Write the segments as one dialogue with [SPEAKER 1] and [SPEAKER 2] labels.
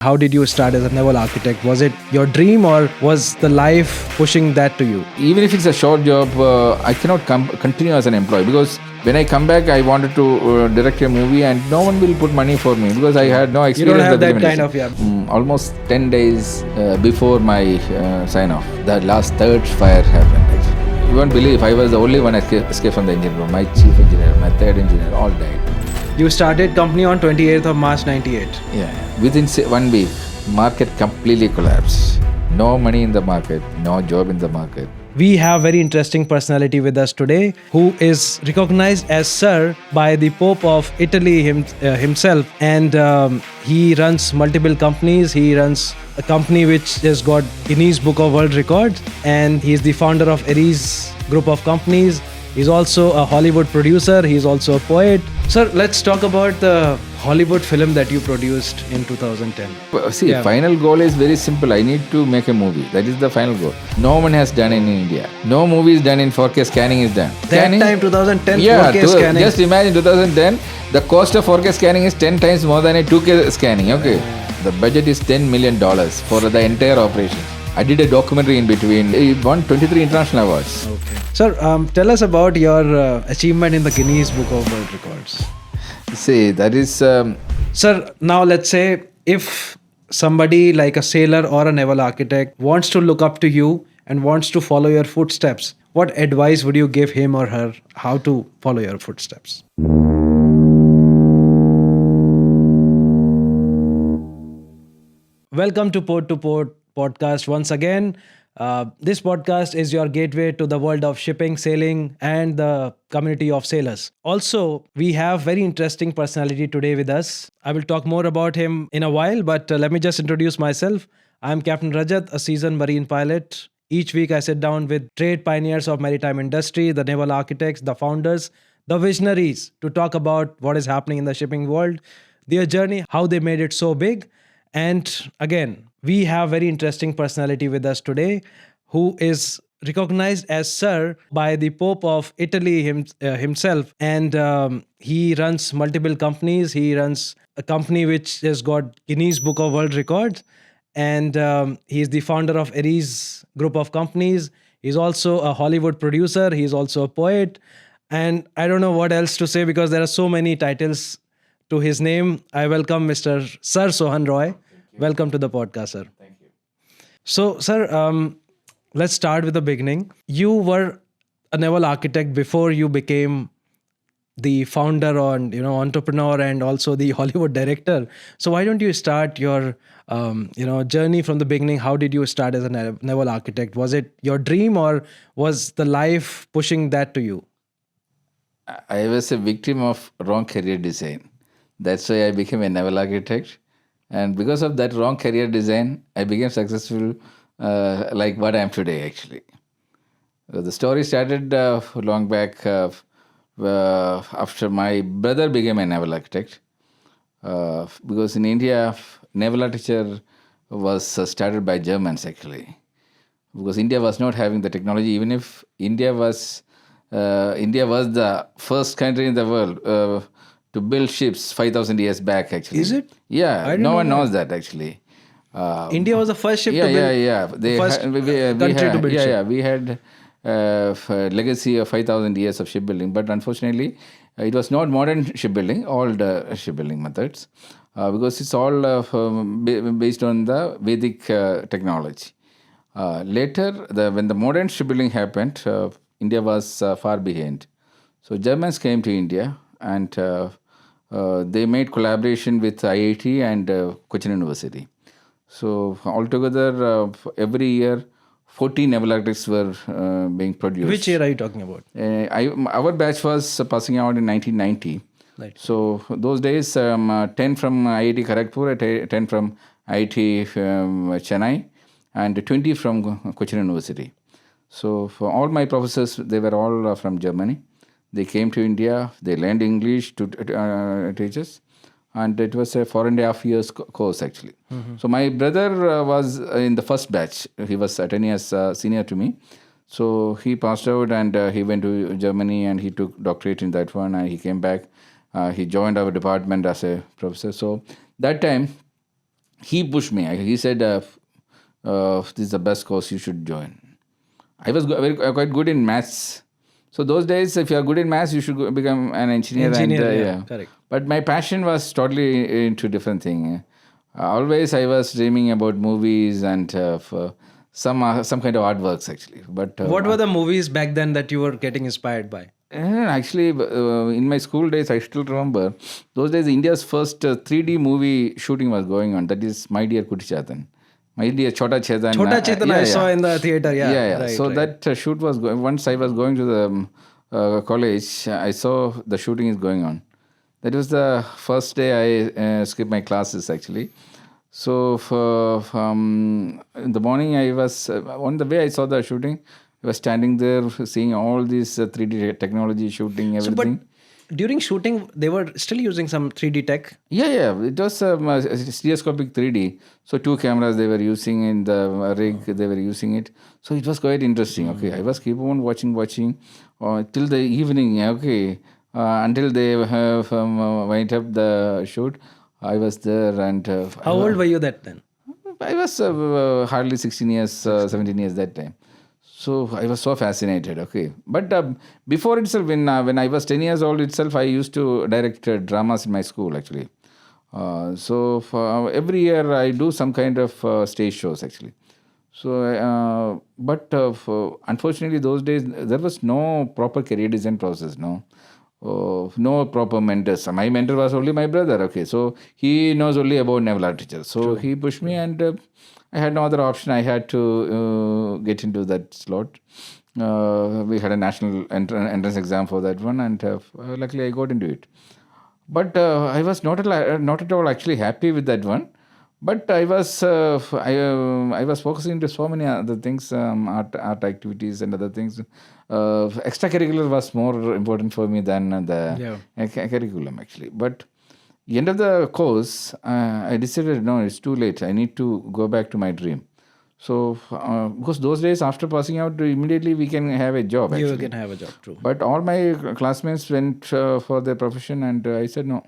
[SPEAKER 1] How did you start as a naval architect? Was it your dream or was the life pushing that to you?
[SPEAKER 2] Even if it's a short job, I cannot continue as an employee because when I come back, I wanted to direct a movie and no one will put money for me because I had no
[SPEAKER 1] You
[SPEAKER 2] experience.
[SPEAKER 1] don't have
[SPEAKER 2] with
[SPEAKER 1] that kind of,
[SPEAKER 2] Almost 10 days before my sign off, the last third fire happened. Actually. You won't believe I was the only one escaped from the engine room. My chief engineer, my third engineer, all died.
[SPEAKER 1] You started company on 28th of March 98.
[SPEAKER 2] Yeah. Within 1 week, market completely collapsed. No money in the market, no job in the market.
[SPEAKER 1] We have very interesting personality with us today who is recognized as Sir by the Pope of Italy himself, and he runs multiple companies. He runs a company which has got Guinness Book of World Records, and he's the founder of Aries group of companies. He's also a Hollywood producer. He's also a poet. Sir, let's talk about the Hollywood film that you produced in 2010.
[SPEAKER 2] See, final goal is very simple. I need to make a movie. That is the final goal. No one has done in India. No movie is done in 4K scanning is done.
[SPEAKER 1] That time, 2010, 4K scanning.
[SPEAKER 2] Just imagine 2010, the cost of 4K scanning is 10 times more than a 2K scanning. Okay. The budget is $10 million for the entire operation. I did a documentary in between. It won 23 international awards.
[SPEAKER 1] Okay. Sir, tell us about your achievement in the Guinness Book of World Records.
[SPEAKER 2] See, that is...
[SPEAKER 1] Sir, now let's say if somebody like a sailor or a naval architect wants to look up to you and wants to follow your footsteps, what advice would you give him or her how to follow your footsteps? Welcome to Port podcast once again. This podcast is your gateway to the world of shipping, sailing, and the community of sailors. Also, we have very interesting personality today with us. I will talk more about him in a while, but let me just introduce myself. I'm Captain Rajat, a seasoned marine pilot. Each week I sit down with trade pioneers of maritime industry, the naval architects, the founders, the visionaries to talk about what is happening in the shipping world, their journey, how they made it so big. And again, we have very interesting personality with us today who is recognized as Sir by the Pope of Italy himself, and he runs multiple companies. He runs a company which has got Guinness Book of World Records, and he is the founder of Aries group of companies. He's also a Hollywood producer. He's also a poet, and I don't know what else to say because there are so many titles to his name. I welcome Mr. Sir Sohan Roy. Welcome to the podcast, sir.
[SPEAKER 2] Thank you.
[SPEAKER 1] So, sir, let's start with the beginning. You were a naval architect before you became the founder and entrepreneur and also the Hollywood director. So why don't you start your journey from the beginning? How did you start as a naval architect? Was it your dream or was the life pushing that to you?
[SPEAKER 2] I was a victim of wrong career design. That's why I became a naval architect. And because of that wrong career design, I became successful like what I am today, actually. The story started long back after my brother became a naval architect. Because in India, naval architecture was started by Germans, actually. Because India was not having the technology, even if India was the first country in the world to build ships 5,000 years back, actually.
[SPEAKER 1] Is it?
[SPEAKER 2] Yeah, no one knows that, actually.
[SPEAKER 1] India was the first ship to build. Country to build ship.
[SPEAKER 2] Yeah, we had legacy of 5,000 years of shipbuilding, but unfortunately, it was not modern shipbuilding, old shipbuilding methods, because it's all based on the Vedic technology. Later, when the modern shipbuilding happened, India was far behind. So Germans came to India and they made collaboration with IIT and Cochin University. So altogether, every year, 14 naval architects were being produced.
[SPEAKER 1] Which year are you talking about?
[SPEAKER 2] Our batch was passing out in 1990.
[SPEAKER 1] Right.
[SPEAKER 2] So those days, 10 from IIT Kharagpur, 10 from IIT Chennai, and 20 from Cochin University. So for all my professors, they were all from Germany. They came to India, they learned English to teach us, and it was a 4.5 years course, actually. Mm-hmm. So my brother was in the first batch. He was 10 years senior to me. So he passed out and he went to Germany and he took doctorate in that one, and he came back. He joined our department as a professor. So that time, he pushed me. He said, "This is the best course you should join." I was quite good in maths. So those days, if you are good in maths, you should become an engineer.
[SPEAKER 1] Engineer, yeah, correct.
[SPEAKER 2] But my passion was totally into different thing. Always, I was dreaming about movies and some kind of artworks actually. But
[SPEAKER 1] What were the movies back then that you were getting inspired by?
[SPEAKER 2] actually, in my school days, I still remember those days. India's first 3D movie shooting was going on. That is My Dear Kuti Chetan. My Dear Chota Chetan.
[SPEAKER 1] Chota Chetan I saw in the theater. Yeah,
[SPEAKER 2] Right, so that shoot was going. Once I was going to the college, I saw the shooting is going on. That was the first day I skipped my classes actually. So in the morning, I was on the way I saw the shooting. I was standing there seeing all this 3D technology shooting everything.
[SPEAKER 1] But during shooting, they were still using some 3D tech.
[SPEAKER 2] Yeah. It was stereoscopic 3D. So 2 cameras they were using in the rig. They were using it. So it was quite interesting. Okay, I was keep on watching till the evening. Okay, until they have wind up the shoot. I was there and.
[SPEAKER 1] How old were you that then?
[SPEAKER 2] I was hardly 16 years, 17 years that time. So I was so fascinated. Okay, but before itself, when I was 10 years old itself, I used to direct dramas in my school actually. So for every year I do some kind of stage shows actually. So, unfortunately, those days there was no proper career design process. No proper mentors. My mentor was only my brother. Okay, so he knows only about naval architecture. So he pushed me, and I had no other option. I had to get into that slot. We had a national entrance exam for that one, and luckily I got into it. But I was not at all actually happy with that one. But I was focusing into so many other things, art activities and other things. Extracurricular was more important for me than the curriculum actually. But end of the course, I decided no, it's too late. I need to go back to my dream. So because those days after passing out, immediately we can have a job. Actually.
[SPEAKER 1] You can have a job, true.
[SPEAKER 2] But all my classmates went for their profession, and I said no.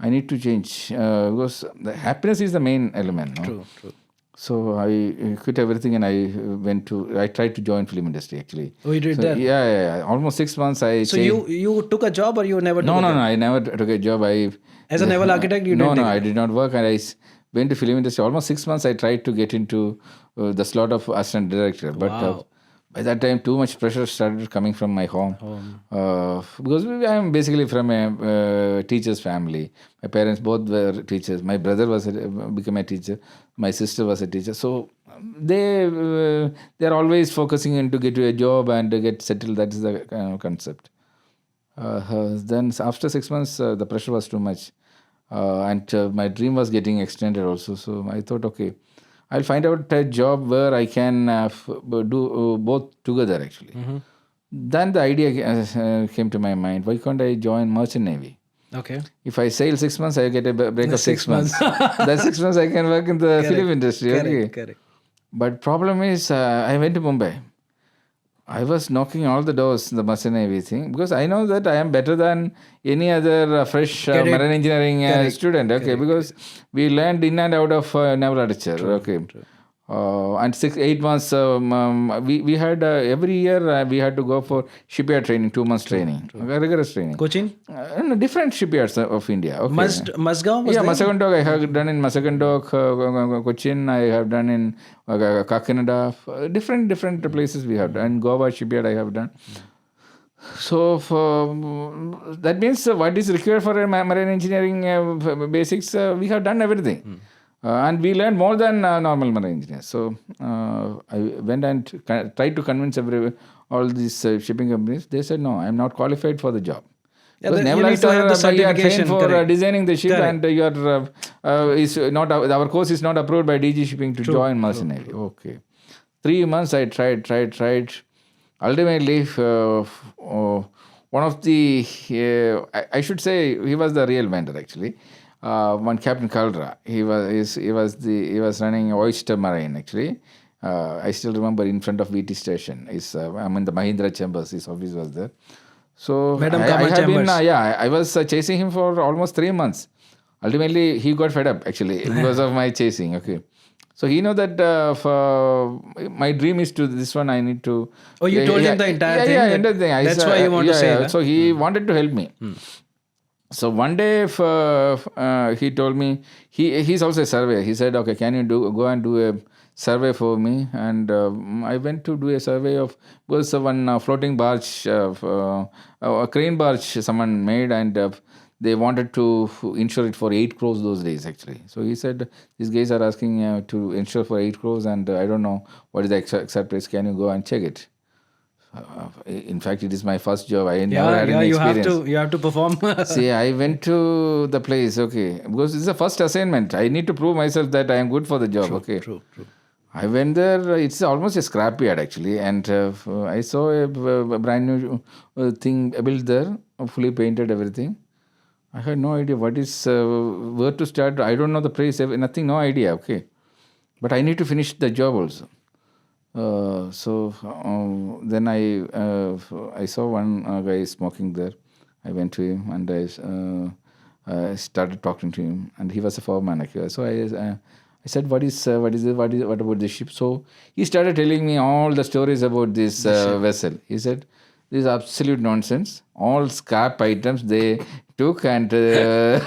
[SPEAKER 2] I need to change because the happiness is the main element. No?
[SPEAKER 1] True.
[SPEAKER 2] So I quit everything and I tried to join film industry actually.
[SPEAKER 1] Oh, you did that?
[SPEAKER 2] Yeah. Almost 6 months
[SPEAKER 1] So you took a job or you never took a job?
[SPEAKER 2] No, I never took a job.
[SPEAKER 1] As a naval architect, you didn't?
[SPEAKER 2] No, I did not work, and I went to film industry. Almost 6 months I tried to get into the slot of assistant director. But by that time, too much pressure started coming from my home. Because I am basically from a teacher's family. My parents both were teachers. My brother became a teacher. My sister was a teacher. So they are always focusing on to get you a job and to get settled. That is the concept. Then after 6 months, the pressure was too much. And my dream was getting extended also. So I thought, okay, I'll find out a job where I can do both together actually. Then the idea came to my mind, why can't I join Merchant Navy?
[SPEAKER 1] Okay.
[SPEAKER 2] If I sail 6 months, I get a break of 6 months. That 6 months I can work in the film industry.
[SPEAKER 1] Correct.
[SPEAKER 2] But problem is, I went to Mumbai. I was knocking all the doors in the Merchant Navy thing because I know that I am better than any other fresh marine engineering student. Okay, because we learned in and out of naval architecture. True. And 8 months, we had every year we had to go for shipyard training, 2 months training, rigorous training.
[SPEAKER 1] Cochin?
[SPEAKER 2] Different shipyards of India. Okay.
[SPEAKER 1] Mazgaon?
[SPEAKER 2] Yeah, Mazagandok I have done in Mazagandok, Cochin I have done in Kakinada. Different places we have done. Goa shipyard I have done. So that means what is required for a marine engineering basics, we have done everything. And we learned more than normal marine engineers. So I went and tried to convince all these shipping companies. They said, no, I'm not qualified for the job.
[SPEAKER 1] Yeah, you need to have the certification
[SPEAKER 2] for designing the ship, and our course is not approved by DG Shipping to join Merchant Navy. Okay. 3 months I tried. Ultimately, one of the, I should say, he was the real mentor actually. One Captain Caldra, he was running Oyster Marine actually. I still remember in front of VT station. I'm in the Mahindra Chambers. His office was there. So I was chasing him for almost 3 months. Ultimately, he got fed up actually because of my chasing. Okay. So he know that my dream is to this one. I need to.
[SPEAKER 1] Oh, you told him the entire thing?
[SPEAKER 2] Yeah, entire thing.
[SPEAKER 1] That's why you want to sail.
[SPEAKER 2] So he wanted to help me. So one day, he told me he's also a surveyor. He said, "Okay, can you go and do a survey for me?" And I went to do a survey of was one floating barge, a crane barge someone made, and they wanted to insure it for 8 crores those days actually. So he said, "These guys are asking to insure for 8 crores, and I don't know what is the exact price. Can you go and check it?" In fact, it is my first job. I never had any experience.
[SPEAKER 1] You have to perform.
[SPEAKER 2] See, I went to the place, okay, because it's the first assignment. I need to prove myself that I am good for the job, okay.
[SPEAKER 1] True.
[SPEAKER 2] I went there. It's almost a scrapyard actually, and I saw a brand new thing built there, fully painted, everything. I had no idea what is where to start. I don't know the price, nothing, no idea, okay. But I need to finish the job also. Then I saw one guy smoking there. I went to him and I started talking to him, and he was a foreman. So I said, "What about this ship?" So he started telling me all the stories about this vessel. He said, "This is absolute nonsense. All scrap items they took and they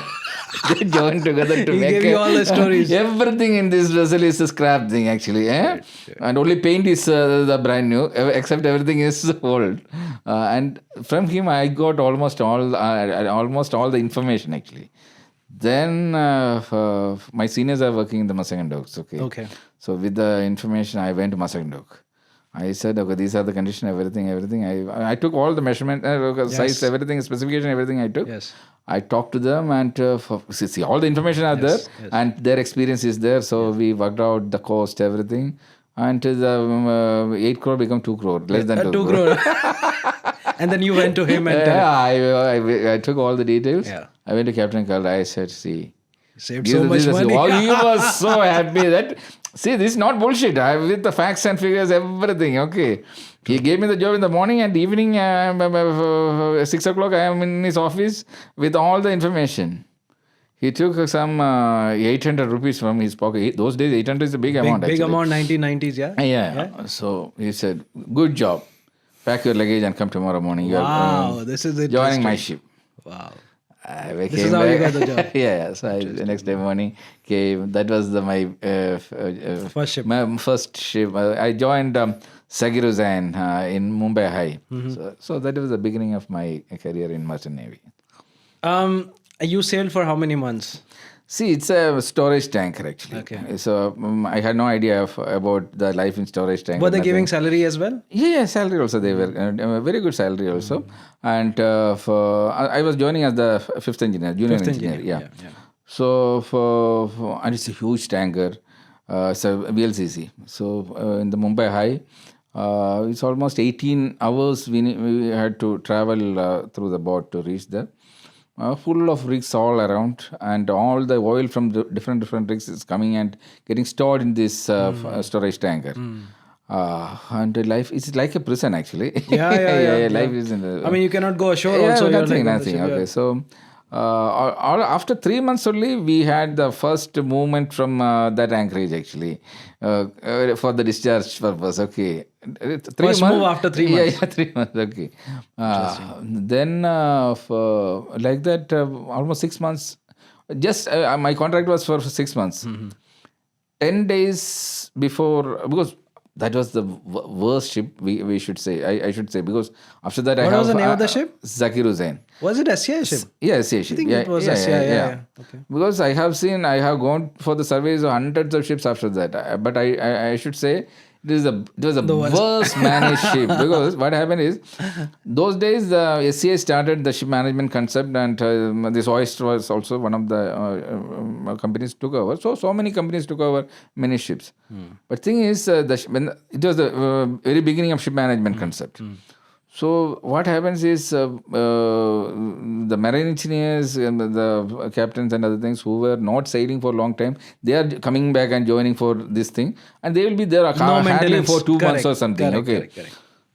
[SPEAKER 2] joined together to
[SPEAKER 1] he
[SPEAKER 2] make
[SPEAKER 1] gave you all the stories.
[SPEAKER 2] Everything in this vessel is a scrap thing actually, and only paint is the brand new, except everything is old." And from him I got almost all the information actually. Then my seniors are working in the Masagan Docks. Okay. So with the information, I went to Masagan Dock. I said, "Okay, these are the conditions, everything. I took all the measurement, size, everything, specification, everything I took.
[SPEAKER 1] Yes.
[SPEAKER 2] I talked to them, and see, all the information are there, and their experience is there. So we worked out the cost, everything, and the 8 crore become 2 crore, less than 2 crore.
[SPEAKER 1] And then you went to him and
[SPEAKER 2] I took all the details.
[SPEAKER 1] Yeah.
[SPEAKER 2] I went to Captain Carl. I said, "See,
[SPEAKER 1] saved so much money."
[SPEAKER 2] Oh, he was so happy that, see, this is not bullshit. With the facts and figures, everything. Okay. He gave me the job in the morning, and evening, 6 o'clock, I am in his office with all the information. He took some 800 rupees from his pocket. Those days, 800 is a big amount.
[SPEAKER 1] Big
[SPEAKER 2] actually.
[SPEAKER 1] amount, 1990s, yeah?
[SPEAKER 2] Yeah. So he said, "Good job. Pack your luggage and come tomorrow morning.
[SPEAKER 1] Wow, this is
[SPEAKER 2] joining my ship."
[SPEAKER 1] Wow.
[SPEAKER 2] This
[SPEAKER 1] is how you got the job.
[SPEAKER 2] Yeah. So the next day morning came. That was my
[SPEAKER 1] First ship.
[SPEAKER 2] My first ship. I joined Sagiruzan in Mumbai High. So that was the beginning of my career in Merchant Navy.
[SPEAKER 1] You sailed for how many months?
[SPEAKER 2] See, it's a storage tanker actually.
[SPEAKER 1] Okay.
[SPEAKER 2] So I had no idea about the life in storage tanker.
[SPEAKER 1] Were they giving salary as well?
[SPEAKER 2] Yeah, salary also they were very good salary also. And I was joining as the fifth engineer, junior engineer. Yeah. So and it's a huge tanker. It's a VLCC. So in the Mumbai High, it's almost 18 hours we had to travel through the boat to reach there. Full of rigs all around, and all the oil from the different rigs is coming and getting stored in this storage tanker. And life is like a prison actually.
[SPEAKER 1] Yeah.
[SPEAKER 2] Life is in the.
[SPEAKER 1] I mean, you cannot go ashore. Also,
[SPEAKER 2] nothing. Okay, so after 3 months only, we had the first movement from that anchorage actually for the discharge purpose. Okay. 3
[SPEAKER 1] First
[SPEAKER 2] months,
[SPEAKER 1] move after 3 months.
[SPEAKER 2] Yeah, 3 months. Okay. Then like that, almost 6 months. Just my contract was for 6 months. 10 days before, because that was the worst ship we should say. I should say, because after that
[SPEAKER 1] What was the name of the ship?
[SPEAKER 2] Zakir Hussain.
[SPEAKER 1] Was it SCI ship?
[SPEAKER 2] Yeah, SCI ship.
[SPEAKER 1] I think it was SCI. Yeah. Okay.
[SPEAKER 2] Because I have gone for the surveys of hundreds of ships after that. But I should say it was the worst managed ship. Because what happened is, those days the SCI started the ship management concept, and this Oyster was also one of the companies took over. So many companies took over many ships. But thing is, when it was the very beginning of ship management concept. So what happens is the marine engineers and the captains and other things who were not sailing for a long time, they are coming back and joining for this thing, and they will be there hardly for 2 months or something. Correct.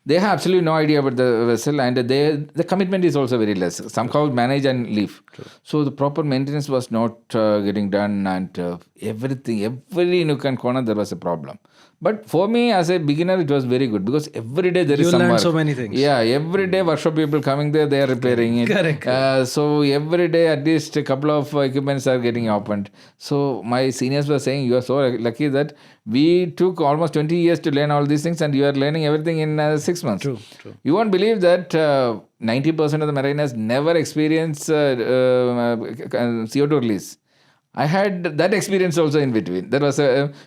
[SPEAKER 2] They have absolutely no idea about the vessel, and the commitment is also very less. Somehow manage and leave. So the proper maintenance was not getting done, and every nook and corner there was a problem. But for me as a beginner, it was very good because every day there is
[SPEAKER 1] You
[SPEAKER 2] some
[SPEAKER 1] learned
[SPEAKER 2] work.
[SPEAKER 1] so many things.
[SPEAKER 2] Yeah, every day workshop people coming there, they are repairing it.
[SPEAKER 1] Correct.
[SPEAKER 2] So every day at least a couple of equipments are getting opened. So my seniors were saying, you are so lucky that we took almost 20 years to learn all these things, and you are learning everything in 6 months.
[SPEAKER 1] True.
[SPEAKER 2] You won't believe that 90% of the mariners never experience CO2 release. I had that experience also in between. There was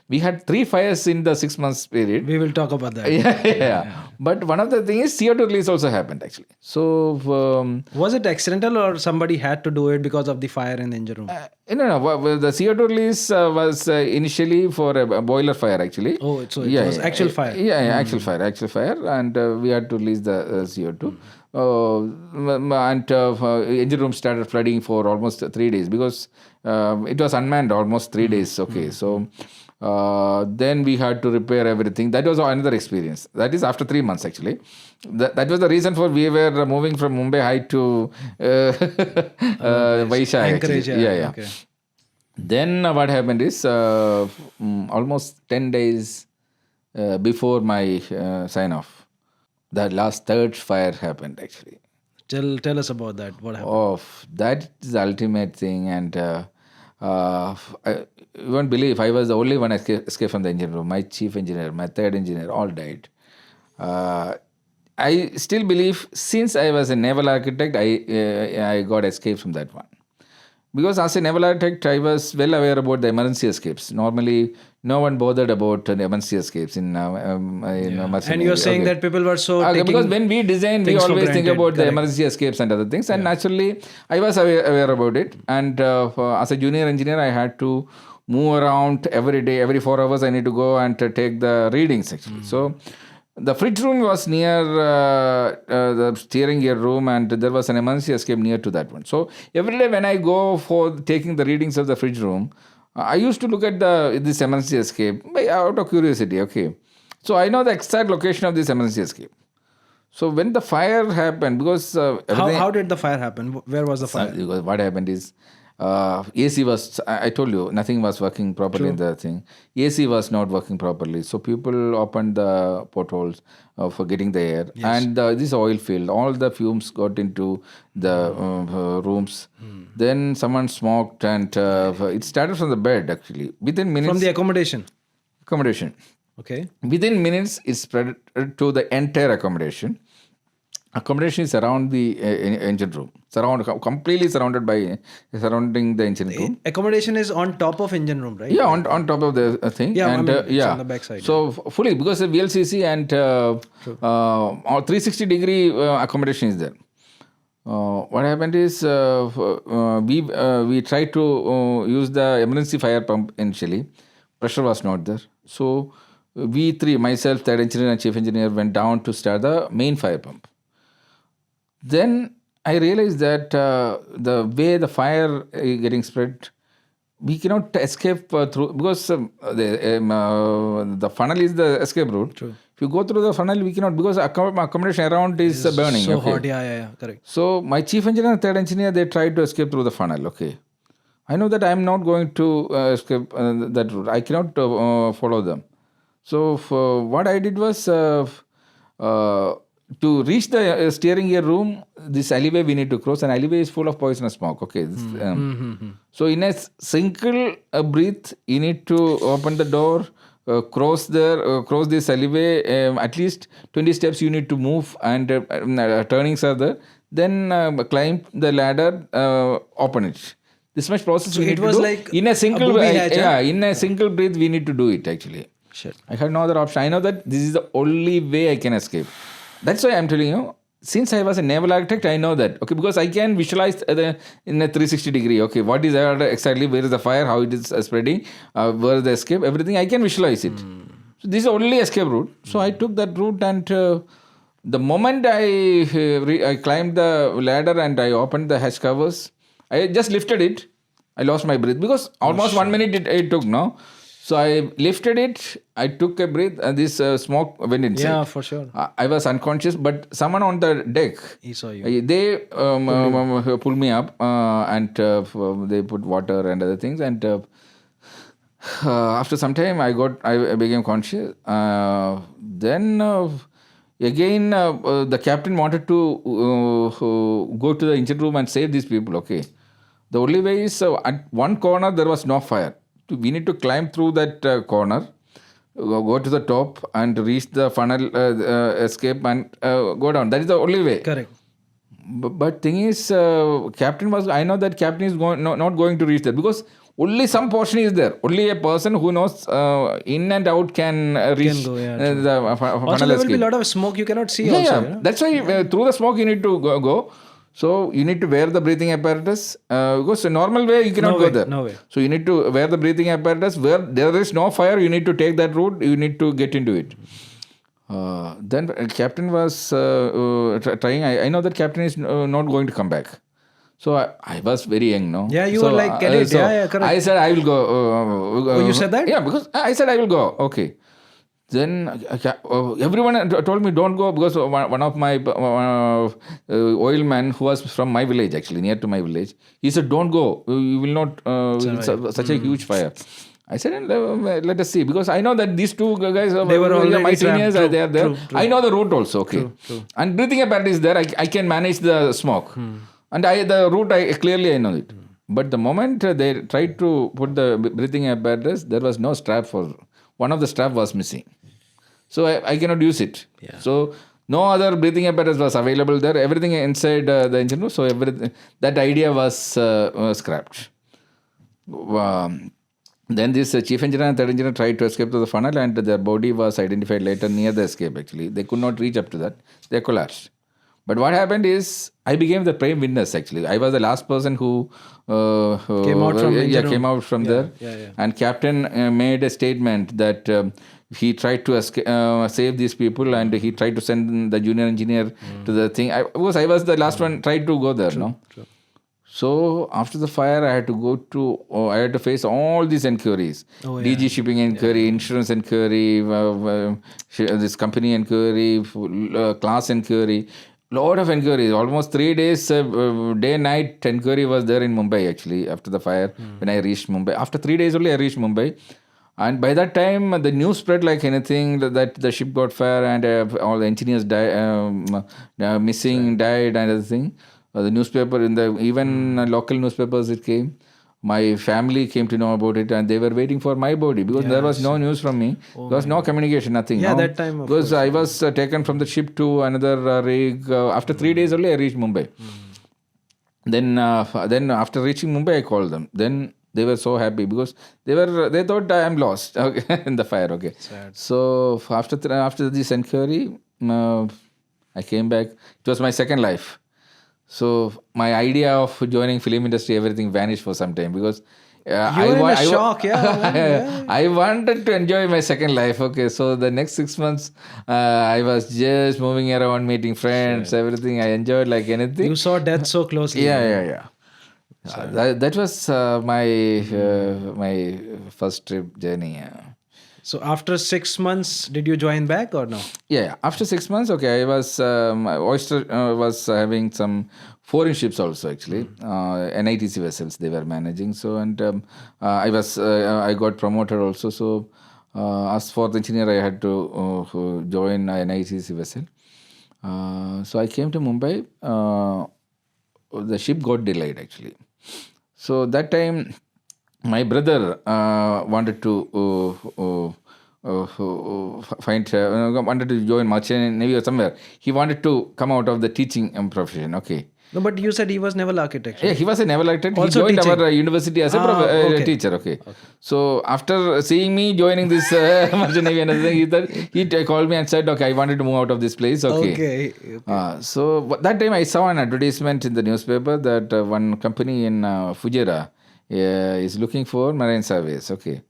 [SPEAKER 2] we had 3 fires in the 6 months period.
[SPEAKER 1] We will talk about that.
[SPEAKER 2] Yeah. But one of the things is CO2 release also happened actually. So
[SPEAKER 1] was it accidental or somebody had to do it because of the fire in the engine room?
[SPEAKER 2] no. Well, the CO2 release was initially for a boiler fire actually.
[SPEAKER 1] Oh, so it was actual fire.
[SPEAKER 2] Yeah, actual fire, and we had to release the CO2. And engine room started flooding for almost 3 days because it was unmanned almost 3 days. Okay, so then we had to repair everything. That was another experience. That is after 3 months actually. That was the reason for we were moving from Mumbai High to Vaishak.
[SPEAKER 1] Anchorage,
[SPEAKER 2] Yeah.
[SPEAKER 1] Okay.
[SPEAKER 2] Then what happened is almost 10 days before my sign off, the last third fire happened actually.
[SPEAKER 1] Tell us about that. What happened?
[SPEAKER 2] Oh, that is the ultimate thing, and you won't believe I was the only one escaped from the engine room. My chief engineer, my third engineer, all died. I still believe since I was a naval architect, I got escaped from that one. Because as a naval architect, I was well aware about the emergency escapes. Normally, no one bothered about the emergency escapes in
[SPEAKER 1] And you're saying that people were so
[SPEAKER 2] because when we design, we always think about the emergency escapes and other things. And naturally, I was aware about it. And as a junior engineer, I had to move around every day. Every 4 hours, I need to go and take the readings actually. So the fridge room was near the steering gear room, and there was an emergency escape near to that one. So every day when I go for taking the readings of the fridge room, I used to look at this emergency escape out of curiosity. Okay, so I know the exact location of this emergency escape. So when the fire happened, because
[SPEAKER 1] how did the fire happen? Where was the fire?
[SPEAKER 2] Because what happened is AC was, I told you, nothing was working properly in the thing. AC was not working properly. So people opened the portholes for getting the air. Yes. And this oil filled. All the fumes got into the rooms. Then someone smoked, and it started from the bed actually. Within minutes.
[SPEAKER 1] From the accommodation?
[SPEAKER 2] Accommodation.
[SPEAKER 1] Okay.
[SPEAKER 2] Within minutes, it spread to the entire accommodation. Accommodation is around the engine room. Completely surrounding the engine room.
[SPEAKER 1] Accommodation is on top of engine room, right?
[SPEAKER 2] Yeah, on top of the thing.
[SPEAKER 1] Yeah,
[SPEAKER 2] and
[SPEAKER 1] it's on the back side.
[SPEAKER 2] So fully, because the VLCC and 360-degree accommodation is there. What happened is we tried to use the emergency fire pump initially. Pressure was not there. So we three, myself, third engineer and chief engineer, went down to start the main fire pump. Then I realized that the way the fire getting spread, we cannot escape through, because the funnel is the escape route.
[SPEAKER 1] True.
[SPEAKER 2] If you go through the funnel, we cannot, because accommodation around is burning.
[SPEAKER 1] So hot, yeah, correct.
[SPEAKER 2] So my chief engineer and third engineer, they tried to escape through the funnel. Okay, I know that I am not going to escape that route. I cannot follow them. So what I did was, to reach the steering gear room, this alleyway we need to cross, and alleyway is full of poisonous smoke. Okay. So in a single breath, you need to open the door, cross this alleyway, at least 20 steps you need to move, and turnings are there. Then climb the ladder, open it. This much process we need to do.
[SPEAKER 1] Like
[SPEAKER 2] in a single
[SPEAKER 1] in
[SPEAKER 2] a single breath we need to do it actually.
[SPEAKER 1] Shit.
[SPEAKER 2] I had no other option. I know that this is the only way I can escape. That's why I'm telling you, since I was a naval architect, I know that. Okay, because I can visualize in a 360 degree. Okay, what is there exactly? Where is the fire? How it is spreading? Where is the escape? Everything, I can visualize it. So this is the only escape route. So I took that route, and the moment I climbed the ladder and I opened the hatch covers, I just lifted it. I lost my breath because almost 1 minute it took, no? So I lifted it. I took a breath, and this smoke went inside.
[SPEAKER 1] Yeah, for sure.
[SPEAKER 2] I was unconscious, but someone on the deck,
[SPEAKER 1] He saw you.
[SPEAKER 2] they pulled me up, and they put water and other things. And after some time, I became conscious. Then again, the captain wanted to go to the engine room and save these people. Okay, the only way is at one corner there was no fire. We need to climb through that corner, go to the top and reach the funnel, escape and go down. That is the only way.
[SPEAKER 1] Correct.
[SPEAKER 2] But thing is, I know that captain is not going to reach there because only some portion is there. Only a person who knows in and out can reach
[SPEAKER 1] go, yeah,
[SPEAKER 2] the funnel
[SPEAKER 1] Also, there will be a
[SPEAKER 2] escape.
[SPEAKER 1] lot of smoke you cannot see.
[SPEAKER 2] Yeah,
[SPEAKER 1] also,
[SPEAKER 2] yeah.
[SPEAKER 1] you know?
[SPEAKER 2] That's why through the smoke you need to go. So you need to wear the breathing apparatus because the normal way you cannot go there.
[SPEAKER 1] No way.
[SPEAKER 2] So you need to wear the breathing apparatus. Where there is no fire, you need to take that route. You need to get into it. Then captain was trying. I know that captain is not going to come back. So I was very young, no?
[SPEAKER 1] Yeah, you were like cadet.
[SPEAKER 2] So
[SPEAKER 1] Yeah, correct.
[SPEAKER 2] I said I will go.
[SPEAKER 1] You said that?
[SPEAKER 2] Yeah, because I said I will go. Okay. Then everyone told me don't go because one of my oilman who was from my village, actually near to my village, he said don't go, you will not, it's such a huge fire. I said let us see, because I know that these two guys
[SPEAKER 1] They were already
[SPEAKER 2] my seniors,
[SPEAKER 1] trapped.
[SPEAKER 2] they are there.
[SPEAKER 1] True.
[SPEAKER 2] I know the route also. Okay.
[SPEAKER 1] True.
[SPEAKER 2] And breathing apparatus is there. I can manage the smoke. And the route I know it. But the moment they tried to put the breathing apparatus, there was no strap for one of the strap was missing. So I cannot use it.
[SPEAKER 1] Yeah.
[SPEAKER 2] So no other breathing apparatus was available there. Everything inside the engine room. So that idea was scrapped. Then this chief engineer and third engineer tried to escape to the funnel, and their body was identified later near the escape. Actually, they could not reach up to that. They collapsed. But what happened is I became the prime witness. Actually, I was the last person who
[SPEAKER 1] Came out from engine room.
[SPEAKER 2] came out from there.
[SPEAKER 1] Yeah.
[SPEAKER 2] And captain made a statement that he tried to save these people, and he tried to send the junior engineer to the thing. I was the last one tried to go there. True. So after the fire, I had to face all these inquiries. DG shipping inquiry, insurance inquiry, this company inquiry, class inquiry. Lot of inquiries, almost 3 days, day and night inquiry was there in Mumbai actually after the fire when I reached Mumbai. After 3 days only I reached Mumbai. And by that time the news spread like anything that the ship got fire and all the engineers died, died and everything. The newspaper, even local newspapers it came. My family came to know about it and they were waiting for my body because there was no news from me. There was no communication, nothing.
[SPEAKER 1] Yeah,
[SPEAKER 2] no?
[SPEAKER 1] that time.
[SPEAKER 2] Because I was taken from the ship to another rig. After 3 days only, I reached Mumbai. Then after reaching Mumbai, I called them. Then they were so happy because they thought I am lost in the fire. Okay.
[SPEAKER 1] Sad.
[SPEAKER 2] So after this inquiry, I came back. It was my second life. So my idea of joining film industry, everything vanished for some time because
[SPEAKER 1] you were in a shock.
[SPEAKER 2] I wanted to enjoy my second life. Okay, so the next 6 months, I was just moving around, meeting friends, everything. I enjoyed like anything.
[SPEAKER 1] You saw death so closely.
[SPEAKER 2] Yeah. That was my first trip journey. Yeah.
[SPEAKER 1] So after 6 months, did you join back or no?
[SPEAKER 2] Yeah. After 6 months, okay, I was Oyster was having some foreign ships also actually, NITC vessels they were managing. So and I got promoted also. So as fourth engineer, I had to join an NITC vessel. So I came to Mumbai. The ship got delayed actually. So that time, my brother wanted to wanted to join merchant navy or somewhere. He wanted to come out of the teaching profession. Okay.
[SPEAKER 1] No, but you said he was naval architect.
[SPEAKER 2] Yeah, he was a naval architect.
[SPEAKER 1] Also
[SPEAKER 2] he joined
[SPEAKER 1] teaching.
[SPEAKER 2] our university as a teacher. Okay. So after seeing me joining this merchant navy and everything, he called me and said, "Okay, I wanted to move out of this place." Okay. So that time I saw an advertisement in the newspaper that one company in Fujairah is looking for marine surveys. Okay.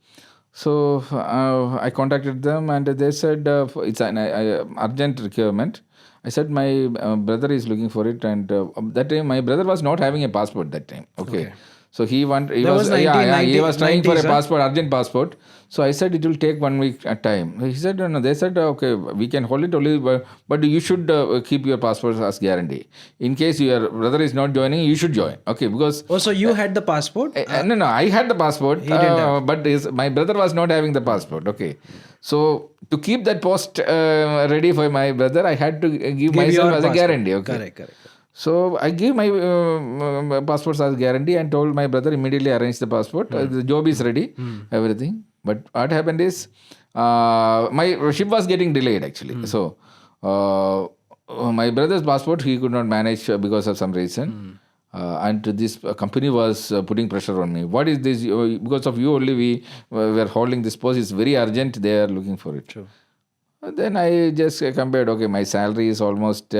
[SPEAKER 2] So I contacted them and they said it's an urgent requirement. I said my brother is looking for it, and that time my brother was not having a passport that time. Okay. So he
[SPEAKER 1] That was
[SPEAKER 2] he was trying for a
[SPEAKER 1] 1990s, huh?
[SPEAKER 2] passport, urgent passport. So I said it will take 1 week at time. He said no. They said okay, we can hold it only, but you should keep your passport as guarantee. In case your brother is not joining, you should join. Okay, because
[SPEAKER 1] Oh, so you had the passport?
[SPEAKER 2] no, I had the passport,
[SPEAKER 1] He didn't have.
[SPEAKER 2] but my brother was not having the passport. Okay, so to keep that post ready for my brother, I had to give myself
[SPEAKER 1] your
[SPEAKER 2] as a
[SPEAKER 1] passport.
[SPEAKER 2] guarantee. Okay,
[SPEAKER 1] Correct.
[SPEAKER 2] so I gave my passports as guarantee and told my brother immediately arrange the passport. The job is ready, everything. But what happened is my ship was getting delayed actually. So my brother's passport he could not manage because of some reason. And this company was putting pressure on me. What is this? Because of you only we were holding this post. It's very urgent. They are looking for it.
[SPEAKER 1] True.
[SPEAKER 2] Then I just compared, okay, my salary is almost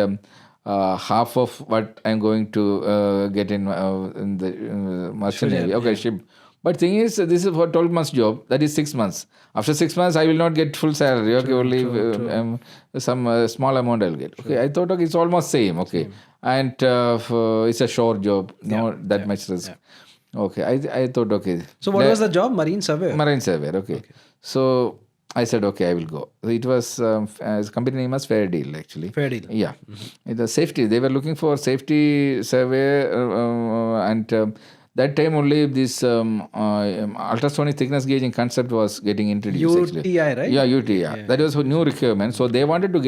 [SPEAKER 2] half of what I'm going to get in the merchant navy. Okay, ship. But thing is, this is for 12 months job. That is 6 months. After 6 months, I will not get full salary. Okay, only some small amount I'll get. Okay, I thought, okay, it's almost same. Okay, and it's a short job. Not that much risk. Okay, I thought, okay.
[SPEAKER 1] So what was the job? Marine surveyor?
[SPEAKER 2] Marine surveyor, okay. So I said, okay, I will go. So it was, his company name was Fair Deal, actually.
[SPEAKER 1] Fair deal.
[SPEAKER 2] Yeah. It was safety. They were looking for safety survey and that time only this ultrasonic thickness gauging concept was getting introduced.
[SPEAKER 1] UTI,
[SPEAKER 2] actually.
[SPEAKER 1] right?
[SPEAKER 2] Yeah, UTI. Yeah. That was a new requirement. So they wanted to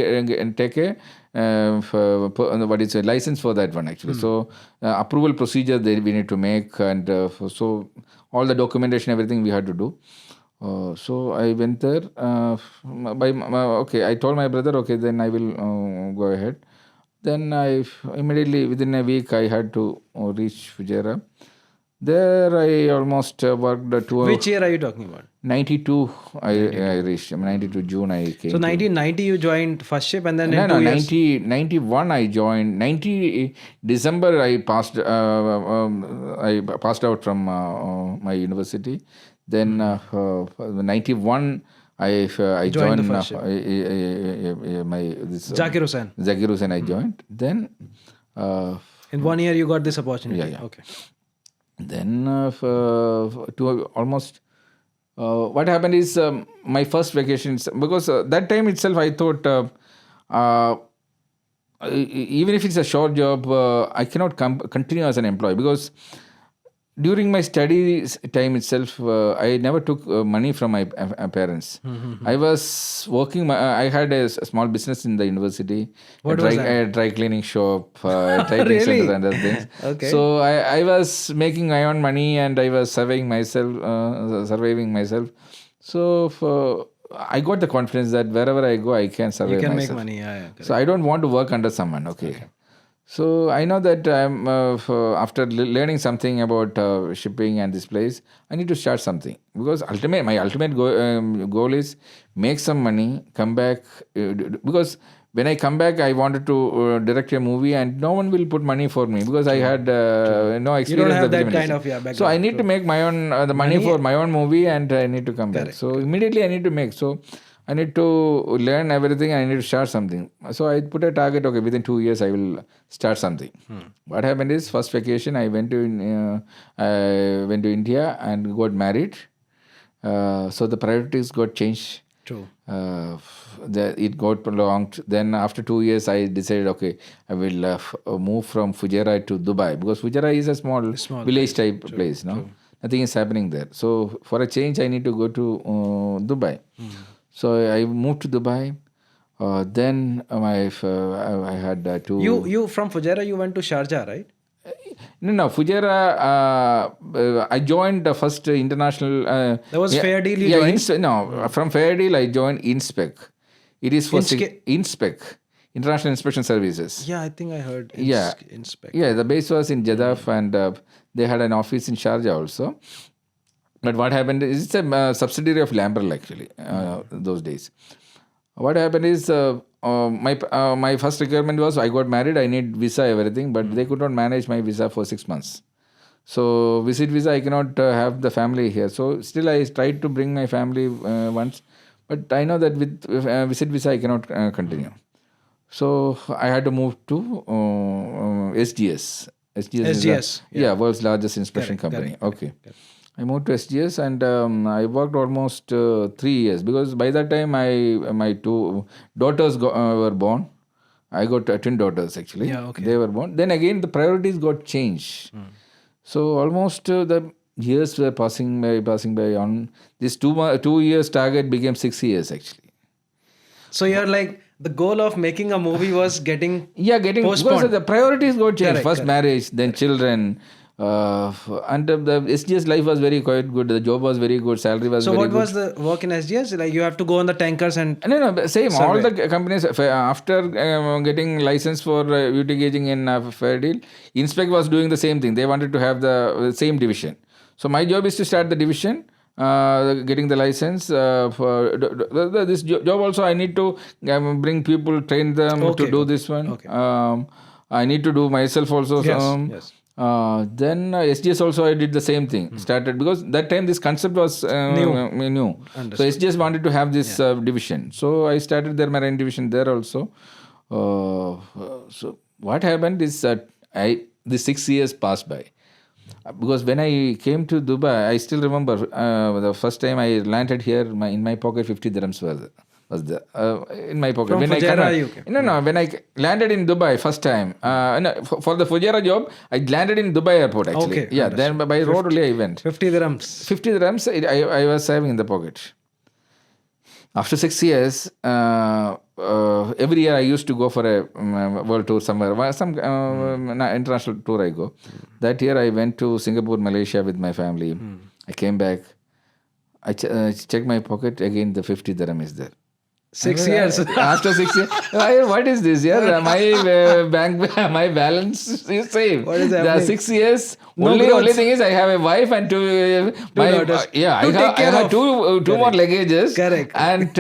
[SPEAKER 2] take a what is a license for that one actually. So approval procedure we need to make and so all the documentation, everything we had to do. So I went there. Okay, I told my brother, okay, then I will go ahead. Then I immediately within a week I had to reach Fujairah. There I almost worked 2
[SPEAKER 1] Which year are you talking about?
[SPEAKER 2] 92 I reached. 92 June I came.
[SPEAKER 1] So 1990 you joined first ship and then
[SPEAKER 2] No,
[SPEAKER 1] in 2 years.
[SPEAKER 2] 91 I joined. 90 December I passed out from my university. Then 91 I joined
[SPEAKER 1] the first ship.
[SPEAKER 2] my this
[SPEAKER 1] Zakir Hussain.
[SPEAKER 2] I joined. Then
[SPEAKER 1] In 1 year you got this opportunity.
[SPEAKER 2] Yeah.
[SPEAKER 1] Okay.
[SPEAKER 2] then to almost what happened is my first vacation, because that time itself I thought even if it's a short job I cannot continue as an employee, because during my study time itself I never took money from my parents. I was working, I had a small business in the university.
[SPEAKER 1] What was that?
[SPEAKER 2] A dry cleaning shop, typing
[SPEAKER 1] Really?
[SPEAKER 2] center and other things.
[SPEAKER 1] Okay.
[SPEAKER 2] So I was making my own money and I was surviving myself. So I got the confidence that wherever I go I can survive
[SPEAKER 1] You can
[SPEAKER 2] myself.
[SPEAKER 1] make money. Yeah.
[SPEAKER 2] So I don't want to work under someone. Okay. So I know that I'm after learning something about shipping and this place, I need to start something, because my ultimate goal is make some money, come back, because when I come back I wanted to direct a movie and no one will put money for me because I had no experience.
[SPEAKER 1] You don't have
[SPEAKER 2] of
[SPEAKER 1] that
[SPEAKER 2] film
[SPEAKER 1] kind
[SPEAKER 2] industry.
[SPEAKER 1] of background.
[SPEAKER 2] So I need to make my own the money for my own movie and I need to come back. So immediately I need to make. So I need to learn everything and I need to start something. So I put a target, okay, within 2 years I will start something. What happened is, first vacation I went to India and got married. So the priorities got changed.
[SPEAKER 1] True.
[SPEAKER 2] It got prolonged. Then after 2 years I decided, okay, I will move from Fujairah to Dubai, because Fujairah is a small village type place. No, nothing is happening there. So for a change I need to go to Dubai. So I moved to Dubai. Then I had two.
[SPEAKER 1] You from Fujairah you went to Sharjah, right?
[SPEAKER 2] No, Fujairah. I joined the first international.
[SPEAKER 1] That was Fair Deal you joined?
[SPEAKER 2] From Fair Deal I joined InSpec. It is for InSpec, International Inspection Services.
[SPEAKER 1] Yeah, I think I heard. Inspect.
[SPEAKER 2] Yeah, the base was in Jeddah and they had an office in Sharjah also. But what happened is, it's a subsidiary of Lambrel actually, those days. What happened is, my first requirement was, I got married, I need visa, everything, but they could not manage my visa for 6 months. So visit visa, I cannot have the family here. So still I tried to bring my family once, but I know that with visit visa I cannot continue. So I had to move to SGS. SGS is
[SPEAKER 1] SGS, yeah.
[SPEAKER 2] world's largest inspection company. Okay. I moved to SGS and I worked almost 3 years because by that time my two daughters were born. I got twin daughters actually.
[SPEAKER 1] Yeah, okay.
[SPEAKER 2] They were born. Then again the priorities got changed. So almost the years were passing by. On this 2 years target became 6 years actually.
[SPEAKER 1] So you're like, the goal of making a movie was getting
[SPEAKER 2] Getting
[SPEAKER 1] postponed.
[SPEAKER 2] because the priorities got changed.
[SPEAKER 1] Correct,
[SPEAKER 2] First
[SPEAKER 1] correct.
[SPEAKER 2] marriage, then children. And the SGS life was very quite good. The job was very good. Salary was
[SPEAKER 1] So
[SPEAKER 2] very
[SPEAKER 1] what
[SPEAKER 2] good.
[SPEAKER 1] was the work in SGS? Like you have to go on the tankers and
[SPEAKER 2] No, same. All
[SPEAKER 1] survey.
[SPEAKER 2] the companies after getting license for beauty gauging in fair deal, Inspect was doing the same thing. They wanted to have the same division. So my job is to start the division, getting the license. For this job also, I need to bring people, train them
[SPEAKER 1] Okay,
[SPEAKER 2] to do
[SPEAKER 1] okay,
[SPEAKER 2] this one.
[SPEAKER 1] okay.
[SPEAKER 2] I need to do myself also.
[SPEAKER 1] Yes.
[SPEAKER 2] Then SGS also I did the same thing. Started because that time this concept was new. So SGS wanted to have this division. So I started their marine division there also. So what happened is that the 6 years passed by. Because when I came to Dubai, I still remember the first time I landed here. In my pocket 50 dirhams was there in my pocket.
[SPEAKER 1] From
[SPEAKER 2] When
[SPEAKER 1] Fujairah you came?
[SPEAKER 2] No. When I landed in Dubai first time, for the Fujairah job, I landed in Dubai airport actually.
[SPEAKER 1] Okay,
[SPEAKER 2] Yeah, then by road only I went.
[SPEAKER 1] 50 dirhams.
[SPEAKER 2] 50 dirhams I was having in the pocket. After 6 years, every year I used to go for a world tour somewhere. Some international tour I go. That year I went to Singapore, Malaysia with my family. I came back. I checked my pocket. Again, the 50 dirham is there.
[SPEAKER 1] 6 years.
[SPEAKER 2] After 6 years, what is this? Yeah, my my balance is same.
[SPEAKER 1] What is
[SPEAKER 2] The
[SPEAKER 1] happening?
[SPEAKER 2] 6 years.
[SPEAKER 1] No
[SPEAKER 2] only
[SPEAKER 1] growth.
[SPEAKER 2] thing is I have a wife and two
[SPEAKER 1] daughters.
[SPEAKER 2] I
[SPEAKER 1] To take care
[SPEAKER 2] have
[SPEAKER 1] of.
[SPEAKER 2] two more luggages.
[SPEAKER 1] Correct.
[SPEAKER 2] And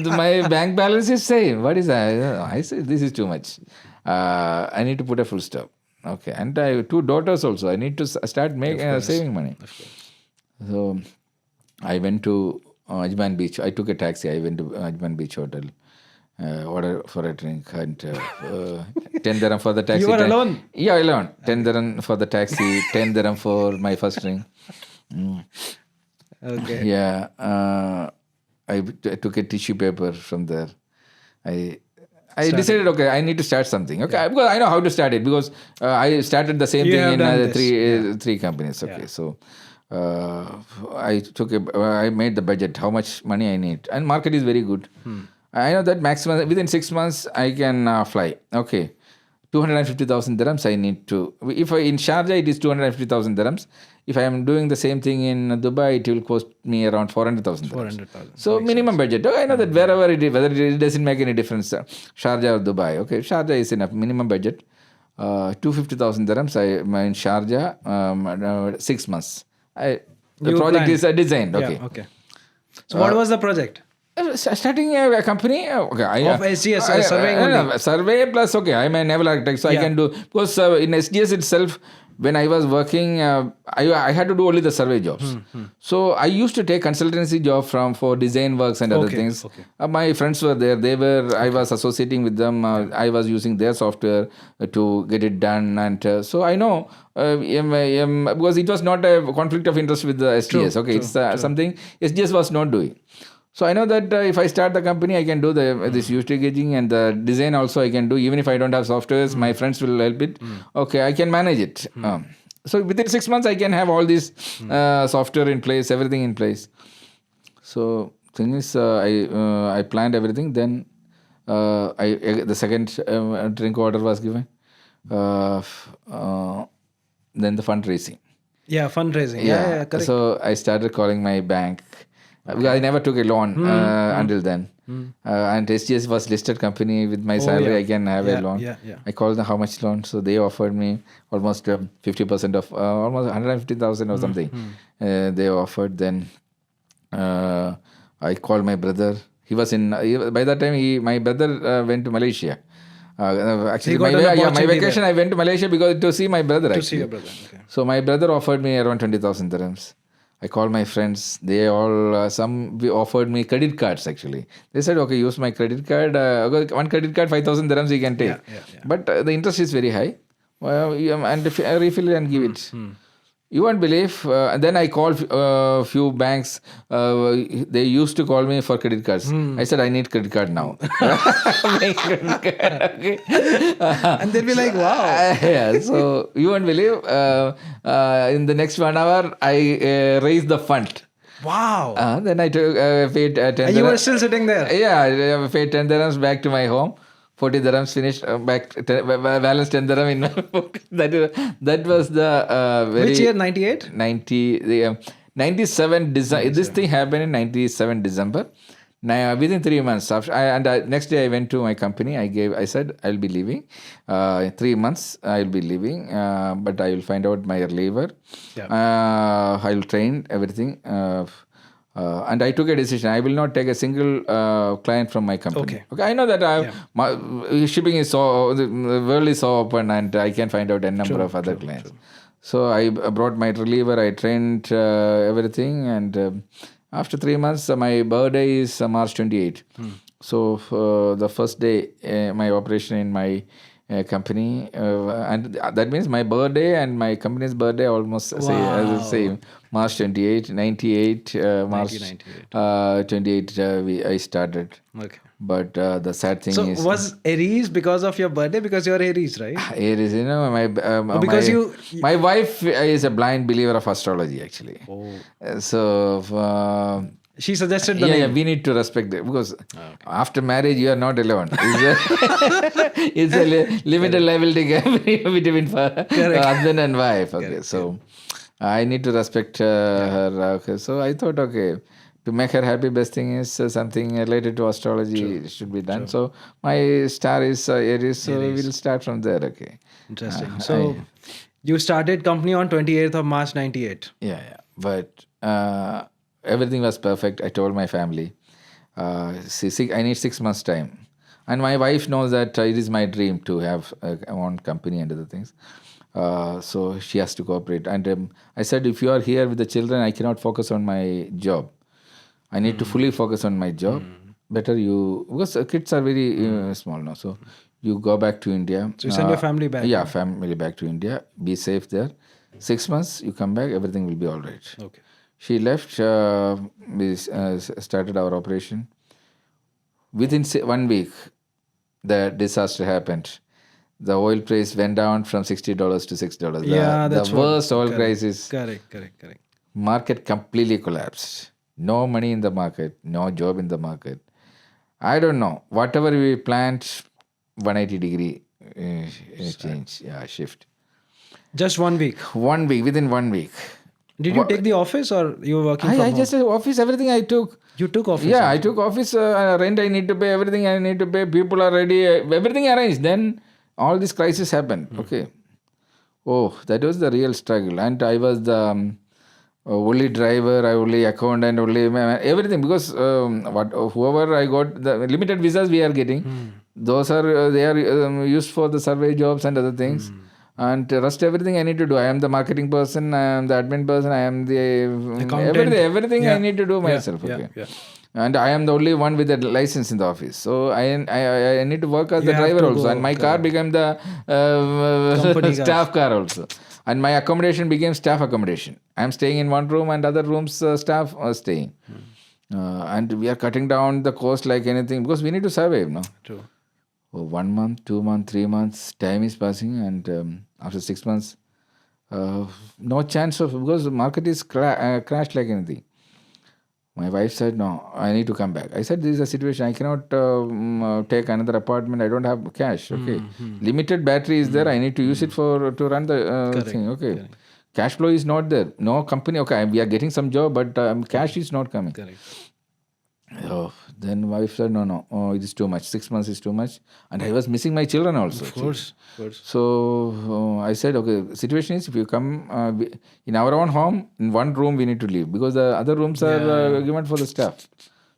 [SPEAKER 2] my bank balance is same. What is that? I say this is too much. I need to put a full stop. Okay, and I have two daughters also. I need to start saving money. So I went to Ajman Beach. I took a taxi. I went to Ajman Beach Hotel. Order for a drink and 10 dirham for the taxi.
[SPEAKER 1] You were alone?
[SPEAKER 2] Yeah, alone. 10 dirham for the taxi, 10 dirham for my first drink.
[SPEAKER 1] Okay.
[SPEAKER 2] Yeah. I took a tissue paper from there. I decided, okay, I need to start something. Okay, because I know how to start it because I started the same
[SPEAKER 1] You have
[SPEAKER 2] thing
[SPEAKER 1] done
[SPEAKER 2] in
[SPEAKER 1] this.
[SPEAKER 2] three companies. Okay, so I made the budget, how much money I need. And market is very good. I know that maximum, within 6 months, I can fly. Okay. 250,000 dirhams I need to. If in Sharjah, it is 250,000 dirhams. If I am doing the same thing in Dubai, it will cost me around 400,000 dirhams.
[SPEAKER 1] 400,000.
[SPEAKER 2] So minimum budget. I know that wherever it is, whether it doesn't make any difference, Sharjah or Dubai. Okay, Sharjah is enough. Minimum budget. 250,000 dirhams in Sharjah, 6 months. The
[SPEAKER 1] You
[SPEAKER 2] project
[SPEAKER 1] planned.
[SPEAKER 2] is designed. Okay.
[SPEAKER 1] Yeah, okay. So what was the project?
[SPEAKER 2] Starting a company, okay.
[SPEAKER 1] Of SGS, surveying only.
[SPEAKER 2] Survey plus, okay, I'm a naval architect, so I can do, because in SGS itself, when I was working, I had to do only the survey jobs. So I used to take consultancy job for design works and other things.
[SPEAKER 1] Okay.
[SPEAKER 2] My friends were there. I was associating with them. I was using their software to get it done. And so I know, because it was not a conflict of interest with the SGS. It's something SGS was not doing. So I know that if I start the company, I can do this UT gauging and the design also I can do. Even if I don't have softwares, my friends will help it. Okay, I can manage it. So within 6 months, I can have all this software in place, everything in place. So thing is, I planned everything. Then the second drink order was given. Then the fundraising.
[SPEAKER 1] Yeah, fundraising. Yeah, correct.
[SPEAKER 2] So I started calling my bank. Because I never took a loan until then. And SGS was listed company. With my salary, I can have a loan. I called them how much loan. So they offered me almost 50% of almost 150,000 or something. They offered. Then I called my brother. He was by that time, my brother went to Malaysia. Actually, my vacation, I went to Malaysia because to see my brother. Actually.
[SPEAKER 1] To see your brother. Okay.
[SPEAKER 2] So my brother offered me around 20,000 dirhams. I called my friends. They all, some offered me credit cards actually. They said, okay, use my credit card. One credit card, 5,000 dirhams you can take. But the interest is very high. and refill it and give it. You won't believe. And then I called a few banks. They used to call me for credit cards. I said, I need credit card now. Okay.
[SPEAKER 1] And they'll be like, wow.
[SPEAKER 2] Yeah. So you won't believe. In the next 1 hour, I raised the fund.
[SPEAKER 1] Wow.
[SPEAKER 2] Then I took paid 10
[SPEAKER 1] And you were
[SPEAKER 2] dirhams.
[SPEAKER 1] still sitting there.
[SPEAKER 2] Yeah, I paid 10 dirhams back to my home. 40 dirhams finished, balance 10 dirham in my book. That was the very...
[SPEAKER 1] Which year? 98?
[SPEAKER 2] 97 December. This thing happened in 97 December. Now, within 3 months, next day I went to my company. I said I'll be leaving. 3 months I'll be leaving, but I will find out my reliever.
[SPEAKER 1] Yeah.
[SPEAKER 2] I'll train everything. And I took a decision. I will not take a single client from my company. Okay. I know that my shipping is the world is so open, and I can find out a number of other clients. So I brought my reliever. I trained everything, and after 3 months, my birthday is March 28. So the first day, my operation in my company, and that means my birthday and my company's birthday almost the same. March 28, 98, March 28, I started.
[SPEAKER 1] Okay.
[SPEAKER 2] But the sad thing is...
[SPEAKER 1] So was Aries because of your birthday? Because you're Aries, right?
[SPEAKER 2] Aries, my wife is a blind believer of astrology, actually. So...
[SPEAKER 1] she suggested the name.
[SPEAKER 2] Yeah, we need to respect it, because after marriage you are not relevant. It's a limited liability gap between husband and wife. Okay, so I need to respect her. Okay, so I thought, to make her happy, best thing is something related to astrology should be done. So my star is Aries, so we'll start from there. Okay.
[SPEAKER 1] Interesting. So you started company on 28th of March 98.
[SPEAKER 2] Yeah. But everything was perfect. I told my family, I need 6 months time. And my wife knows that it is my dream to have a own company and other things. So she has to cooperate. And I said, if you are here with the children, I cannot focus on my job. I need to fully focus on my job. Better because kids are very small now. So you go back to India.
[SPEAKER 1] So you send your family back?
[SPEAKER 2] Yeah, family back to India. Be safe there. 6 months, you come back, everything will be all right.
[SPEAKER 1] Okay.
[SPEAKER 2] She left, we started our operation. Within 1 week, the disaster happened. The oil price went down from $60 to $6.
[SPEAKER 1] Yeah, that's
[SPEAKER 2] the worst oil crisis.
[SPEAKER 1] Correct.
[SPEAKER 2] Market completely collapsed. No money in the market, no job in the market. I don't know. Whatever we planned, 180-degree change, shift.
[SPEAKER 1] Just 1 week?
[SPEAKER 2] 1 week, within 1 week.
[SPEAKER 1] Did you take the office, or you were working from home?
[SPEAKER 2] I just office, everything I took.
[SPEAKER 1] You took office?
[SPEAKER 2] Yeah, I took office, rent I need to pay, everything I need to pay, people are ready, everything arranged. Then all this crisis happened. Okay. Oh, that was the real struggle. And I was the only driver, I only accountant, only everything, because whoever I got, the limited visas we are getting, those are they are used for the survey jobs and other things. And the rest everything I need to do. I am the marketing person, I am the admin person, I am the everything I need to do myself. Okay. And I am the only one with a license in the office. So I need to work as the driver also. And my car became the staff car also. And my accommodation became staff accommodation. I am staying in one room and other rooms staff are staying. And we are cutting down the cost like anything, because we need to survive, no?
[SPEAKER 1] True.
[SPEAKER 2] 1 month, 2 months, 3 months, time is passing, and after 6 months, no chance of, because the market is crashed like anything. My wife said, no, I need to come back. I said, this is a situation, I cannot take another apartment, I don't have cash. Okay. Limited battery is there, I need to use it to run the thing. Okay. Correct. Cash flow is not there. No company, okay, we are getting some job, but cash is not coming.
[SPEAKER 1] Correct.
[SPEAKER 2] Oh, then wife said, no, it is too much. 6 months is too much. And I was missing my children also.
[SPEAKER 1] Of course.
[SPEAKER 2] So I said, okay, situation is, if you come in our own home, in one room we need to leave, because the other rooms are given for the staff.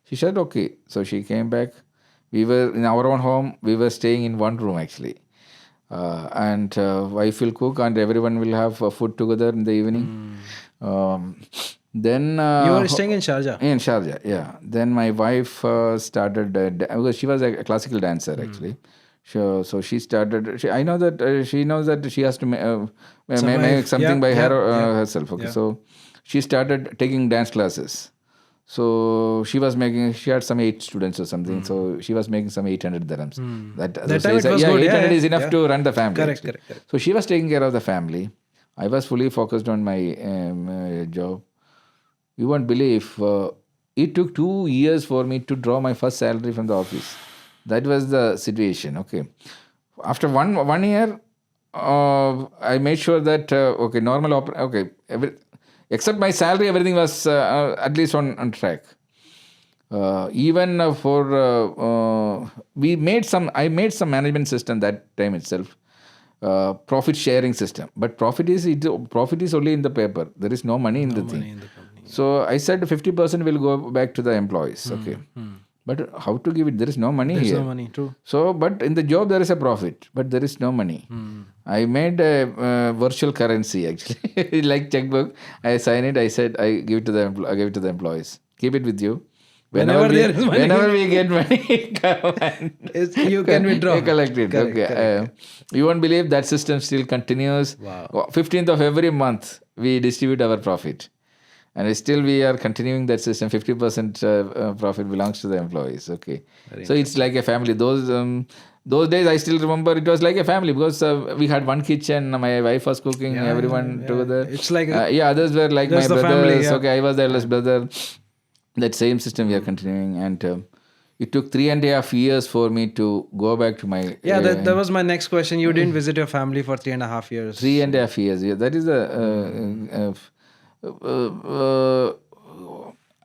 [SPEAKER 2] She said, okay. So she came back. We were in our own home. We were staying in one room actually. And wife will cook and everyone will have food together in the evening. Then
[SPEAKER 1] you were staying in Sharjah?
[SPEAKER 2] In Sharjah, yeah. Then my wife started, because she was a classical dancer actually. So she started. I know that she knows that she has to
[SPEAKER 1] Survive.
[SPEAKER 2] make something by
[SPEAKER 1] Yeah.
[SPEAKER 2] herself. Okay,
[SPEAKER 1] Yeah.
[SPEAKER 2] so she started taking dance classes. So she had some 8 students or something. So she was making some 800 dirhams. That
[SPEAKER 1] That time it was
[SPEAKER 2] yeah,
[SPEAKER 1] good.
[SPEAKER 2] 800 is enough
[SPEAKER 1] Yeah.
[SPEAKER 2] to run the family.
[SPEAKER 1] Correct.
[SPEAKER 2] Actually. So she was taking care of the family. I was fully focused on my job. You won't believe. It took 2 years for me to draw my first salary from the office. That was the situation. Okay. After one year, I made sure that okay, except my salary, everything was at least on track. Even for I made some management system that time itself, profit sharing system. But profit is only in the paper. There is no money in the thing.
[SPEAKER 1] In the company.
[SPEAKER 2] So I said 50% will go back to the employees. Okay. But how to give it? There is no money
[SPEAKER 1] There's
[SPEAKER 2] here.
[SPEAKER 1] no money. True.
[SPEAKER 2] So, but in the job there is a profit, but there is no money. I made a virtual currency actually, like checkbook. I sign it. I said I give it to the employees. Keep it with you.
[SPEAKER 1] Whenever there is money.
[SPEAKER 2] Whenever we get money, come and
[SPEAKER 1] You can withdraw.
[SPEAKER 2] collect it.
[SPEAKER 1] Correct,
[SPEAKER 2] Okay. You won't believe that system still continues.
[SPEAKER 1] Wow.
[SPEAKER 2] 15th of every month we distribute our profit. And still we are continuing that system. 50% profit belongs to the employees. Okay. So it's like a family. Those days I still remember it was like a family because we had one kitchen. My wife was cooking. Everyone together.
[SPEAKER 1] It's like
[SPEAKER 2] others were like my
[SPEAKER 1] there's the
[SPEAKER 2] brothers.
[SPEAKER 1] family, yeah.
[SPEAKER 2] Okay, I was the eldest brother. That same system we are continuing, and it took 3.5 years for me to go back to my.
[SPEAKER 1] that was my next question. You didn't visit your family for 3.5 years.
[SPEAKER 2] 3.5 years. Yeah, that is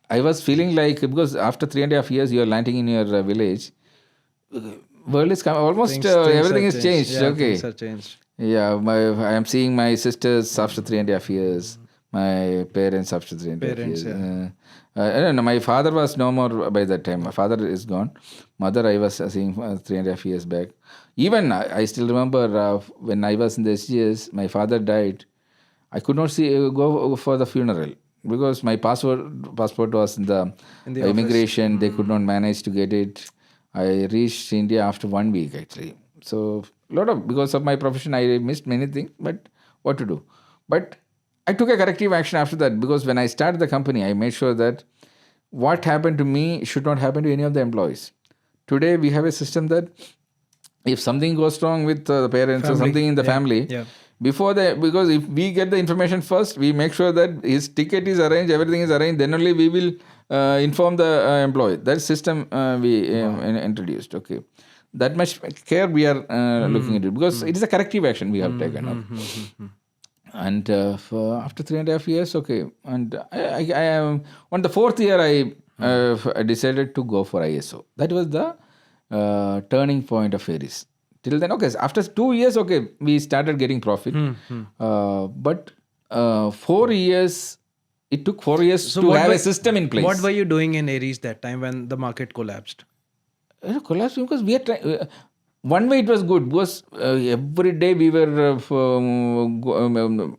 [SPEAKER 2] I was feeling like because after 3.5 years you are landing in your village, world is almost everything is changed.
[SPEAKER 1] Yeah,
[SPEAKER 2] okay.
[SPEAKER 1] Things are changed.
[SPEAKER 2] Yeah, I am seeing my sisters after 3.5 years. My parents after 3.5 years. No, my father was no more by that time. My father is gone. Mother I was seeing 3.5 years back. Even I still remember when I was in the SGS, my father died. I could not go for the funeral because my passport was in the immigration. They could not manage to get it. I reached India after 1 week actually. So because of my profession, I missed many things. But what to do? But I took a corrective action after that because when I started the company, I made sure that what happened to me should not happen to any of the employees. Today we have a system that if something goes wrong with the parents or something in the family.
[SPEAKER 1] Yeah.
[SPEAKER 2] Because if we get the information first, we make sure that his ticket is arranged, everything is arranged, then only we will inform the employee. That system we introduced. Okay. That much care we are looking into because it is a corrective action we have taken. And after 3.5 years, okay. And I am on the 4th year, I decided to go for ISO. That was the turning point of Aries. Till then, okay, after 2 years, okay, we started getting profit. But 4 years, it took 4 years to have a system in place.
[SPEAKER 1] What were you doing in Aries that time when the market collapsed?
[SPEAKER 2] It collapsed because we are trying. One way it was good because every day we were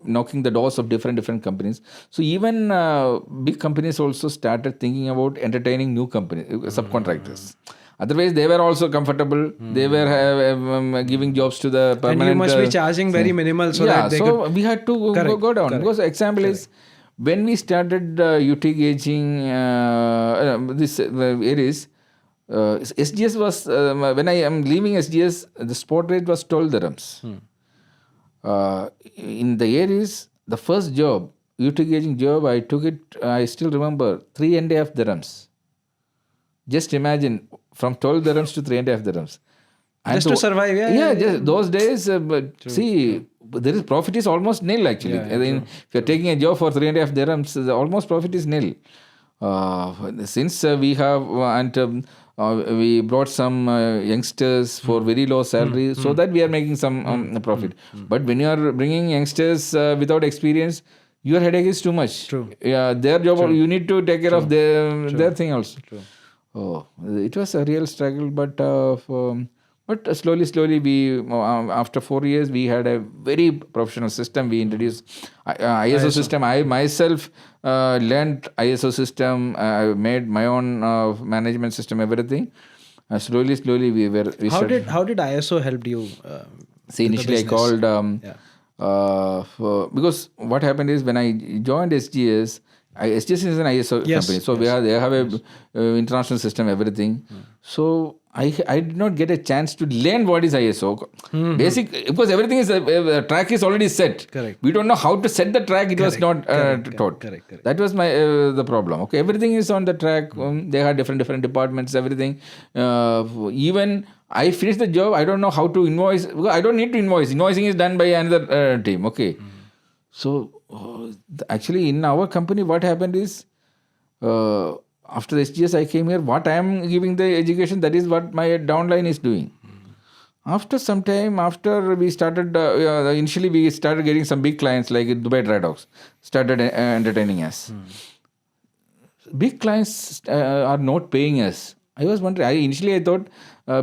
[SPEAKER 2] knocking the doors of different companies. So even big companies also started thinking about entertaining new companies, subcontractors. Otherwise, they were also comfortable. They were giving jobs to the permanent.
[SPEAKER 1] And you must be charging very minimal so that they could...
[SPEAKER 2] we had to go down. Because example is, when we started UT gauging this Aries, SGS was, when I am leaving SGS, the spot rate was 12 dirhams. In the Aries, the first job, UT gauging job, I took it, I still remember, 3.5 dirhams. Just imagine, from 12 dirhams to 3.5 dirhams. And
[SPEAKER 1] just to survive,
[SPEAKER 2] just those days, there is profit is almost nil actually. If you're taking a job for 3.5 dirhams, the almost profit is nil. Since we have, we brought some youngsters for very low salary so that we are making some profit. But when you are bringing youngsters without experience, your headache is too much.
[SPEAKER 1] True.
[SPEAKER 2] Yeah, their job, you need to take care of their thing also.
[SPEAKER 1] True.
[SPEAKER 2] Oh, it was a real struggle, but slowly, we after 4 years, we had a very professional system. We introduced ISO system. I myself learned ISO system. I made my own management system, everything. Slowly we started.
[SPEAKER 1] How did ISO help you?
[SPEAKER 2] See,
[SPEAKER 1] with the
[SPEAKER 2] initially I
[SPEAKER 1] business?
[SPEAKER 2] called
[SPEAKER 1] Yeah.
[SPEAKER 2] because what happened is when I joined SGS, SGS is an ISO
[SPEAKER 1] Yes,
[SPEAKER 2] company, so
[SPEAKER 1] yes,
[SPEAKER 2] they have a international system, everything. So I did not get a chance to learn what is ISO. Basic, because everything is track is already set.
[SPEAKER 1] Correct.
[SPEAKER 2] We don't know how to set the track. It was not taught.
[SPEAKER 1] Correct.
[SPEAKER 2] That was my the problem. Okay, everything is on the track. They had different departments, everything. Even I finished the job. I don't know how to invoice. Because I don't need to invoice. Invoicing is done by another team. Okay. So actually, in our company, what happened is after the SGS, I came here. What I am giving the education, that is what my downline is doing. After some time, after we started, initially we started getting some big clients like Dubai Dry Docks, started entertaining us. Big clients are not paying us. I was wondering, initially I thought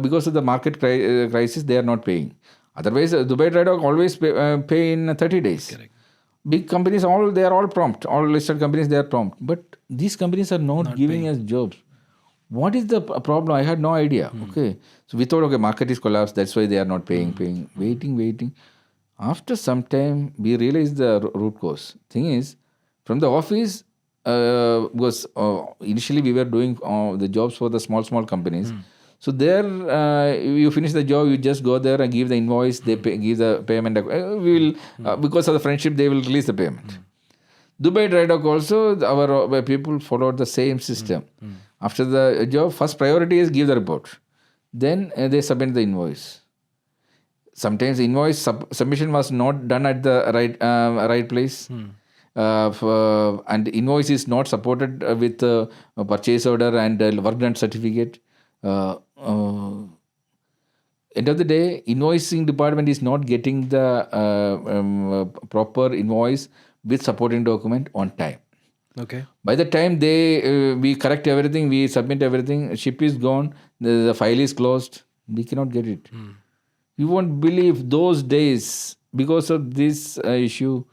[SPEAKER 2] because of the market crisis, they are not paying. Otherwise, Dubai Dry Dock always pay in 30 days.
[SPEAKER 1] Correct.
[SPEAKER 2] Big companies, they are all prompt. All listed companies, they are prompt. But these companies are not giving us jobs. What is the problem? I had no idea. Okay. So we thought, okay, market is collapsed. That's why they are not paying. Waiting. After some time, we realized the root cause. Thing is, from the office, because initially we were doing the jobs for the small companies. So there, you finish the job, you just go there and give the invoice. They give the payment. We will because of the friendship, they will release the payment. Dubai Dry Dock also, our people followed the same system. After the job, first priority is give the report. Then they submit the invoice. Sometimes invoice submission was not done at the right place. And invoice is not supported with a purchase order and work done certificate. End of the day, invoicing department is not getting the proper invoice with supporting document on time.
[SPEAKER 1] Okay.
[SPEAKER 2] By the time we correct everything, we submit everything, ship is gone, the file is closed, we cannot get it. You won't believe those days, because of this issue,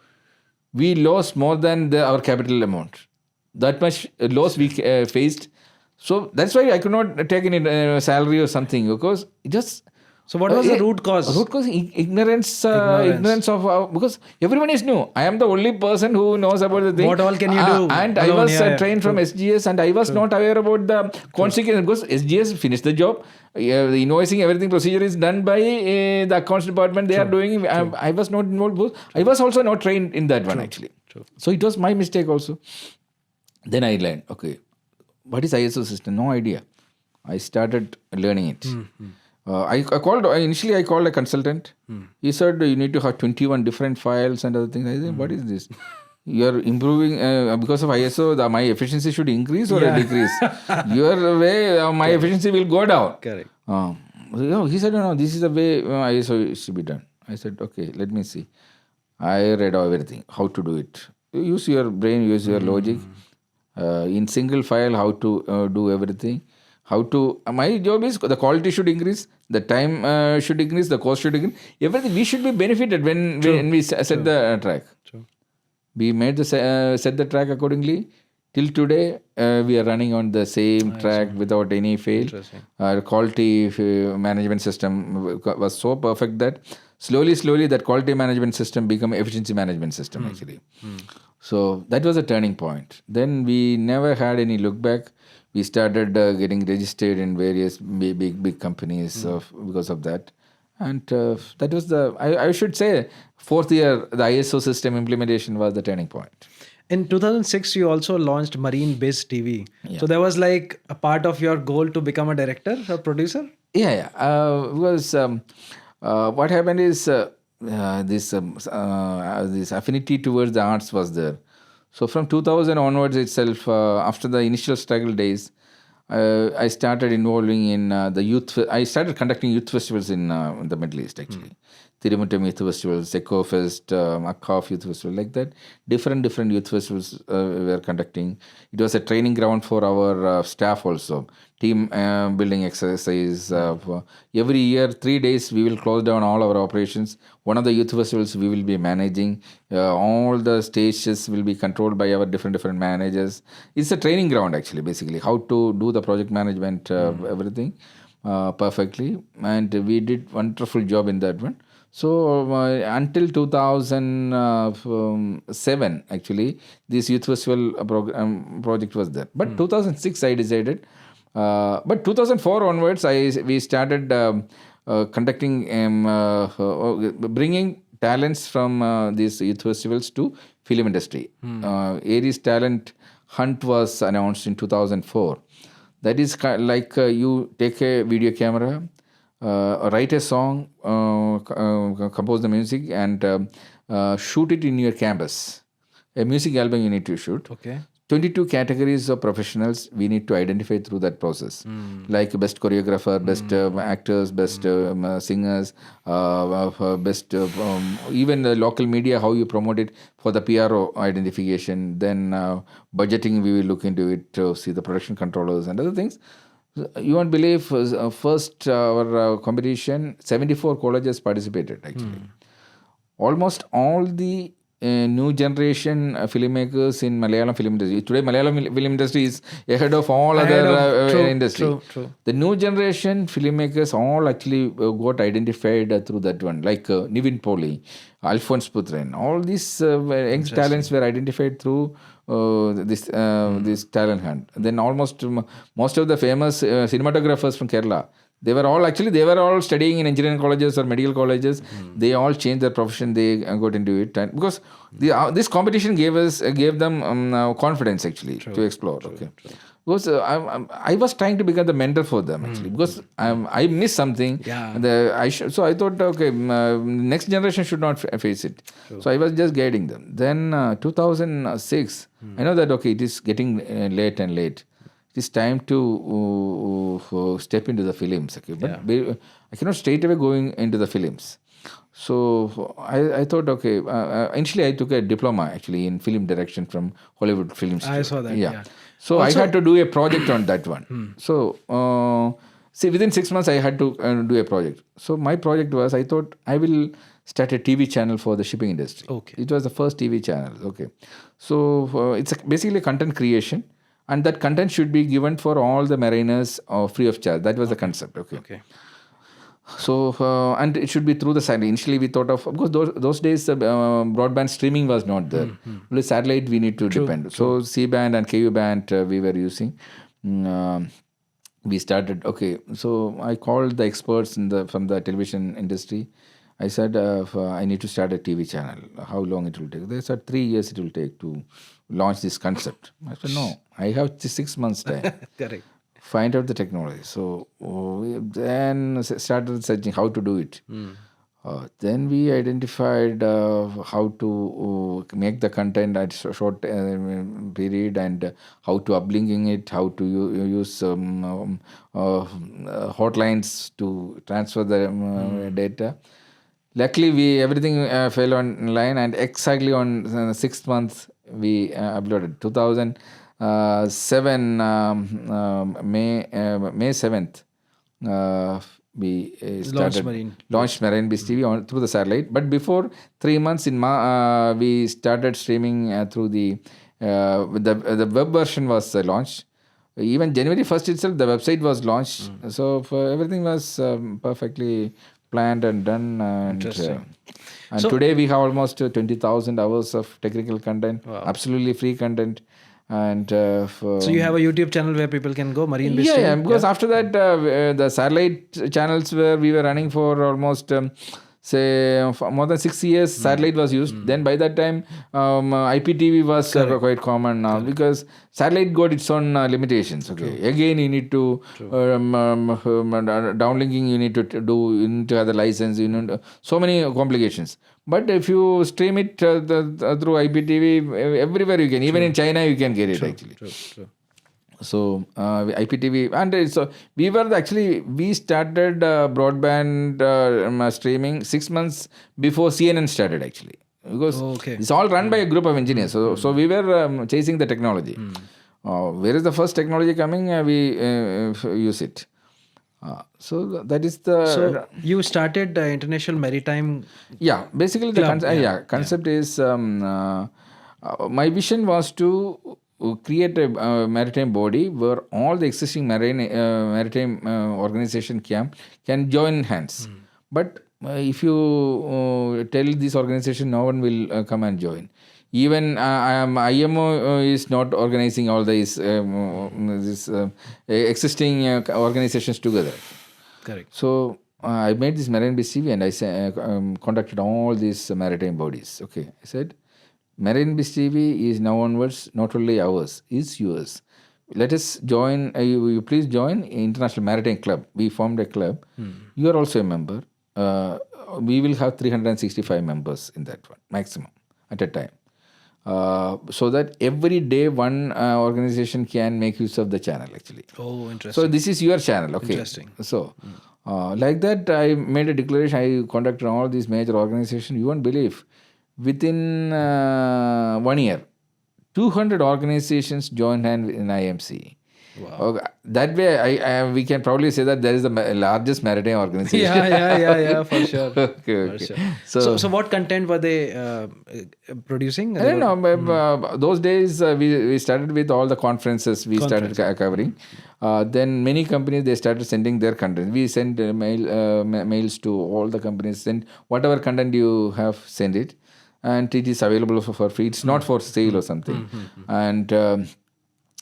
[SPEAKER 2] we lost more than our capital amount. That much loss we faced. So that's why I could not take any salary or something, because it just...
[SPEAKER 1] So what was the root cause?
[SPEAKER 2] Root cause, ignorance of because everyone is new. I am the only person who knows about the thing.
[SPEAKER 1] What all can you do?
[SPEAKER 2] And I was trained from SGS, and I was not aware about the consequences, because SGS finished the job. The invoicing, everything procedure is done by the accounts department. They are doing. I was not involved. I was also not trained in that one actually. So it was my mistake also. Then I learned. Okay, what is ISO system? No idea. I started learning it. I called a consultant. He said you need to have 21 different files and other things. I said, what is this? You are improving because of ISO. My efficiency should increase or decrease. Your way, my efficiency will go down.
[SPEAKER 1] Correct.
[SPEAKER 2] He said, no, this is the way ISO should be done. I said, okay, let me see. I read everything, how to do it. Use your brain, use your logic. In single file, how to do everything. My job is the quality should increase, the time should increase, the cost should increase. Everything, we should be benefited when we set the track. We made set the track accordingly. Till today, we are running on the same track without any fail. Our quality management system was so perfect that slowly that quality management system became efficiency management system actually. So that was a turning point. Then we never had any look back. We started getting registered in various big companies because of that. And that was I should say, fourth year, the ISO system implementation was the turning point.
[SPEAKER 1] In 2006, you also launched Marine BizTV.
[SPEAKER 2] Yeah.
[SPEAKER 1] So that was like a part of your goal to become a director or producer?
[SPEAKER 2] Yeah. Because what happened is this affinity towards the arts was there. So from 2000 onwards itself, after the initial struggle days, I started involving in the youth. I started conducting youth festivals in the Middle East actually. Tirumutam Youth Festivals, EcoFest, Akkaf Youth Festival, like that. Different youth festivals we were conducting. It was a training ground for our staff also. Team building exercise. Every year, 3 days, we will close down all our operations. One of the youth festivals we will be managing. All the stages will be controlled by our different managers. It's a training ground actually, basically. How to do the project management, everything. perfectly, and we did wonderful job in that one. So until 2007, actually, this youth festival project was there. But 2006, I decided. But 2004 onwards, we started conducting, bringing talents from these youth festivals to film industry. Aries Talent Hunt was announced in 2004. That is like you take a video camera, write a song, compose the music, and shoot it in your campus. A music album you need to shoot.
[SPEAKER 1] Okay.
[SPEAKER 2] 22 categories of professionals we need to identify through that process, like best choreographer, best actors, best singers, best even the local media, how you promote it for the PRO identification. Then budgeting, we will look into it to see the production controllers and other things. You won't believe, first our competition, 74 colleges participated actually. Almost all the new generation filmmakers in Malayalam film industry. Today, Malayalam film industry is ahead of all other industry.
[SPEAKER 1] True.
[SPEAKER 2] The new generation filmmakers all actually got identified through that one, like Nivin Poli, Alphonse Putran. All these young talents were identified through this talent hunt. Then almost most of the famous cinematographers from Kerala, they were all studying in engineering colleges or medical colleges. They all changed their profession. They got into it, and because this competition gave them confidence actually to explore. True. Because I was trying to become the mentor for them actually, because I missed something.
[SPEAKER 1] Yeah.
[SPEAKER 2] So I thought, okay, next generation should not face it. True. So I was just guiding them. Then 2006, I know that okay, it is getting late. It is time to step into the films. Okay, but I cannot straight away going into the films. So I thought, okay, initially I took a diploma actually in film direction from Hollywood Film Institute.
[SPEAKER 1] I saw that. Yeah.
[SPEAKER 2] So also, I had to do a project on that one. So see, within 6 months I had to do a project. So my project was, I thought I will start a TV channel for the shipping industry.
[SPEAKER 1] Okay.
[SPEAKER 2] It was the first TV channel. Okay. So it's basically content creation. And that content should be given for all the mariners free of charge. That was the concept. Okay. So, and it should be through the satellite. Initially, we thought of course, those days, broadband streaming was not there. Only satellite we need to depend. So, C-band and KU band we were using. We started, okay. So, I called the experts from the television industry. I said, I need to start a TV channel. How long it will take? They said 3 years it will take to launch this concept. I said, no, I have 6 months time.
[SPEAKER 1] Correct.
[SPEAKER 2] Find out the technology. So we then started searching how to do it. Then we identified how to make the content at short period, and how to uplinking it, how to use hotlines to transfer the data. Luckily, everything fell online, and exactly on the 6th month we uploaded. 2007 May 7th. We launched Marine BizTV through the satellite. But before 3 months we started streaming through the web version was launched. Even January 1st itself, the website was launched. So everything was perfectly planned and done. And so, today we have almost 20,000 hours of technical content, absolutely free content. And
[SPEAKER 1] so you have a YouTube channel where people can go, Marine BizTV?
[SPEAKER 2] Yeah, because after that the satellite channels we were running for almost for more than 6 years. Satellite was used. Then by that time IPTV was quite common now, because satellite got its own limitations. Okay, again you need to downlinking you need to do, you need to have the license, so many complications. But if you stream it through IPTV, everywhere you can, even in China you can get it actually. True. So IPTV, and so we started broadband streaming 6 months before CNN started actually, because it's all run by a group of engineers. So we were chasing the technology. Where is the first technology coming? We use it. So that is the.
[SPEAKER 1] So you started International Maritime.
[SPEAKER 2] Yeah, basically the concept is. My vision was to create a maritime body where all the existing maritime organization can join hands. But if you tell this organization, no one will come and join. Even IMO is not organizing all these existing organizations together.
[SPEAKER 1] Correct.
[SPEAKER 2] So I made this Marine BizTV and I contacted all these maritime bodies. Okay, I said, Marine BizTV is now onwards not only ours, it's yours. Let us join, you please join International Maritime Club. We formed a club. You are also a member. We will have 365 members in that one, maximum, at a time. So that every day one organization can make use of the channel actually.
[SPEAKER 1] Oh, interesting.
[SPEAKER 2] So this is your channel, okay?
[SPEAKER 1] Interesting.
[SPEAKER 2] So like that, I made a declaration. I contacted all these major organizations. You won't believe, within 1 year, 200 organizations joined hand in IMC.
[SPEAKER 1] Wow.
[SPEAKER 2] Okay. That way, we can probably say that there is the largest maritime organization.
[SPEAKER 1] Yeah, for sure.
[SPEAKER 2] Okay.
[SPEAKER 1] For sure. So what content were they producing?
[SPEAKER 2] I don't know. Those days, we started with all the conferences we started covering. Then many companies, they started sending their content. We sent mails to all the companies. Send whatever content you have, send it. And it is available for free. It's not for sale or something. And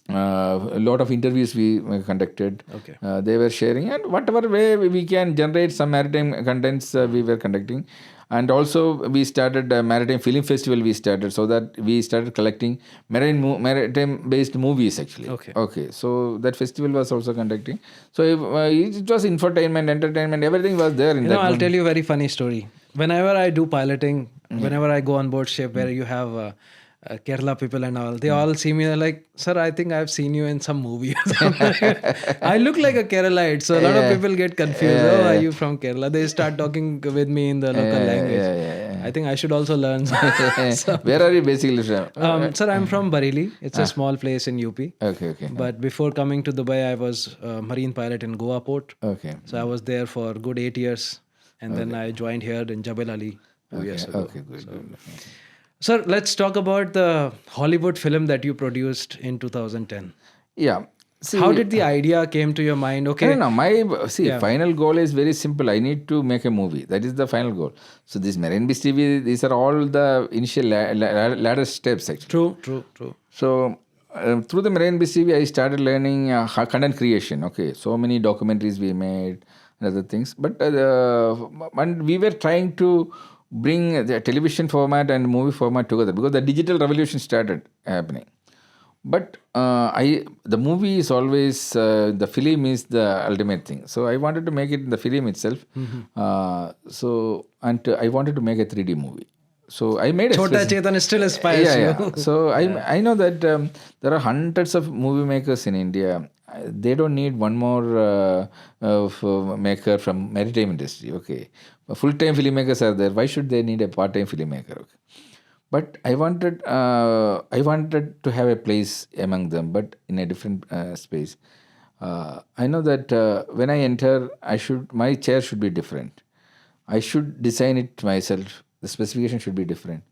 [SPEAKER 2] a lot of interviews we conducted.
[SPEAKER 1] Okay.
[SPEAKER 2] They were sharing, and whatever way we can generate some maritime contents, we were conducting. And also we started a maritime film festival. We started, so that we started collecting maritime based movies actually. Okay. So that festival was also conducting. So it was infotainment, entertainment, everything was there in that.
[SPEAKER 1] I'll tell you a very funny story. Whenever I do piloting, whenever I go on board ship where you have Kerala people and all, they all see me, they're like, sir, I think I've seen you in some movie. I look like a Keralite, so a lot of people get confused. Are you from Kerala? They start talking with me in the local language. I think I should also learn.
[SPEAKER 2] Where are you basically from?
[SPEAKER 1] Sir, I'm from Bareilly. It's a small place in UP.
[SPEAKER 2] Okay.
[SPEAKER 1] But before coming to Dubai, I was a marine pilot in Goa port.
[SPEAKER 2] Okay.
[SPEAKER 1] So I was there for a good 8 years. And then I joined here in Jebel Ali 2 years ago.
[SPEAKER 2] Okay, good.
[SPEAKER 1] Sir, let's talk about the Hollywood film that you produced in 2010.
[SPEAKER 2] Yeah. See,
[SPEAKER 1] how did the idea came to your mind? Okay.
[SPEAKER 2] No. Final goal is very simple. I need to make a movie. That is the final goal. So this Marine BizTV, these are all the initial ladder steps actually.
[SPEAKER 1] True.
[SPEAKER 2] So through the Marine BizTV, I started learning content creation. Okay. So many documentaries we made and other things. But and we were trying to bring the television format and movie format together because the digital revolution started happening. But the movie is always, the film is the ultimate thing. So I wanted to make it in the film itself. I wanted to make a 3D movie. So I made a
[SPEAKER 1] Chota Chetan still inspires you.
[SPEAKER 2] So I know that there are hundreds of movie makers in India. They don't need one more maker from maritime industry. Okay, full-time filmmakers are there. Why should they need a part-time filmmaker? Okay. But I wanted to have a place among them, but in a different space. I know that when I enter, my chair should be different. I should design it myself. The specification should be different.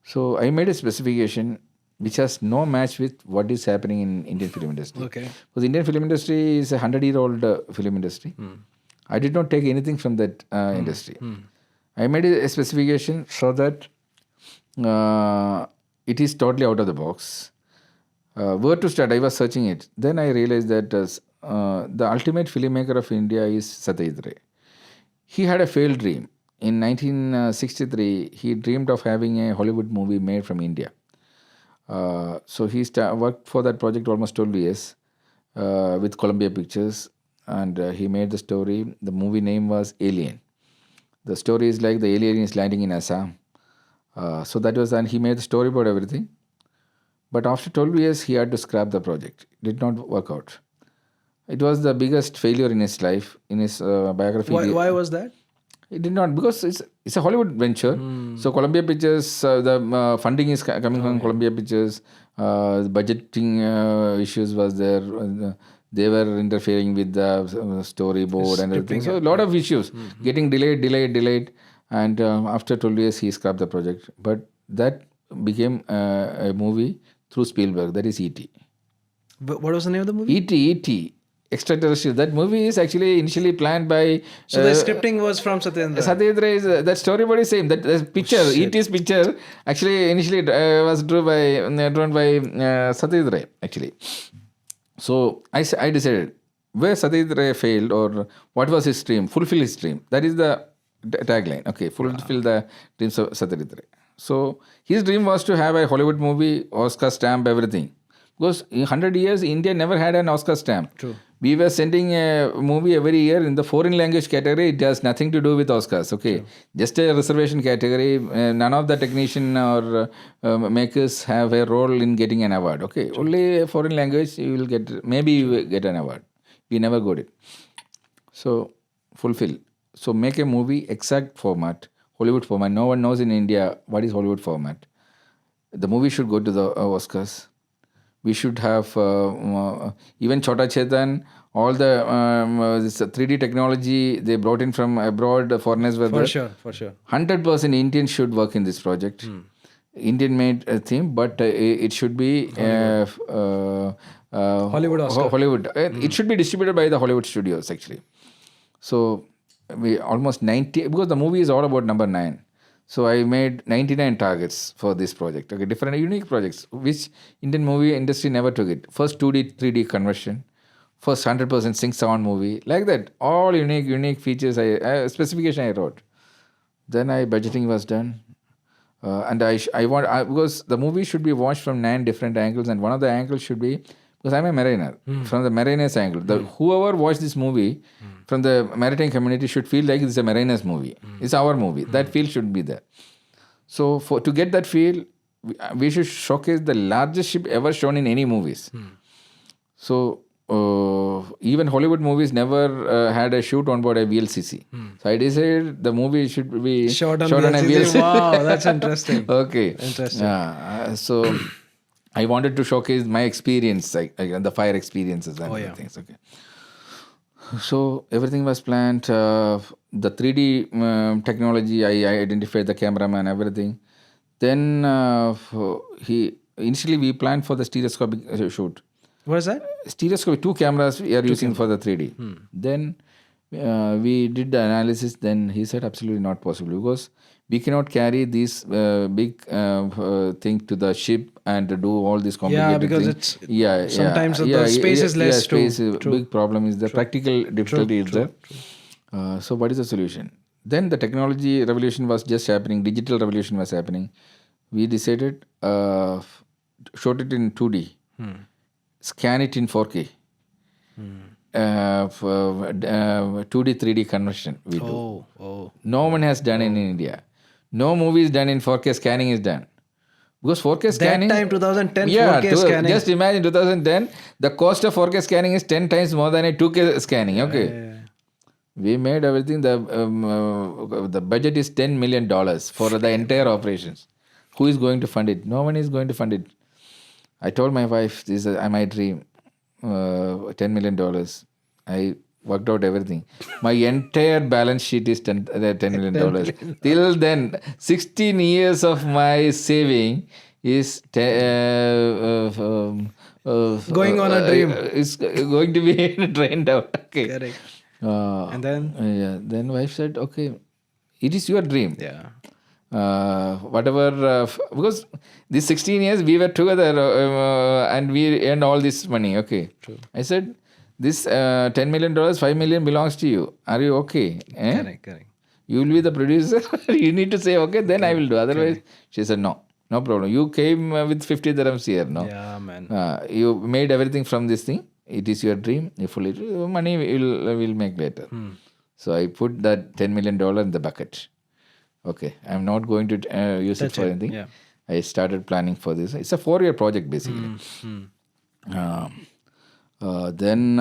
[SPEAKER 2] So I made a specification which has no match with what is happening in Indian film industry.
[SPEAKER 1] Okay.
[SPEAKER 2] Because Indian film industry is a 100-year-old film industry. I did not take anything from that industry. I made a specification so that it is totally out of the box. Where to start? I was searching it. Then I realized that the ultimate filmmaker of India is Satyajit Ray. He had a failed dream. In 1963, he dreamed of having a Hollywood movie made from India. So he worked for that project almost 12 years with Columbia Pictures, and he made the story. The movie name was Alien. The story is like the alien is landing in Assam. So that was, and he made the story about everything. But after 12 years, he had to scrap the project. It did not work out. It was the biggest failure in his life, in his biography.
[SPEAKER 1] Why was that?
[SPEAKER 2] It did not, because it's a Hollywood venture. So Columbia Pictures, the funding is coming from Columbia Pictures. The budgeting issues was there. They were interfering with the storyboard and everything. So a lot of issues, getting delayed. And after 12 years, he scrapped the project. But that became a movie through Spielberg. That is E.T.
[SPEAKER 1] What was the name of the movie?
[SPEAKER 2] E.T. Extraterrestrial. That movie is actually initially planned by.
[SPEAKER 1] So the scripting was from Satyendra.
[SPEAKER 2] Satyendra is that storyboard is same. That picture, E.T.'s picture, actually initially was drawn by Satyendra actually. So I decided where Satyendra failed or what was his dream, fulfill his dream. That is the tagline. Okay, fulfill the dreams of Satyendra. So his dream was to have a Hollywood movie, Oscar stamp, everything. Because in 100 years, India never had an Oscar stamp.
[SPEAKER 1] True.
[SPEAKER 2] We were sending a movie every year in the foreign language category. It has nothing to do with Oscars. Okay, just a reservation category. None of the technician or makers have a role in getting an award. Okay, only a foreign language you will get. Maybe you will get an award. We never got it. So fulfill. So make a movie exact format, Hollywood format. No one knows in India what is Hollywood format. The movie should go to the Oscars. We should have even Chota Chetan, all the this 3D technology they brought in from abroad, foreigners were there.
[SPEAKER 1] For sure.
[SPEAKER 2] 100% Indians should work in this project. Indian made theme, but it should be
[SPEAKER 1] Hollywood Oscar.
[SPEAKER 2] Hollywood. It should be distributed by the Hollywood studios actually. So we almost 90, because the movie is all about number 9. So I made 99 targets for this project. Okay, different unique projects, which Indian movie industry never took it. First 2D, 3D conversion. First 100% sync sound movie. Like that. All unique features, specification I wrote. Then budgeting was done. And because the movie should be watched from 9 different angles, and one of the angles should be, because I'm a mariner, from the mariner's angle. Whoever watched this movie from the maritime community should feel like it's a mariner's movie. It's our movie. That feel should be there. So to get that feel, we should showcase the largest ship ever shown in any movies. So even Hollywood movies never had a shoot on board a VLCC. So I decided the movie should be
[SPEAKER 1] shot on
[SPEAKER 2] a VLCC.
[SPEAKER 1] Wow, that's interesting.
[SPEAKER 2] Okay.
[SPEAKER 1] Interesting.
[SPEAKER 2] So I wanted to showcase my experience, like the fire experiences and things. Okay. So everything was planned. The 3D technology, I identified the cameraman, everything. Then initially we planned for the stereoscopic shoot.
[SPEAKER 1] What is that?
[SPEAKER 2] Stereoscopic, 2 cameras we are using for the 3D. Then we did the analysis. Then he said absolutely not possible, because we cannot carry this big thing to the ship and to do all these complicated
[SPEAKER 1] because
[SPEAKER 2] things.
[SPEAKER 1] it's sometimes the space is less.
[SPEAKER 2] Space is a big problem. Is the practical difficulty is there. So what is the solution? Then the technology revolution was just happening. Digital revolution was happening. We decided shot it in 2D, scan it in 4K. 2D 3D conversion we do. No one has done in India. No movie is done in 4K scanning is done. Because 4K scanning...
[SPEAKER 1] That time, 2010, 4K scanning.
[SPEAKER 2] Just imagine 2010, the cost of 4K scanning is 10 times more than a 2K scanning. Okay. We made everything. The budget is $10 million for the entire operations. Who is going to fund it? No one is going to fund it. I told my wife, this is my dream. $10 million. I worked out everything. My entire balance sheet is $10 million. Till then, 16 years of my saving is
[SPEAKER 1] going on a dream.
[SPEAKER 2] It's going to be drained out. Okay.
[SPEAKER 1] Correct. And then?
[SPEAKER 2] Then wife said, okay, it is your dream.
[SPEAKER 1] Yeah.
[SPEAKER 2] Whatever, because these 16 years we were together and we earned all this money. Okay.
[SPEAKER 1] True.
[SPEAKER 2] I said, this $10 million, $5 million belongs to you. Are you okay?
[SPEAKER 1] Correct.
[SPEAKER 2] You will be the producer. You need to say, okay, then I will do. Otherwise, she said, no problem. You came with 50 dirhams here, no?
[SPEAKER 1] Yeah, man.
[SPEAKER 2] You made everything from this thing. It is your dream. You fully money will make later. So I put that $10 million in the bucket. Okay, I'm not going to use it for anything. Yeah. I started planning for this. It's a 4-year project basically. Then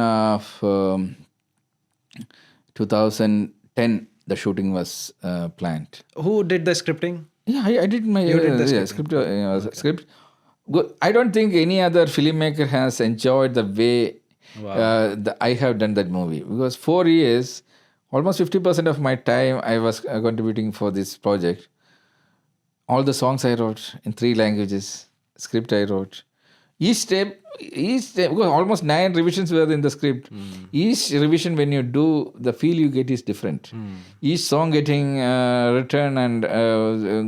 [SPEAKER 2] 2010, the shooting was planned.
[SPEAKER 1] Who did the scripting?
[SPEAKER 2] Yeah, I did my script. Good. I don't think any other filmmaker has enjoyed the way I have done that movie. Because 4 years, almost 50% of my time I was contributing for this project. All the songs I wrote in 3 languages, script I wrote, Each step, because almost 9 revisions were in the script. Each revision, when you do, the feel you get is different. Each song getting written and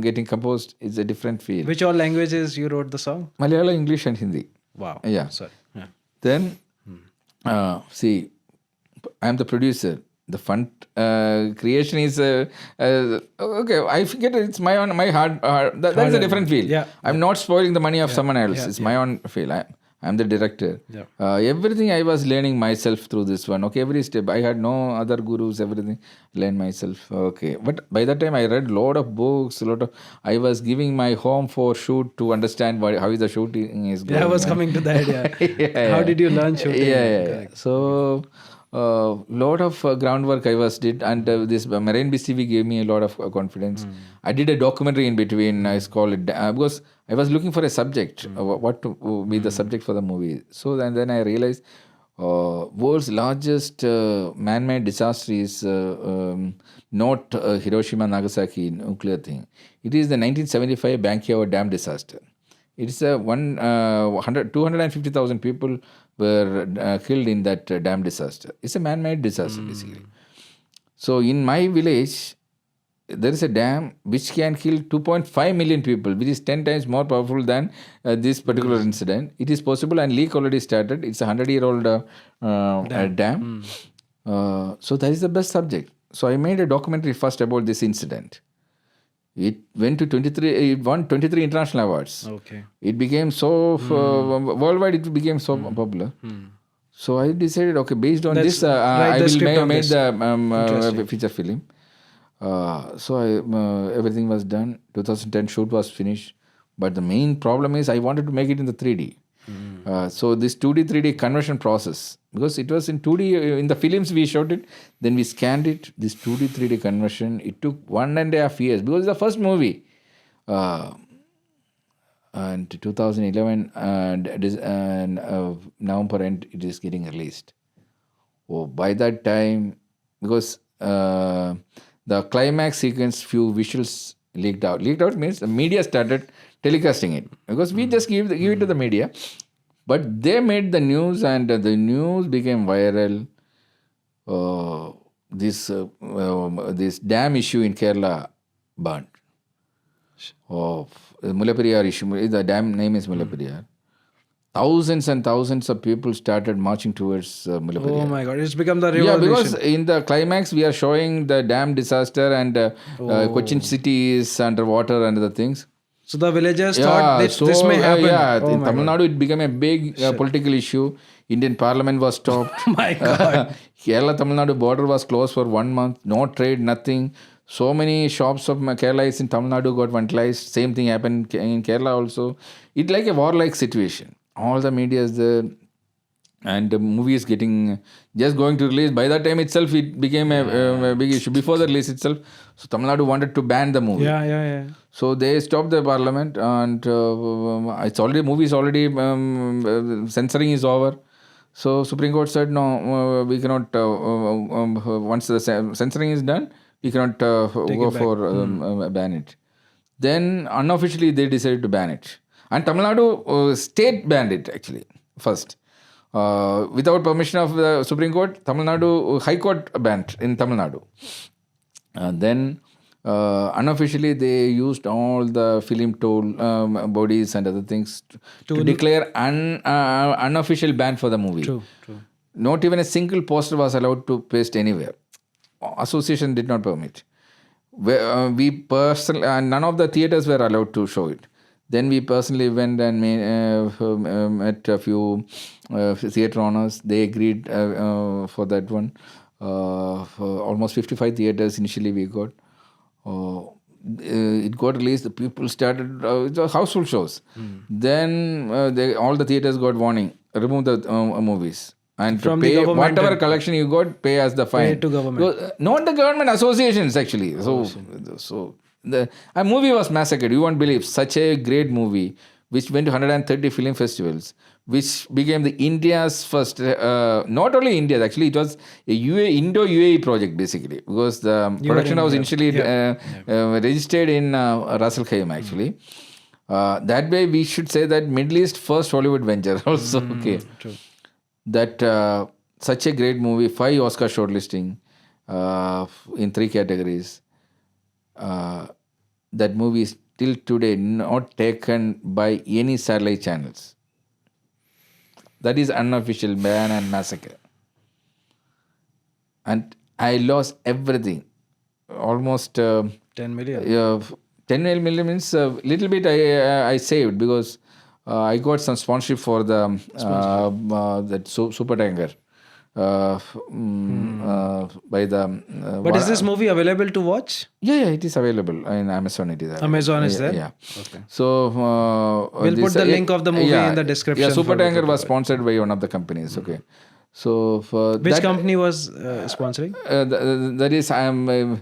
[SPEAKER 2] getting composed is a different feel.
[SPEAKER 1] Which all languages you wrote the song?
[SPEAKER 2] Malayalam, English, and Hindi.
[SPEAKER 1] Wow.
[SPEAKER 2] Yeah.
[SPEAKER 1] Sorry. Yeah.
[SPEAKER 2] Then, see, I'm the producer. The fun creation is okay. I forget it's my heart. That's a different feel.
[SPEAKER 1] Yeah.
[SPEAKER 2] I'm not spoiling the money of someone else. It's my own feel. I'm the director.
[SPEAKER 1] Yeah.
[SPEAKER 2] Everything I was learning myself through this one. Okay, every step I had no other gurus. Everything learned myself. Okay, but by that time I read lot of books. I was giving my home for shoot to understand how the shooting is going.
[SPEAKER 1] Yeah, I was coming to that. Yeah. How did you learn shooting?
[SPEAKER 2] Yeah. So. Lot of groundwork I did, and this Marine BizTV gave me a lot of confidence. I did a documentary in between. I called it because I was looking for a subject, what to be the subject for the movie. So then I realized world's largest man-made disaster is not Hiroshima Nagasaki nuclear thing. It is the 1975 Bankiao Dam disaster. It's 250,000 people were killed in that dam disaster. It's a man-made disaster, basically. So in my village, there is a dam which can kill 2.5 million people, which is 10 times more powerful than this particular incident. It is possible, and leak already started. It's a 100-year-old dam. So that is the best subject. So I made a documentary first about this incident. It went to 23. It won 23 international awards.
[SPEAKER 1] Okay.
[SPEAKER 2] It became so worldwide. It became so popular. So I decided, okay, based on this, I will make the feature film. So everything was done. 2010 shoot was finished. But the main problem is I wanted to make it in the 3D. So this 2D 3D conversion process, because it was in 2D in the films we shot it, then we scanned it. This 2D 3D conversion, it took 1.5 years because it's the first movie. And 2011 and November end, it is getting released. Oh, by that time, because the climax sequence, few visuals leaked out. Leaked out means the media started telecasting it, because we just give it to the media, but they made the news, and the news became viral. This dam issue in Kerala burned. Mullaperiyar issue. The dam name is Mullaperiyar. Thousands and thousands of people started marching towards Mullaperiyar.
[SPEAKER 1] Oh my God, it's become the revolution.
[SPEAKER 2] Yeah, because in the climax we are showing the dam disaster, and Cochin city is underwater and other things.
[SPEAKER 1] So the villagers thought this may happen.
[SPEAKER 2] In Tamil Nadu it became a big political issue. Indian parliament was stopped.
[SPEAKER 1] Oh my God.
[SPEAKER 2] Kerala Tamil Nadu border was closed for 1 month. No trade, nothing. So many shops of Kerala in Tamil Nadu got vandalized. Same thing happened in Kerala also. It's like a warlike situation. All the media is there, and the movie is just going to release. By that time itself, it became a big issue. Before the release itself, so Tamil Nadu wanted to ban the movie.
[SPEAKER 1] Yeah.
[SPEAKER 2] So they stopped the parliament, and movie is already censoring is over. So Supreme Court said no, we cannot. Once the censoring is done, we cannot go for ban it. Then unofficially they decided to ban it. And Tamil Nadu state banned it actually first. Without permission of the Supreme Court, Tamil Nadu High Court banned in Tamil Nadu. Then unofficially they used all the film toll bodies and other things to declare unofficial ban for the movie.
[SPEAKER 1] True.
[SPEAKER 2] Not even a single poster was allowed to paste anywhere. Association did not permit. We personally, none of the theaters were allowed to show it. Then we personally went and met a few theatre owners. They agreed for that one. For almost 55 theatres initially we got. It got released. The people started. It was household shows. Then all the theatres got warning. Remove the movies. And
[SPEAKER 1] From
[SPEAKER 2] pay
[SPEAKER 1] the government
[SPEAKER 2] whatever collection you got, pay as the fine.
[SPEAKER 1] Pay to government.
[SPEAKER 2] Not the government, associations actually. So the movie was massacred. You won't believe. Such a great movie, which went to 130 film festivals, which became the India's first, not only India, actually it was a Indo-UAE project basically, because the production was initially registered in Ras Al Khaimah actually. That way, we should say that Middle East first Hollywood venture also. Okay.
[SPEAKER 1] True.
[SPEAKER 2] That such a great movie, 5 Oscar shortlisting in 3 categories. That movie is till today not taken by any satellite channels. That is unofficial ban and massacre. And I lost everything. Almost
[SPEAKER 1] 10 million.
[SPEAKER 2] 10 million means a little bit I saved because I got some sponsorship for the that super tanker by the.
[SPEAKER 1] But is this movie available to watch?
[SPEAKER 2] Yeah, it is available in Amazon. It is available.
[SPEAKER 1] Amazon is there?
[SPEAKER 2] Yeah.
[SPEAKER 1] Okay.
[SPEAKER 2] So
[SPEAKER 1] We'll put the link of the movie in the description.
[SPEAKER 2] Yeah, super tanker was sponsored by one of the companies. Okay. So for
[SPEAKER 1] which company was sponsoring?
[SPEAKER 2] That is I am in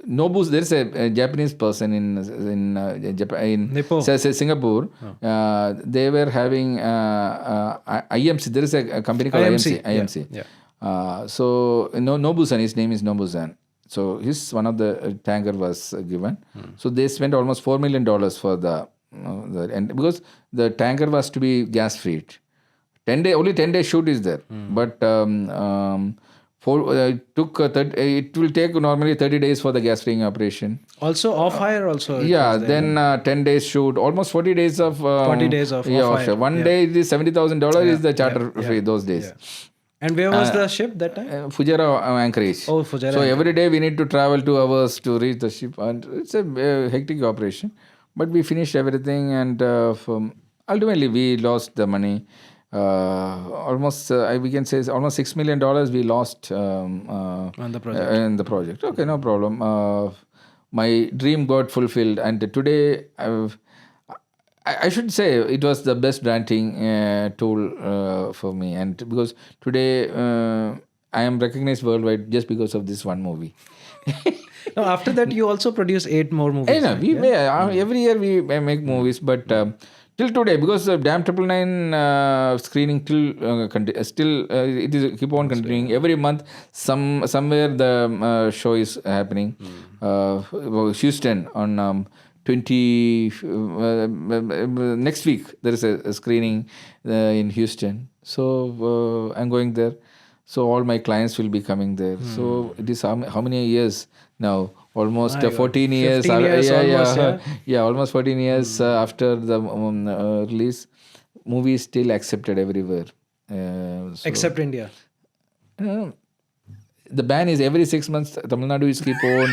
[SPEAKER 2] Nobu. There is a Japanese person in Japan, Singapore. They were having IMC. There is a company called IMC.
[SPEAKER 1] Yeah.
[SPEAKER 2] So Nobu-san, his name is Nobu-san. So one of the tanker was given. So they spent almost $4 million for the and because the tanker was to be gas free. Only 10 days shoot is there, but it will take normally 30 days for the gas freeing operation.
[SPEAKER 1] Also off hire also.
[SPEAKER 2] Yeah, then 10 days shoot, almost 40 days of
[SPEAKER 1] 40 days of off hire.
[SPEAKER 2] One day it is $70,000 is the charter fee those days.
[SPEAKER 1] Yeah. And where was the ship that time?
[SPEAKER 2] Fujairah Anchorage.
[SPEAKER 1] Oh, Fujairah.
[SPEAKER 2] So every day we need to travel 2 hours to reach the ship, and it's a hectic operation. But we finished everything, and ultimately we lost the money. Almost we can say almost $6 million we lost
[SPEAKER 1] on the project.
[SPEAKER 2] In the project. Okay, no problem. My dream got fulfilled, and today I should say it was the best branding tool for me, and because today I am recognized worldwide just because of this one movie.
[SPEAKER 1] Now, after that, you also produce 8 more movies.
[SPEAKER 2] Every year we make movies, but till today, because the Damn 999 screening still it is keep on continuing. Every month, somewhere the show is happening. Houston on 20 next week there is a screening in Houston. So I'm going there. So all my clients will be coming there. So it is how many years now? Almost 14 years.
[SPEAKER 1] 15 years almost,
[SPEAKER 2] almost 14 years after the release. Movie is still accepted everywhere.
[SPEAKER 1] Except India.
[SPEAKER 2] The ban is every 6 months. Tamil Nadu is keep on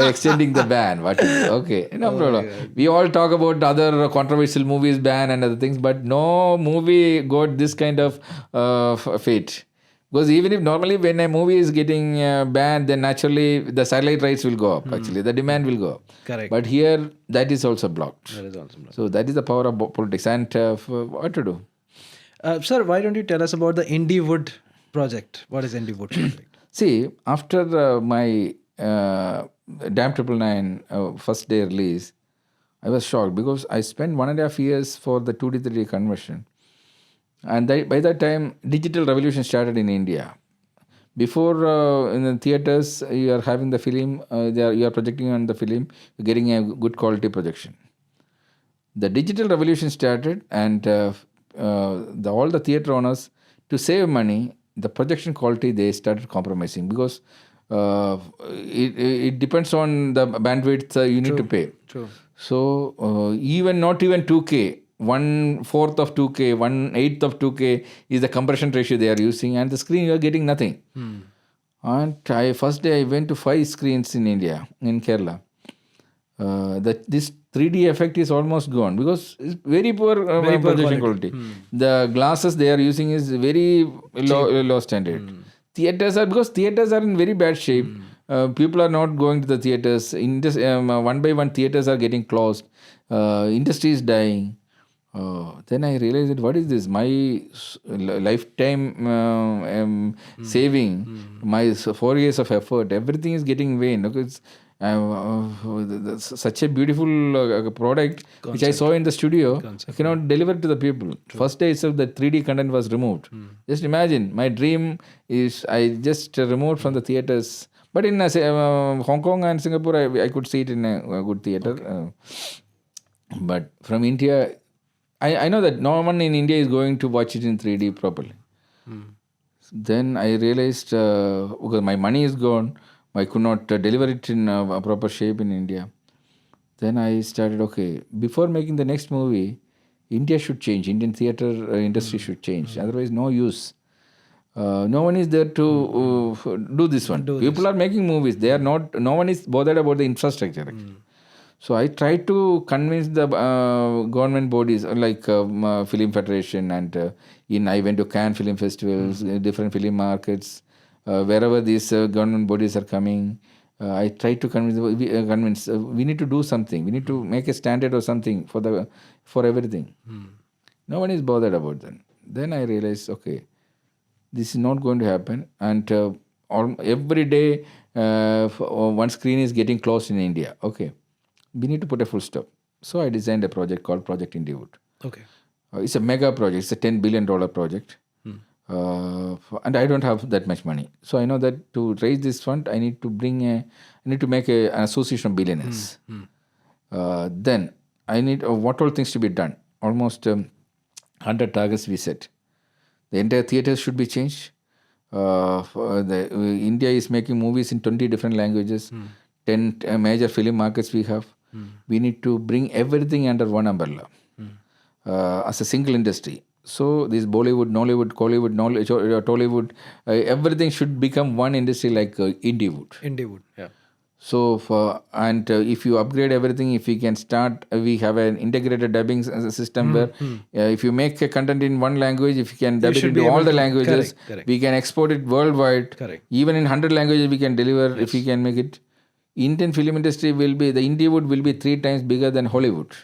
[SPEAKER 2] extending the ban. Okay, no problem. We all talk about other controversial movies ban and other things, but no movie got this kind of fate. Because even if normally when a movie is getting banned, then naturally the satellite rights will go up. Actually, the demand will go up.
[SPEAKER 1] Correct.
[SPEAKER 2] But here, that is also blocked. So that is the power of politics and what to do.
[SPEAKER 1] Sir, why don't you tell us about the Indiewood project? What is Indiewood project?
[SPEAKER 2] See, after my Damn 999 first day release, I was shocked because I spent 1.5 years for the 2D 3D conversion. And by that time, digital revolution started in India. Before in the theaters, you are having the film, you are projecting on the film, you're getting a good quality projection. The digital revolution started, and all the theater owners, to save money, the projection quality they started compromising because it depends on the bandwidth you need to pay.
[SPEAKER 1] True.
[SPEAKER 2] So not even 2K. 1/4 of 2K, 1/8 of 2K is the compression ratio they are using, and the screen you are getting nothing. And first day I went to 5 screens in India, in Kerala. This 3D effect is almost gone because it's very poor projection quality. The glasses they are using is very low standard. Theaters are in very bad shape. People are not going to the theaters. One by one theaters are getting closed. Industry is dying. Then I realized that what is this? My lifetime saving, my 4 years of effort, everything is getting vain. Look, it's such a beautiful product which I saw in the studio. I cannot deliver to the people. First day itself, the 3D content was removed. Just imagine, my dream is I just removed from the theaters But in Hong Kong and Singapore, I could see it in a good theater. But from India, I know that no one in India is going to watch it in 3D properly. Then I realized because my money is gone, I could not deliver it in a proper shape in India. Then I started, okay, before making the next movie, India should change. Indian theater industry should change. Otherwise, no use. No one is there to do this one. People are making movies. They are not. No one is bothered about the infrastructure. So I tried to convince the government bodies like Film Federation and I went to Cannes Film Festivals, different film markets, wherever these government bodies are coming. I tried to convince we need to do something. We need to make a standard or something for everything. No one is bothered about that. Then I realized, okay, this is not going to happen. And every day, one screen is getting closed in India. Okay, we need to put a full stop. So I designed a project called Project Indiewood.
[SPEAKER 1] Okay.
[SPEAKER 2] It's a mega project. It's a $10 billion project. And I don't have that much money. So I know that to raise this fund, I need to make an association of billionaires. Then I need what all things to be done. Almost 100 targets we set. The entire theaters should be changed. India is making movies in 20 different languages. 10 major film markets we have. We need to bring everything under one umbrella as a single industry. So this Bollywood, Nollywood, Collywood, Tollywood, everything should become one industry like Indywood.
[SPEAKER 1] Indywood, yeah.
[SPEAKER 2] So if you upgrade everything, if we can start, we have an integrated dubbing system where if you make a content in one language, if you can dub it into all the languages,
[SPEAKER 1] correct.
[SPEAKER 2] we can export it worldwide.
[SPEAKER 1] Correct.
[SPEAKER 2] Even in 100 languages, we can deliver if we can make it. Indian film industry the Indiewood will be 3 times bigger than Hollywood.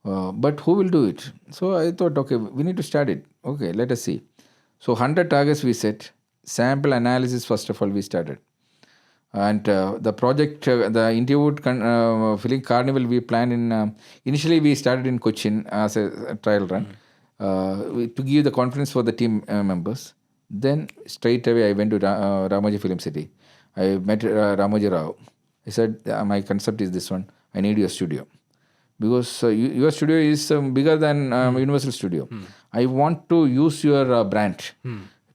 [SPEAKER 2] But who will do it? So I thought, okay, we need to start it. Okay, let us see. So 100 targets we set. Sample analysis, first of all, we started. And the project, the Indiewood Film Carnival, we planned in... initially, we started in Cochin as a trial run to give the confidence for the team members. Then straight away, I went to Ramoji Film City. I met Ramoji Rao. He said, my concept is this one. I need your studio. Because your studio is bigger than Universal Studio. I want to use your brand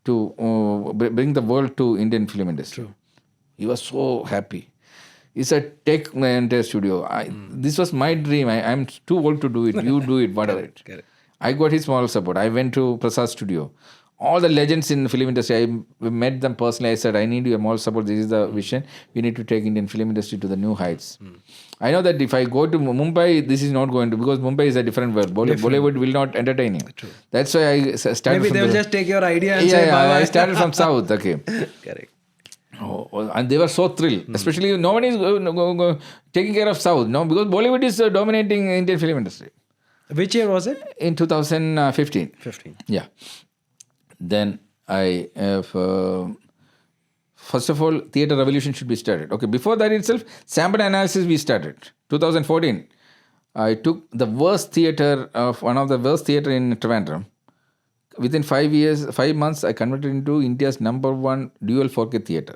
[SPEAKER 2] to bring the world to Indian film industry.
[SPEAKER 1] True.
[SPEAKER 2] He was so happy. He said, take my entire studio. This was my dream. I'm too old to do it. You do it, whatever. I got his moral support. I went to Prasad's studio. All the legends in the film industry, I met them personally. I said, I need your moral support. This is the vision. We need to take Indian film industry to the new heights. I know that if I go to Mumbai, this is not going to, because Mumbai is a different world. Bollywood will not entertain you.
[SPEAKER 1] True.
[SPEAKER 2] That's why I started
[SPEAKER 1] Maybe they'll just take your idea and say,
[SPEAKER 2] bye. I started from South. Okay.
[SPEAKER 1] Correct.
[SPEAKER 2] And they were so thrilled. Especially no one is taking care of South. No, because Bollywood is dominating Indian film industry.
[SPEAKER 1] Which year was it?
[SPEAKER 2] In 2015.
[SPEAKER 1] 15.
[SPEAKER 2] Yeah. Then I first of all, theatre revolution should be started. Okay, before that itself, sample analysis we started. 2014, I took the worst theatre of one of the worst theatre in Trivandrum. Within 5 months, I converted into India's #1 dual 4K theatre.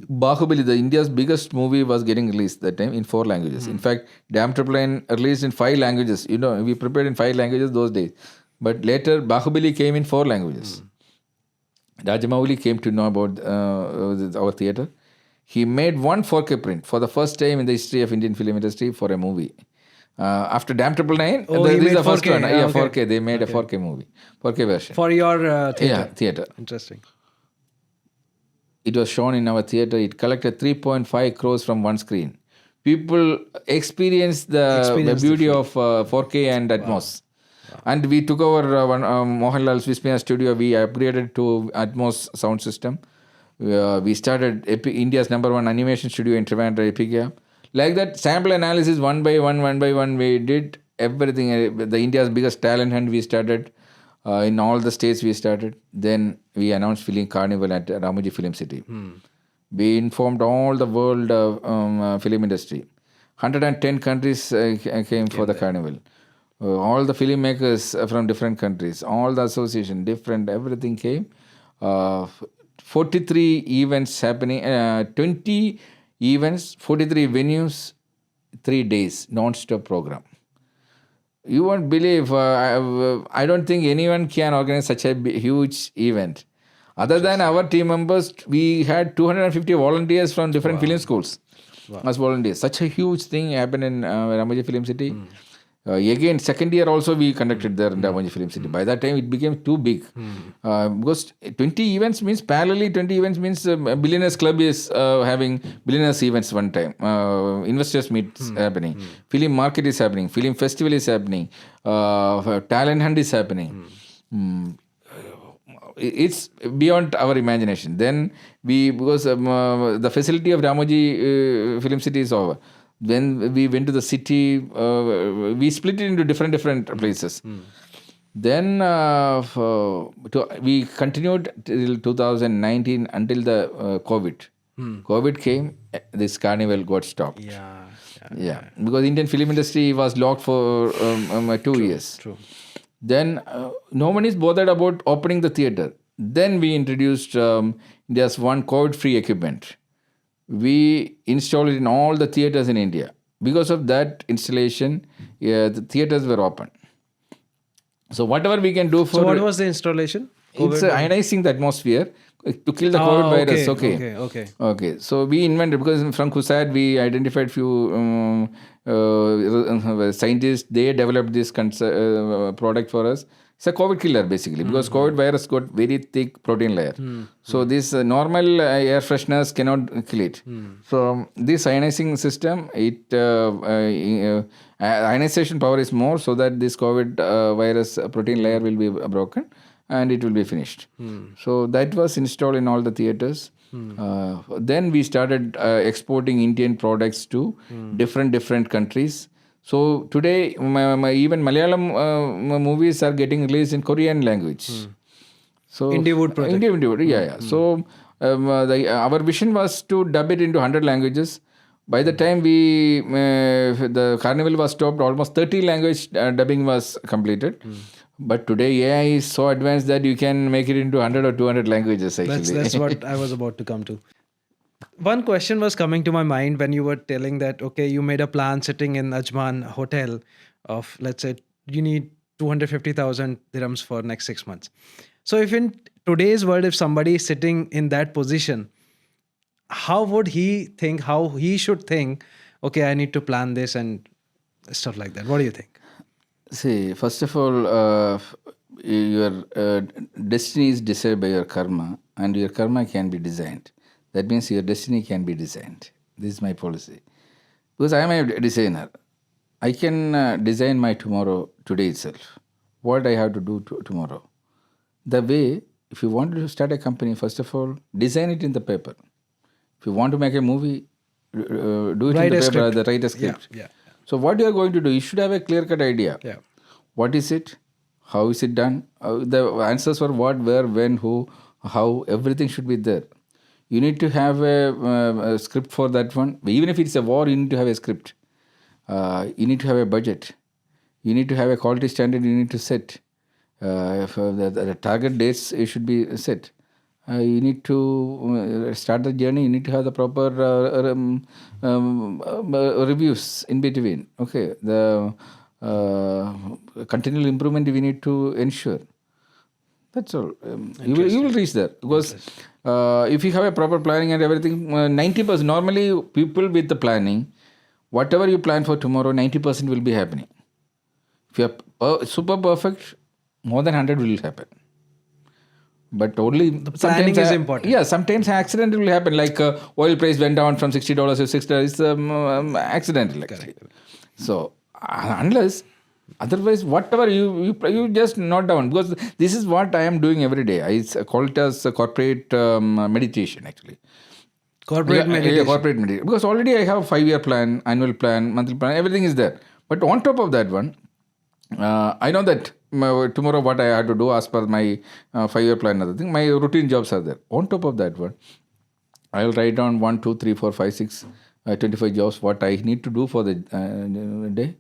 [SPEAKER 2] Bahubali, the India's biggest movie, was getting released that time in 4 languages. In fact, Damn Triple Nine released in 5 languages. You know, we prepared in 5 languages those days. But later, Bahubali came in 4 languages. Rajamouli came to know about our theatre. He made one 4K print for the first time in the history of Indian film industry for a movie. After Damn Triple Nine, this is the first one. Yeah, 4K. They made a 4K movie, 4K version.
[SPEAKER 1] For your theatre?
[SPEAKER 2] Yeah, theatre.
[SPEAKER 1] Interesting.
[SPEAKER 2] It was shown in our theatre. It collected 3.5 crores from one screen. People experienced the beauty of 4K and Atmos. Wow. And we took over Mohanlal's Vismaya studio. We upgraded to Atmos sound system. We started India's #1 animation studio in Trivandrum, Epigia. Like that, sample analysis one by one, we did everything. The India's biggest talent hunt we started. In all the states we started. Then we announced Film Carnival at Ramoji Film City. We informed all the world film industry. 110 countries came for the carnival. All the filmmakers from different countries, all the association, different, everything came. 43 events happening, 20 events, 43 venues, 3 days, non-stop program. You won't believe, I don't think anyone can organize such a huge event. Other than our team members, we had 250 volunteers from different film schools as volunteers. Such a huge thing happened in Ramoji Film City. Again, second year also we conducted there in Ramoji Film City. By that time, it became too big. Because 20 events means, parallelly 20 events means Billionaires Club is having Billionaires events one time. Investors meets happening. Film market is happening. Film festival is happening. Talent hunt is happening. It's beyond our imagination. Then because the facility of Ramoji Film City is over. Then we went to the city. We split it into different places. Then we continued till 2019 until the COVID. COVID came. This carnival got stopped. Yeah. Because Indian film industry was locked for 2 years.
[SPEAKER 1] True.
[SPEAKER 2] Then no one is bothered about opening the theater. Then we introduced India's one COVID-free equipment. We installed it in all the theaters in India. Because of that installation, the theaters were open. So whatever we can do for...
[SPEAKER 1] So what was the installation?
[SPEAKER 2] It's ionizing the atmosphere to kill the COVID virus. Okay. So we invented, because from CUSAT we identified few scientists. They developed this product for us. It's a COVID killer basically, because COVID virus got very thick protein layer. So this normal air fresheners cannot kill it. So this ionizing system, ionization power is more, so that this COVID virus protein layer will be broken and it will be finished. So that was installed in all the theaters. Then we started exporting Indian products to different countries. So today, even Malayalam movies are getting released in Korean language. So
[SPEAKER 1] Indiewood project.
[SPEAKER 2] Indiewood, yeah. So our vision was to dub it into 100 languages. By the time the carnival was stopped, almost 30 language dubbing was completed. But today AI is so advanced that you can make it into 100 or 200 languages actually.
[SPEAKER 1] That's what I was about to come to. One question was coming to my mind when you were telling that, okay, you made a plan sitting in Ajman hotel of, let's say, you need 250,000 dirhams for next 6 months. So if in today's world, if somebody is sitting in that position, how would he think, how he should think, okay, I need to plan this and stuff like that? What do you think?
[SPEAKER 2] See, first of all, your destiny is decided by your karma, and your karma can be designed. That means your destiny can be designed. This is my policy. Because I am a designer. I can design my tomorrow today itself. What I have to do tomorrow. The way, if you want to start a company, first of all, design it in the paper. If you want to make a movie, do it in the paper, write a script.
[SPEAKER 1] Yeah.
[SPEAKER 2] So what you are going to do, you should have a clear-cut idea.
[SPEAKER 1] Yeah.
[SPEAKER 2] What is it? How is it done? The answers for what, where, when, who, how, everything should be there. You need to have a script for that one. Even if it's a war, you need to have a script. You need to have a budget. You need to have a quality standard you need to set. For the target dates you should be set. You need to start the journey. You need to have the proper reviews in between. Okay, the continual improvement we need to ensure. That's all. You will reach there, because if you have a proper planning and everything, 90%, normally people with the planning, whatever you plan for tomorrow, 90% will be happening. If you are super perfect, more than 100 will happen. But only
[SPEAKER 1] the planning is important.
[SPEAKER 2] Yeah, sometimes accident will happen. Like oil price went down from $60 to $6. It's accidental actually. So unless, otherwise, whatever you just note down, because this is what I am doing every day. I call it as a corporate meditation actually.
[SPEAKER 1] Corporate meditation.
[SPEAKER 2] Corporate meditation. Because already I have a 5-year plan, annual plan, monthly plan, everything is there. But on top of that one, I know that tomorrow what I have to do as per my 5-year plan, other thing, my routine jobs are there. On top of that one, I'll write down 1, 2, 3, 4, 5, 6, 25 jobs, what I need to do for the day.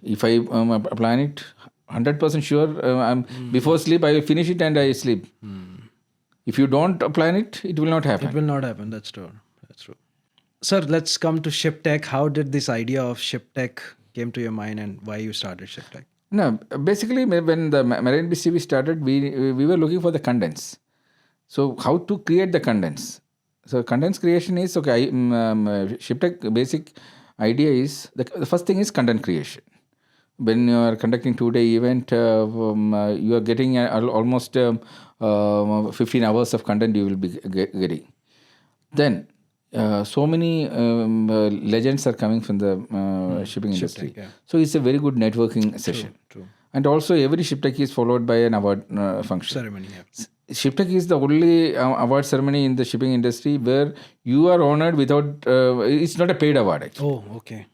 [SPEAKER 2] If I plan it, 100% sure, before sleep, I will finish it and I sleep. If you don't plan it, it will not happen.
[SPEAKER 1] It will not happen. That's true. That's true. Sir, let's come to Ship Tech. How did this idea of Ship Tech came to your mind, and why you started Ship Tech?
[SPEAKER 2] No, basically when the Marine BizTV started, we were looking for the contents. So how to create the contents? So contents creation is okay. Ship Tech basic idea is the first thing is content creation. When you are conducting 2-day event, you are getting almost 15 hours of content you will be getting. Then so many legends are coming from the shipping industry.
[SPEAKER 1] Tech, yeah.
[SPEAKER 2] So it's a very good networking session.
[SPEAKER 1] True.
[SPEAKER 2] And also every Ship Tech is followed by an award function.
[SPEAKER 1] Ceremony, yeah.
[SPEAKER 2] Ship Tech is the only award ceremony in the shipping industry where you are honored without, it's not a paid award actually.
[SPEAKER 1] Oh, okay.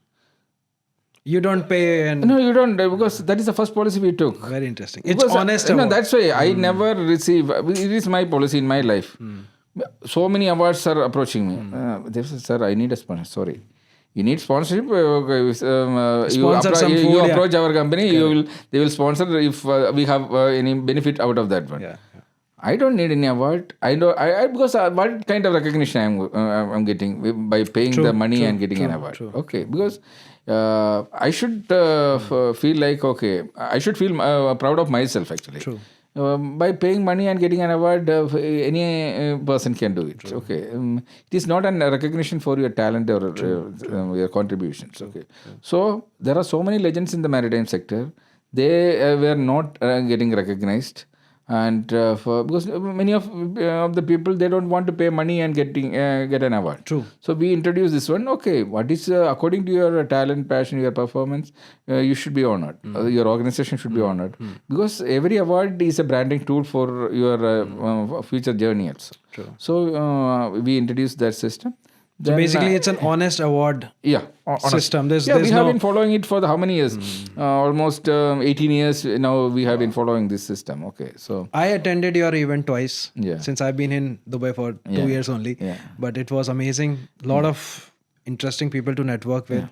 [SPEAKER 1] You don't pay and...
[SPEAKER 2] No, you don't, because that is the first policy we took.
[SPEAKER 1] Very interesting. It's
[SPEAKER 2] Because,
[SPEAKER 1] honest
[SPEAKER 2] No,
[SPEAKER 1] award.
[SPEAKER 2] that's why I never receive, it is my policy in my life. So many awards are approaching me. They say, sir, I need a sponsor. Sorry. You need sponsorship? You
[SPEAKER 1] Sponsor some food, yeah.
[SPEAKER 2] approach our company, they will sponsor if we have any benefit out of that one.
[SPEAKER 1] Yeah.
[SPEAKER 2] I don't need any award. Because what kind of recognition I'm getting by paying the money and getting an award?
[SPEAKER 1] True.
[SPEAKER 2] Okay, because I should feel like I should feel proud of myself actually.
[SPEAKER 1] True.
[SPEAKER 2] By paying money and getting an award, any person can do it. Okay, it is not a recognition for your talent or your contributions. Okay, so there are so many legends in the maritime sector. They were not getting recognized. And because many of the people, they don't want to pay money and get an award.
[SPEAKER 1] True.
[SPEAKER 2] So we introduced this one. Okay, what is according to your talent, passion, your performance, you should be honored. Your organization should be honored because every award is a branding tool for your future journey also.
[SPEAKER 1] True.
[SPEAKER 2] So we introduced that system.
[SPEAKER 1] So basically, it's an honest award system.
[SPEAKER 2] We have been following it for how many years? Almost 18 years now we have been following this system. Okay, so
[SPEAKER 1] I attended your event twice since I've been in Dubai for 2 years only.
[SPEAKER 2] Yeah.
[SPEAKER 1] But it was amazing. A lot of interesting people to network with.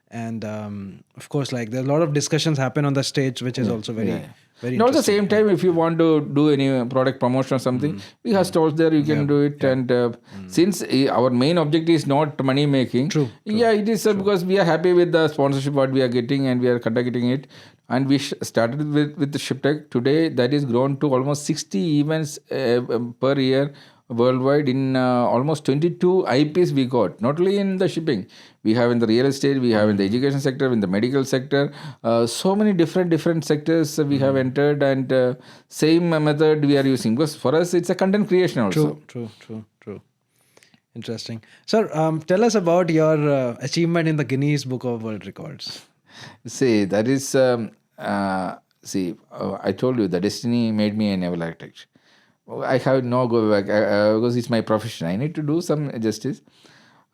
[SPEAKER 1] And of course, like there's a lot of discussions happen on the stage, which is also very
[SPEAKER 2] And at the same time, if you want to do any product promotion or something, we have stalls there, you can do it. And since our main objective is not money making, it is because we are happy with the sponsorship what we are getting and we are conducting it. And we started with the Ship Tech. Today, that is grown to almost 60 events per year worldwide. In almost 22 IPs we got, not only in the shipping. We have in the real estate, we have in the education sector, in the medical sector. So many different sectors we have entered, and same method we are using. Because for us, it's a content creation also.
[SPEAKER 1] True. Interesting. Sir, tell us about your achievement in the Guinness Book of World Records.
[SPEAKER 2] See, that is... I told you, the destiny made me a naval architect. I have no go back because it's my profession. I need to do some justice.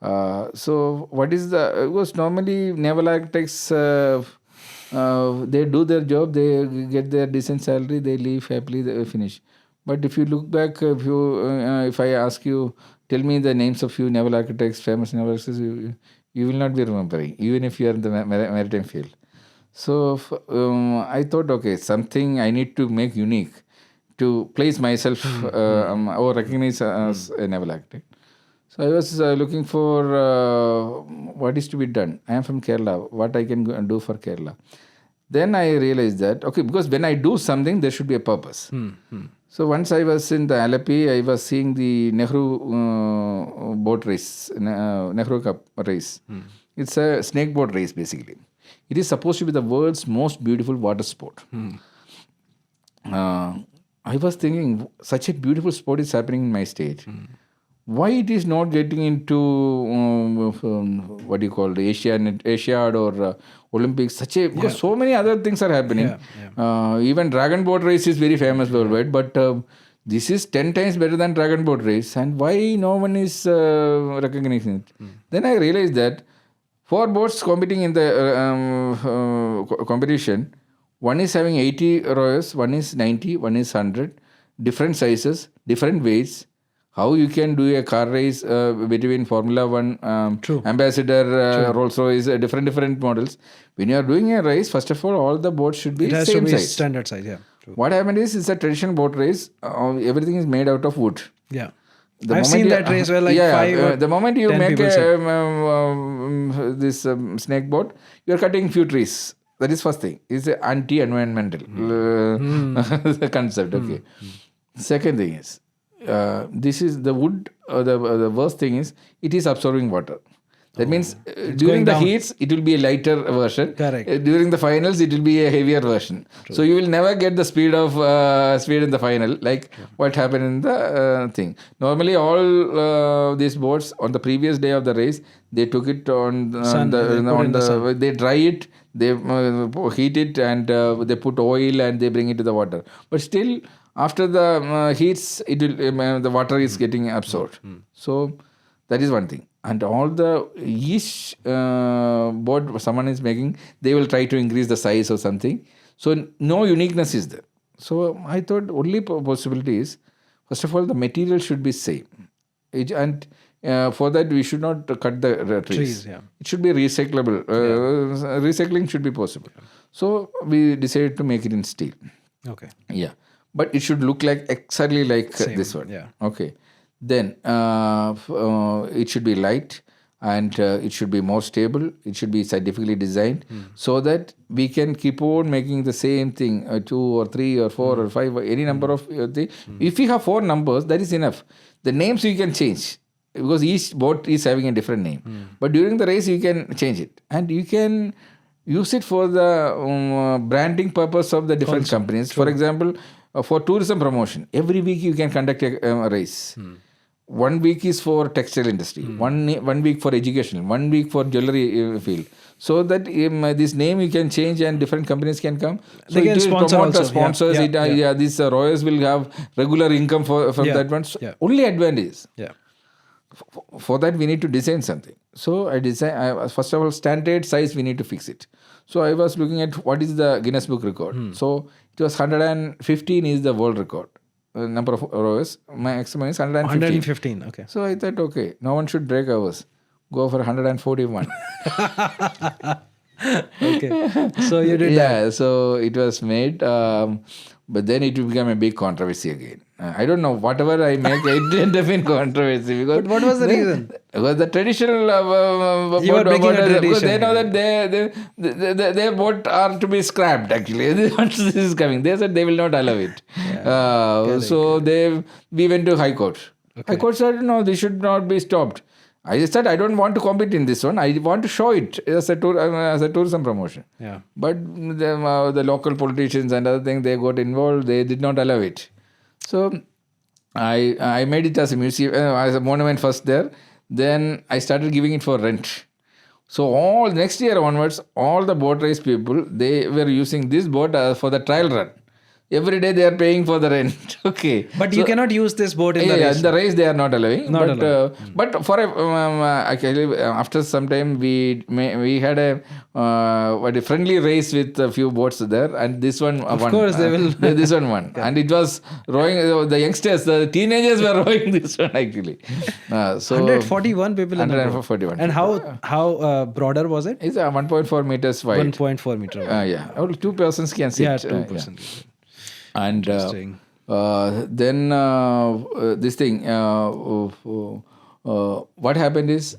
[SPEAKER 2] So what is because normally naval architects, they do their job, they get their decent salary, they leave happily, they finish. But if you look back, if I ask you, tell me the names of few naval architects, famous naval architects, you will not be remembering, even if you are in the maritime field. So I thought, okay, something I need to make unique to place myself or recognize as a naval architect. So I was looking for what is to be done. I am from Kerala, what I can do for Kerala. Then I realized that, okay, because when I do something, there should be a purpose. So once I was in the Alapi, I was seeing the Nehru boat race, Nehru Cup race. It's a snake boat race, basically. It is supposed to be the world's most beautiful water sport. I was thinking, such a beautiful sport is happening in my state. Why it is not getting into what do you call the Asiad or Olympics? Because so many other things are happening. Even Dragon Boat Race is very famous worldwide, but this is 10 times better than Dragon Boat Race. And why no one is recognizing it? Then I realized that 4 boats competing in the competition, one is having 80 rowers, one is 90, one is 100, different sizes, different weights. How you can do a car race between Formula 1, Ambassador, Rolls-Royce, different models. When you are doing a race, first of all the boats should be
[SPEAKER 1] it has
[SPEAKER 2] same
[SPEAKER 1] to be
[SPEAKER 2] size.
[SPEAKER 1] Standard size, yeah.
[SPEAKER 2] What happened is, it's a traditional boat race. Everything is made out of wood.
[SPEAKER 1] Yeah.
[SPEAKER 2] The
[SPEAKER 1] I've
[SPEAKER 2] moment
[SPEAKER 1] seen
[SPEAKER 2] you-
[SPEAKER 1] that race where like 5 or
[SPEAKER 2] the moment you
[SPEAKER 1] 10
[SPEAKER 2] make
[SPEAKER 1] people sit.
[SPEAKER 2] this snake boat, you are cutting few trees. That is first thing. It's a anti-environmental the concept. Okay. Second thing is, this is the wood. The worst thing is, it is absorbing water. That means during
[SPEAKER 1] going
[SPEAKER 2] the
[SPEAKER 1] down.
[SPEAKER 2] heats, it will be a lighter version.
[SPEAKER 1] Correct.
[SPEAKER 2] During the finals, it will be a heavier version. So you will never get the speed in the final, like what happened in the thing. Normally, all these boats on the previous day of the race, they took it on
[SPEAKER 1] Sun, they put in the sun.
[SPEAKER 2] they dry it, they heat it, and they put oil and they bring it to the water. But still, after the heats, it will the water is getting absorbed. So that is one thing. And all the each board someone is making, they will try to increase the size or something. So no uniqueness is there. So I thought only possibility is, first of all, the material should be same. And for that, we should not cut the trees.
[SPEAKER 1] yeah.
[SPEAKER 2] It should be recyclable. Recycling should be possible. So we decided to make it in steel.
[SPEAKER 1] Okay.
[SPEAKER 2] Yeah. But it should look like exactly like this one.
[SPEAKER 1] yeah.
[SPEAKER 2] Okay. Then it should be light, and it should be more stable. It should be scientifically designed so that we can keep on making the same thing, 2 or 3 or 4 or 5 or any number of things. If we have 4 numbers, that is enough. The names you can change because each boat is having a different name. But during the race, you can change it, and you can use it for the branding purpose of the different companies. For example, for tourism promotion, every week you can conduct a race. 1 week is for textile industry, one week for education, 1 week for jewelry field. So that this name you can change and different companies can come. So
[SPEAKER 1] They can
[SPEAKER 2] it will
[SPEAKER 1] sponsor
[SPEAKER 2] promote the
[SPEAKER 1] also.
[SPEAKER 2] sponsors. These Royals will have regular income from that one. So only advantage.
[SPEAKER 1] Yeah.
[SPEAKER 2] For that, we need to design something. So first of all, standard size, we need to fix it. So I was looking at what is the Guinness Book Record. So it was 115 is the world record. Number of rows. My maximum is 115.
[SPEAKER 1] 115. Okay.
[SPEAKER 2] So I thought, okay, no one should break ours. Go for 141.
[SPEAKER 1] Okay. So you did that.
[SPEAKER 2] Yeah, so it was made. But then it became a big controversy again. I don't know, whatever I make, it ended up in controversy. Because
[SPEAKER 1] But what was the reason?
[SPEAKER 2] Because the traditional
[SPEAKER 1] You were breaking a tradition.
[SPEAKER 2] because they know that their boat are to be scrapped actually. Once this is coming, they said they will not allow it. So we went to High Court. High Court said no, this should not be stopped. I just said I don't want to compete in this one. I want to show it as a tourism promotion.
[SPEAKER 1] Yeah.
[SPEAKER 2] But the local politicians and other things, they got involved. They did not allow it. So I made it as a museum, as a monument first there. Then I started giving it for rent. So all next year onwards, all the boat race people, they were using this boat for the trial run. Every day they are paying for the rent. Okay.
[SPEAKER 1] But you cannot use this boat in the race.
[SPEAKER 2] In the race they are not allowing.
[SPEAKER 1] Not
[SPEAKER 2] but for actually, after some time we had a friendly race with a few boats there, and this one won. Of
[SPEAKER 1] course they will.
[SPEAKER 2] This one won, and it was rowing. The youngsters, the teenagers were rowing this one actually. So
[SPEAKER 1] 141 people in the boat.
[SPEAKER 2] 141.
[SPEAKER 1] And how broader was it?
[SPEAKER 2] It's 1.4 meters wide.
[SPEAKER 1] 1.4 meter wide.
[SPEAKER 2] Yeah, only 2 persons can sit.
[SPEAKER 1] Yeah, 2%.
[SPEAKER 2] And
[SPEAKER 1] Interesting.
[SPEAKER 2] then this thing, what happened is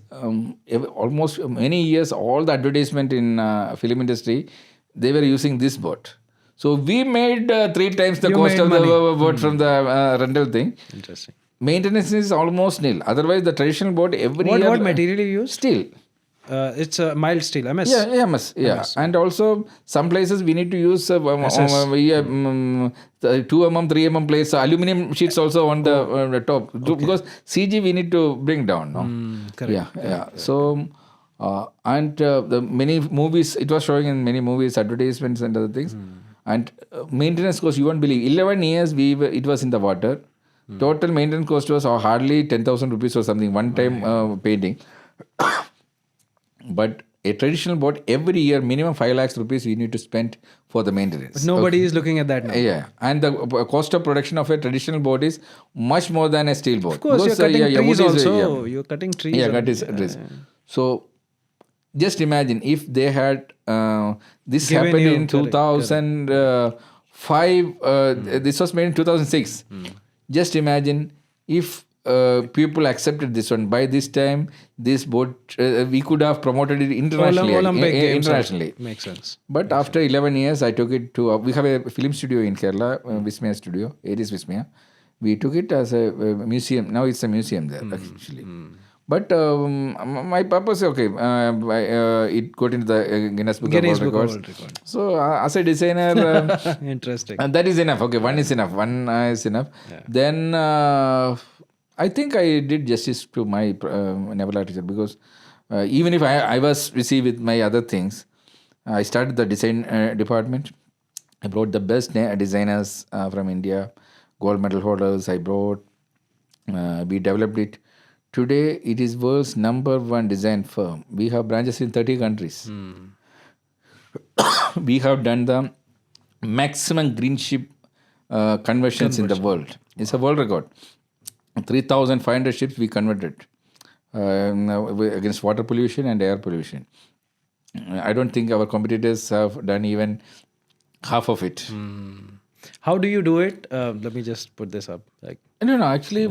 [SPEAKER 2] almost many years, all the advertisement in film industry, they were using this boat. So we made 3 times the cost of the boat from the rental thing.
[SPEAKER 1] Interesting.
[SPEAKER 2] Maintenance is almost nil. Otherwise, the traditional boat every year.
[SPEAKER 1] What material you use?
[SPEAKER 2] Steel.
[SPEAKER 1] It's a mild steel, MS.
[SPEAKER 2] Yeah, MS. Yeah, MS. And also some places we need to use 2 mm, 3 mm plates, aluminium sheets also on the top, because CG we need to bring down. No?
[SPEAKER 1] Correct.
[SPEAKER 2] Yeah. So and the many movies, it was showing in many movies, advertisements and other things. And maintenance cost, you won't believe, 11 years it was in the water. Total maintenance cost was hardly 10,000 rupees or something, one time painting. But a traditional boat, every year minimum 5 lakhs rupees we need to spend for the maintenance.
[SPEAKER 1] But nobody is looking at that now.
[SPEAKER 2] Yeah, and the cost of production of a traditional boat is much more than a steel boat.
[SPEAKER 1] Of course,
[SPEAKER 2] because,
[SPEAKER 1] you're cutting trees
[SPEAKER 2] also.
[SPEAKER 1] You're cutting trees.
[SPEAKER 2] Yeah, trees. So just imagine if they had this
[SPEAKER 1] Given
[SPEAKER 2] happened
[SPEAKER 1] you,
[SPEAKER 2] in 2004 This was made in 2006. Just imagine if people accepted this one. By this time, this boat, we could have promoted it internationally.
[SPEAKER 1] Olympic Games
[SPEAKER 2] internationally.
[SPEAKER 1] makes sense.
[SPEAKER 2] But after 11 years, I took it to, we have a film studio in Kerala, Vismaya Studio, Aries Vismaya. We took it as a museum. Now it's a museum there, actually. But my purpose, okay, it got into the Guinness Book of World Records. So as a designer,
[SPEAKER 1] interesting.
[SPEAKER 2] And that is enough. Okay, one is enough. One is enough.
[SPEAKER 1] Yeah.
[SPEAKER 2] Then I think I did justice to my naval architecture, because even if I was busy with my other things, I started the design department. I brought the best designers from India, gold medal holders. I brought, we developed it. Today, it is world's #1 design firm. We have branches in 30 countries. We have done the maximum green ship conversions in the world. It's a world record. 3,500 ships we converted against water pollution and air pollution. I don't think our competitors have done even half of it.
[SPEAKER 1] How do you do it? Let me just put this up.
[SPEAKER 2] No, actually,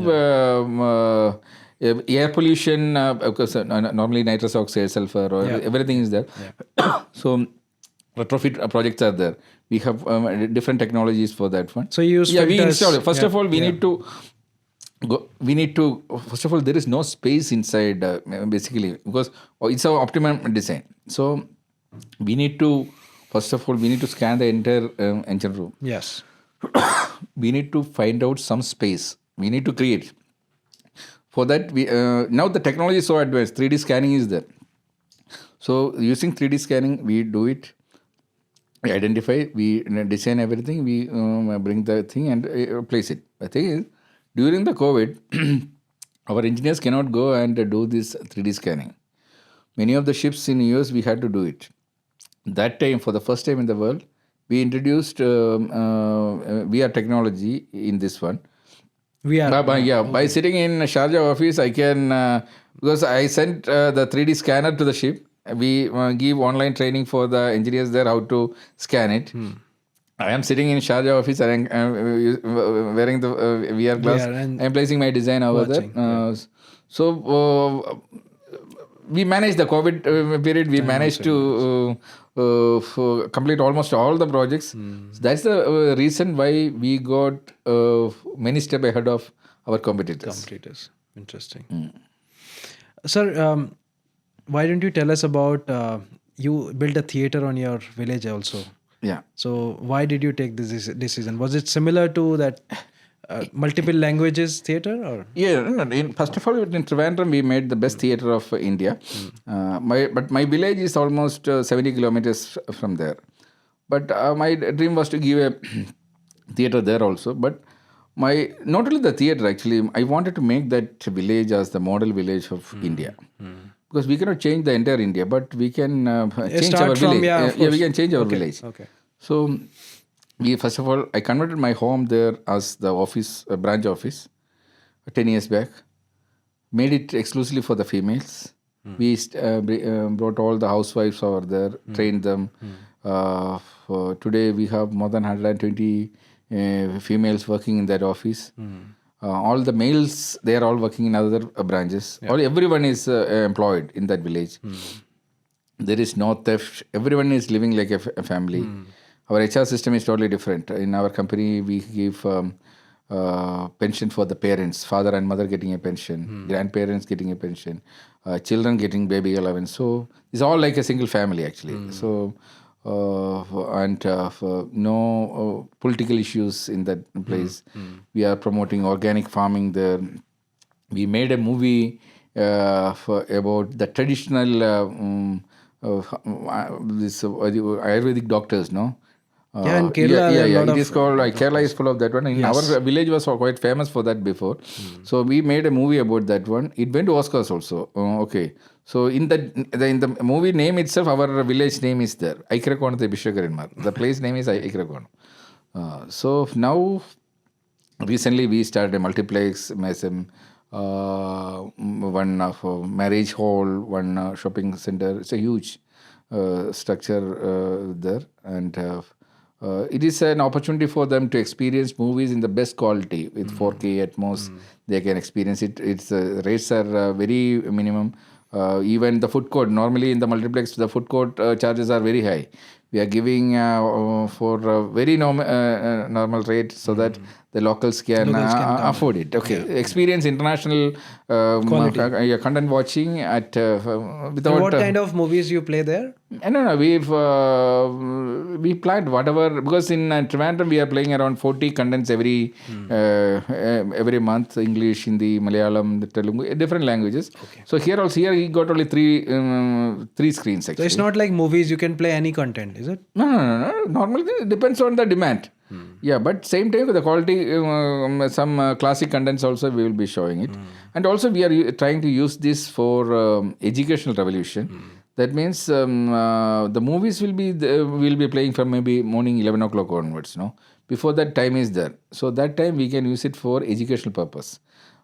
[SPEAKER 2] air pollution, because normally nitrous oxide, sulfur, or everything is there. So retrofit projects are there. We have different technologies for that one.
[SPEAKER 1] So you use
[SPEAKER 2] we
[SPEAKER 1] filters.
[SPEAKER 2] install it. First of all, we need to go. We need to. First of all, there is no space inside, basically, because it's our optimum design. So we need to. First of all, we need to scan the entire engine room.
[SPEAKER 1] Yes.
[SPEAKER 2] We need to find out some space. We need to create. For that, we now the technology is so advanced. 3D scanning is there. So using 3D scanning, we do it. We identify, we design everything, we bring the thing and place it. The thing is, during the COVID, our engineers cannot go and do this 3D scanning. Many of the ships in US, we had to do it. That time, for the first time in the world, we introduced VR technology in this one. By sitting in Sharjah office, I can, because I sent the 3D scanner to the ship. We give online training for the engineers there how to scan it. I am sitting in Sharjah office and wearing the VR glass. I am placing my design over there. So we managed the COVID period. We managed to complete almost all the projects. So that's the reason why we got many steps ahead of our competitors.
[SPEAKER 1] Interesting. Sir, why don't you tell us about, you built a theater on your village also.
[SPEAKER 2] Yeah.
[SPEAKER 1] So why did you take this decision? Was it similar to that multiple languages theater? Or?
[SPEAKER 2] Yeah. First of all, in Trivandrum, we made the best theater of India. But my village is almost 70 kilometers from there. But my dream was to give a theater there also. But not only the theater, actually, I wanted to make that village as the model village of India. Because we cannot change the entire India, but we can change our village. We can change our village.
[SPEAKER 1] Okay.
[SPEAKER 2] So, first of all, I converted my home there as the office, branch office, 10 years back. Made it exclusively for the females. We brought all the housewives over there, trained them. Today, we have more than 120 females working in that office. All the males, they are all working in other branches. Everyone is employed in that village. There is no theft. Everyone is living like a family. Our HR system is totally different. In our company, we give pension for the parents, father and mother getting a pension, grandparents getting a pension, children getting baby allowance. So it's all like a single family actually. So no political issues in that place. We are promoting organic farming there. We made a movie about the traditional this Ayurvedic doctors, no?
[SPEAKER 1] In Kerala,
[SPEAKER 2] it is called Kerala is full of that one. Our village was quite famous for that before. So we made a movie about that one. It went to Oscars also. Okay. So in the movie name itself, our village name is there. Aikirakonam Bishwakaranmar. The place name is Aikirakonam. So now, recently we started a multiplex, one marriage hall, one shopping center. It's a huge structure there, and it is an opportunity for them to experience movies in the best quality with 4K Atmos. They can experience it. Its rates are very minimum. Even the food court, normally in the multiplex, the food court charges are very high. We are giving for a very normal rate so that the locals can afford it. Okay, experience international content watching at without.
[SPEAKER 1] And what kind of movies you play there?
[SPEAKER 2] No. We planned whatever, because in Trivandrum we are playing around 40 contents every month: English, Hindi, Malayalam, Telugu, different languages. Okay. So here he got only three screens actually.
[SPEAKER 1] So it's not like movies; you can play any content, is it?
[SPEAKER 2] No. Normally it depends on the demand. Yeah, but same time with the quality, some classic contents also we will be showing it, and also we are trying to use this for educational revolution. That means the movies will be playing from maybe morning 11 o'clock onwards. No, before that time is there, so that time we can use it for educational purpose.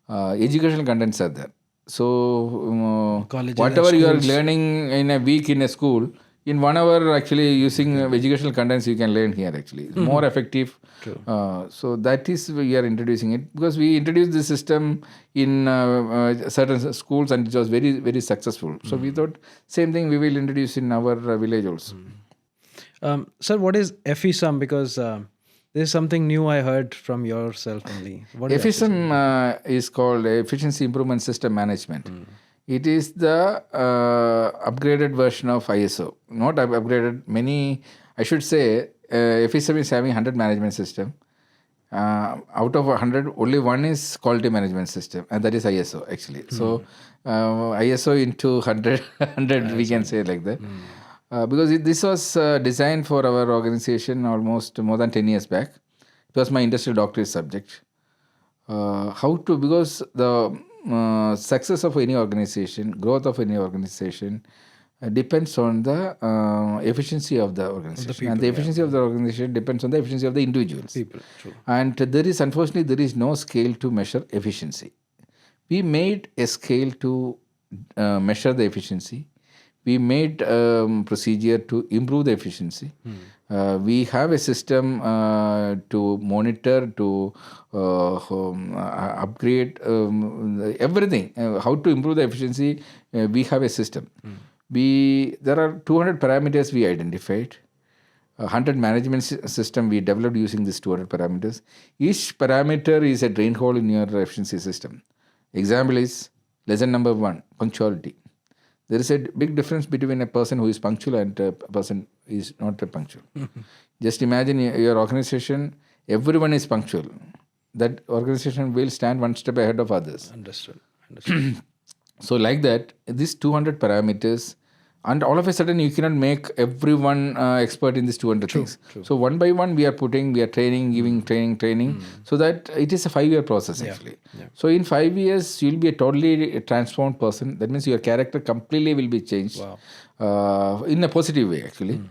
[SPEAKER 2] Educational contents are there. So whatever you are learning in a week in a school, in 1 hour actually using educational contents you can learn here actually. It's more effective. So that is we are introducing it, because we introduced this system in certain schools and it was very, very successful. So we thought same thing we will introduce in our village also.
[SPEAKER 1] Sir, what is FESM? Because this is something new I heard from yourself only. What is
[SPEAKER 2] FESM is called Efficiency Improvement System Management. It is the upgraded version of ISO. Not upgraded, I should say, FESM is having 100 management system. Out of 100, only one is quality management system, and that is ISO actually. So ISO into 100 we can say like that. Because this was designed for our organization almost more than 10 years back. It was my industrial doctorate subject. Because the success of any organization, growth of any organization depends on the efficiency of the organization. People, and the efficiency of the organization depends on the efficiency of the individuals.
[SPEAKER 1] People, true.
[SPEAKER 2] And unfortunately, there is no scale to measure efficiency. We made a scale to measure the efficiency. We made procedure to improve the efficiency. We have a system to monitor, to upgrade everything. How to improve the efficiency, we have a system. There are 200 parameters we identified. 100 management system we developed using these 200 parameters. Each parameter is a drain hole in your efficiency system. Example is lesson number 1, punctuality. There is a big difference between a person who is punctual and a person who is not punctual. Just imagine your organization, everyone is punctual. That organization will stand one step ahead of others.
[SPEAKER 1] Understood.
[SPEAKER 2] So like that, these 200 parameters, and all of a sudden you cannot make everyone expert in these 200 things. True. So one by one we are training, giving training, so that it is a 5-year process actually. Yeah. So in 5 years you will be a totally transformed person. That means your character completely will be changed. Wow. In a positive way actually.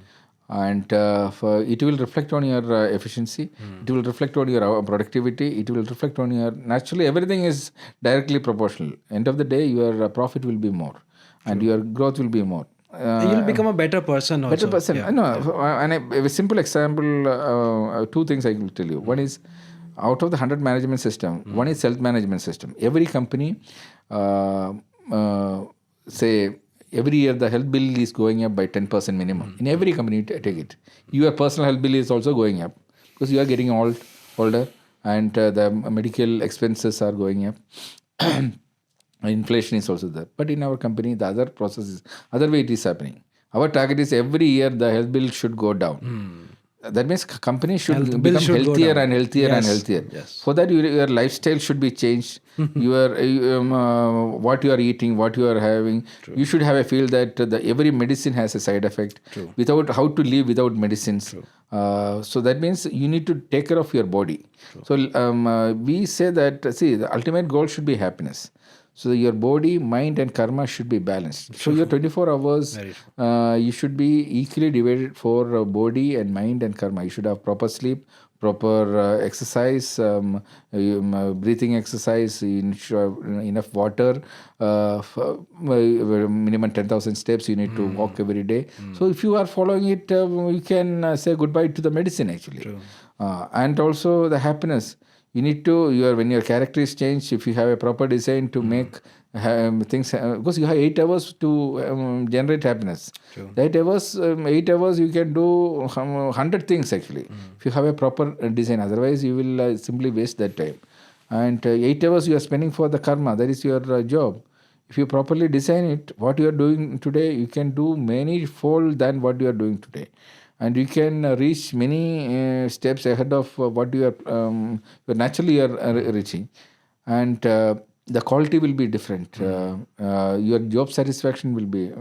[SPEAKER 2] And it will reflect on your efficiency. It will reflect on your productivity. It will reflect on your... Naturally, everything is directly proportional. End of the day, your profit will be more. And your growth will be more.
[SPEAKER 1] You'll become a better person also.
[SPEAKER 2] Better person. Yeah. And a simple example, 2 things I will tell you. One is, out of the 100 management system, one is self-management system. Every company, every year the health bill is going up by 10% minimum. In every company, take it. Your personal health bill is also going up because you are getting older and the medical expenses are going up. Inflation is also there. But in our company, the other way it is happening. Our target is every year the health bill should go down. That means company should become healthier and healthier and healthier. Yes. For that, your lifestyle should be changed. What you are eating, what you are having. True. You should have a feel that every medicine has a side effect. True. Without how to live without medicines. So that means you need to take care of your body. True. So we say that, the ultimate goal should be happiness. So your body, mind and karma should be balanced. So your 24 hours, you should be equally divided for body and mind and karma. You should have proper sleep, proper exercise, breathing exercise, you need to have enough water, minimum 10,000 steps you need to walk every day. So if you are following it, you can say goodbye to the medicine actually.
[SPEAKER 1] True.
[SPEAKER 2] And also the happiness. You need to, when your character is changed, if you have a proper design to make things, because you have 8 hours to generate happiness.
[SPEAKER 1] True.
[SPEAKER 2] 8 hours, 8 hours you can do 100 things actually, if you have a proper design. Otherwise, you will simply waste that time. And 8 hours you are spending for the karma, that is your job. If you properly design it, what you are doing today, you can do many fold than what you are doing today. And you can reach many steps ahead of what you are naturally you are reaching. And the quality will be different. Your job satisfaction will be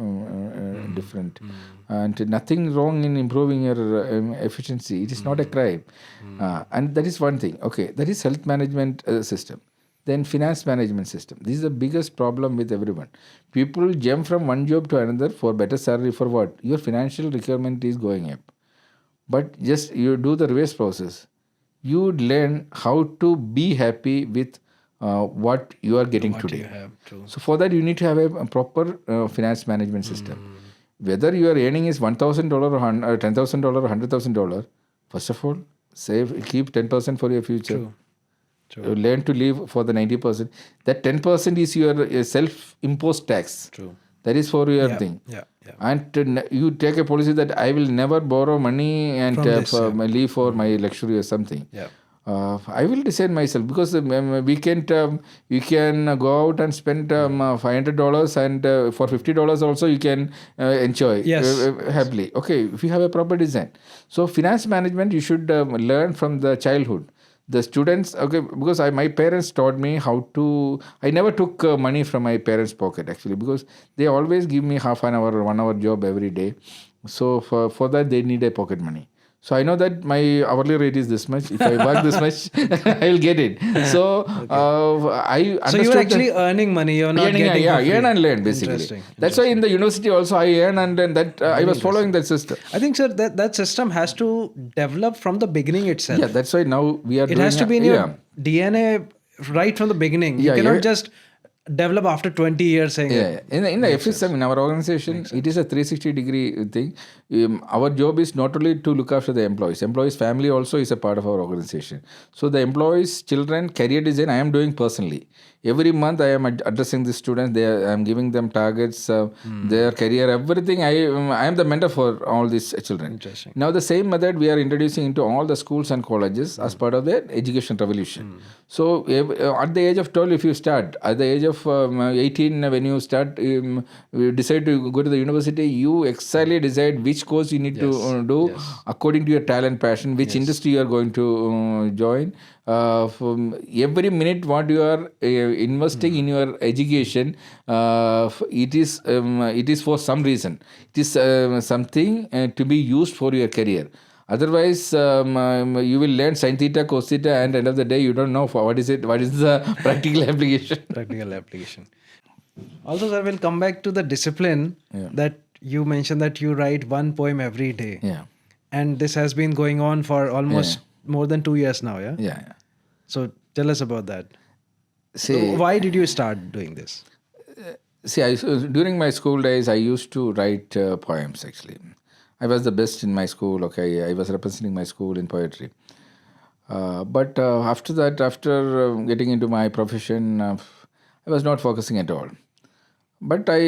[SPEAKER 2] different. And nothing wrong in improving your efficiency. It is not a crime. And that is one thing. Okay, that is health management system. Then finance management system. This is the biggest problem with everyone. People jump from one job to another for better salary. For what? Your financial requirement is going up. But just you do the reverse process. You learn how to be happy with what you are getting today.
[SPEAKER 1] You have. True.
[SPEAKER 2] So for that, you need to have a proper finance management system. Whether your earning is $1,000 or $10,000 or $100,000, first of all, save, keep 10% for your future.
[SPEAKER 1] True.
[SPEAKER 2] You learn to live for the 90%. That 10% is your self-imposed tax.
[SPEAKER 1] True.
[SPEAKER 2] That is for your thing.
[SPEAKER 1] Yeah.
[SPEAKER 2] And you take a policy that I will never borrow money and leave for my luxury or something.
[SPEAKER 1] Yeah.
[SPEAKER 2] I will decide myself, because weekend you can go out and spend $500 and for $50 also you can enjoy happily. Okay, if you have a proper design. So finance management you should learn from the childhood. The students, okay, because my parents taught me how to. I never took money from my parents' pocket actually, because they always give me half an hour or 1 hour job every day. So for that they need a pocket money. So I know that my hourly rate is this much. If I work this much, I will get it. So I understood.
[SPEAKER 1] So you are actually earning money. You're not getting.
[SPEAKER 2] Yeah, earn and learn basically. That's why in the university also I earn and learn. That I was following that system.
[SPEAKER 1] I think, sir, that system has to develop from the beginning itself.
[SPEAKER 2] Yeah, that's why now we are.
[SPEAKER 1] It has to be in your DNA right from the beginning. You cannot just develop after 20 years saying
[SPEAKER 2] in the FSM, in our organization, it is a 360-degree thing. Our job is not only to look after the employees family also is a part of our organization. So the employees, children, career design I am doing personally. Every month I am addressing the students. I am giving them targets, their career, everything. I am the mentor for all these children.
[SPEAKER 1] Interesting.
[SPEAKER 2] Now the same method we are introducing into all the schools and colleges as part of the education revolution. So at the age of 12 if you start, at the age of 18 when you start, you decide to go to the university, you exactly decide which course you need to do according to your talent, passion, which industry you are going to join. Every minute what you are investing in your education, it is for some reason. It is something to be used for your career. Otherwise, you will learn sin theta, cos theta, and end of the day, you don't know what is it. What is the practical application?
[SPEAKER 1] Practical application. Also, sir, we'll come back to the discipline that you mentioned, that you write one poem every day.
[SPEAKER 2] Yeah.
[SPEAKER 1] And this has been going on for almost more than 2 years now.
[SPEAKER 2] Yeah.
[SPEAKER 1] So tell us about that.
[SPEAKER 2] See,
[SPEAKER 1] why did you start doing this?
[SPEAKER 2] During my school days, I used to write poems actually. I was the best in my school. Okay, I was representing my school in poetry. But after that, after getting into my profession, I was not focusing at all. But I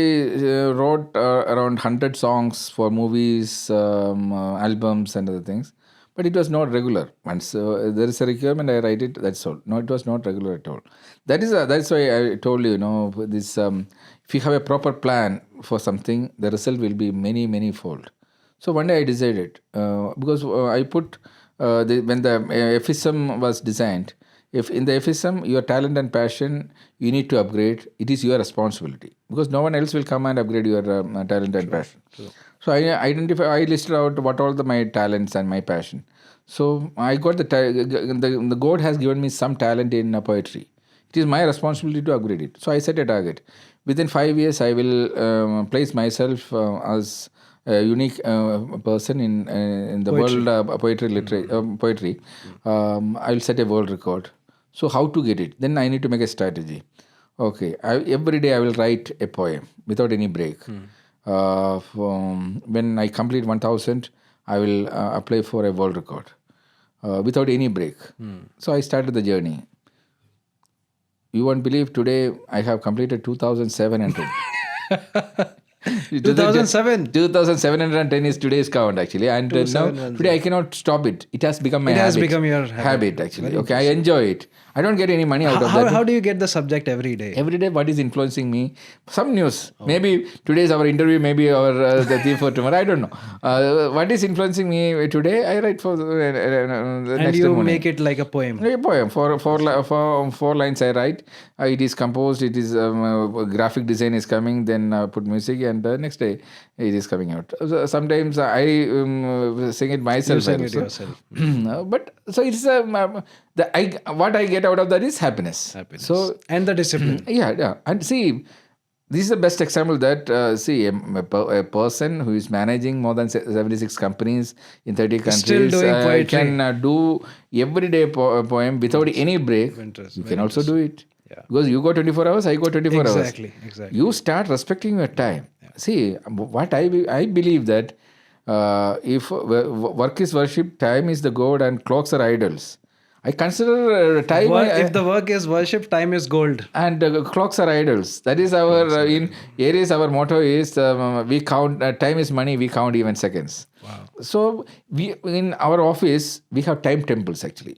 [SPEAKER 2] wrote around 100 songs for movies, albums and other things. But it was not regular. Once there is a requirement, I write it, that's all. No, it was not regular at all. That's why I told you, this. If you have a proper plan for something, the result will be many, many fold. So one day I decided, because I put, when the FSM was designed, if in the FSM, your talent and passion, you need to upgrade, it is your responsibility. Because no one else will come and upgrade your talent and passion. True. So I listed out what all my talents and my passion. So I got the God has given me some talent in poetry. It is my responsibility to upgrade it. So I set a target. Within 5 years, I will place myself as a unique person in the
[SPEAKER 1] Poetry.
[SPEAKER 2] world poetry. I'll set a world record. So how to get it? Then I need to make a strategy. Okay, every day I will write a poem without any break. When I complete 1,000, I will apply for a world record without any break. So I started the journey. You won't believe today I have completed 2,700.
[SPEAKER 1] 2007.
[SPEAKER 2] 2,710 is today's count actually, and now
[SPEAKER 1] 2710.
[SPEAKER 2] today I cannot stop it. It has become my
[SPEAKER 1] It has
[SPEAKER 2] habit.
[SPEAKER 1] become your
[SPEAKER 2] habit actually. Okay, I enjoy it. I don't get any money out of
[SPEAKER 1] How,
[SPEAKER 2] that.
[SPEAKER 1] how do you get the subject every day?
[SPEAKER 2] Every day, what is influencing me? Some news. Maybe today's our interview, maybe our the theme for tomorrow. I don't know. What is influencing me today? I write for the
[SPEAKER 1] And
[SPEAKER 2] next
[SPEAKER 1] you
[SPEAKER 2] morning.
[SPEAKER 1] make it like a poem.
[SPEAKER 2] A poem. Four lines I write. It is composed. It is graphic design is coming. Then put music, and next day it is coming out. So sometimes I sing it myself.
[SPEAKER 1] You sing it
[SPEAKER 2] also.
[SPEAKER 1] yourself.
[SPEAKER 2] But so it's what I get out of that is happiness. So
[SPEAKER 1] And the discipline.
[SPEAKER 2] yeah, and see, this is the best example that a person who is managing more than 76 companies in 30 countries
[SPEAKER 1] Still doing poetry.
[SPEAKER 2] can do everyday poem without any break. You can also do it.
[SPEAKER 1] Yeah.
[SPEAKER 2] Because you go 24 hours, I go 24 hours.
[SPEAKER 1] Exactly.
[SPEAKER 2] You start respecting your time. See, what I believe that if work is worship, time is the god, and clocks are idols. I consider time
[SPEAKER 1] If the work is worship, time is gold.
[SPEAKER 2] and clocks are idols. That is our in Aries. Our motto is we count time is money. We count even seconds.
[SPEAKER 1] Wow.
[SPEAKER 2] So we in our office we have time temples actually.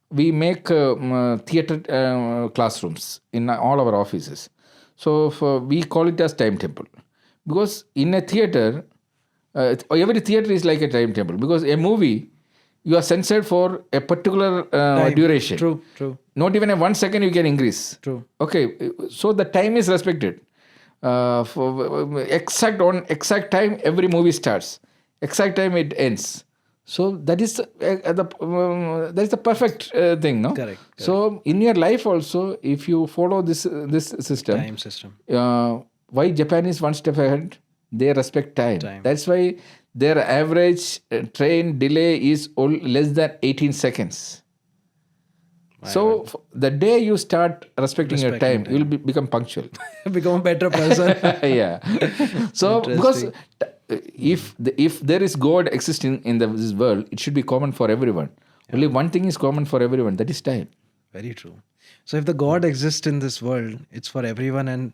[SPEAKER 2] We make theater classrooms in all our offices. So we call it as time temple because in a theater, every theater is like a time temple because a movie you are censored for a particular duration.
[SPEAKER 1] True.
[SPEAKER 2] Not even a 1 second you can increase.
[SPEAKER 1] True.
[SPEAKER 2] Okay, so the time is respected. For exact time, every movie starts. Exact time it ends. So that is the perfect thing, no?
[SPEAKER 1] Correct.
[SPEAKER 2] So in your life also, if you follow this system,
[SPEAKER 1] Time system.
[SPEAKER 2] why Japan is one step ahead? They respect time. That's why their average train delay is less than 18 seconds. So the day you start respecting your time, you will become punctual.
[SPEAKER 1] Become a better person.
[SPEAKER 2] Yeah. So because if there is God existing in this world, it should be common for everyone. Only one thing is common for everyone, that is time.
[SPEAKER 1] Very true. So if the God exists in this world, it's for everyone, and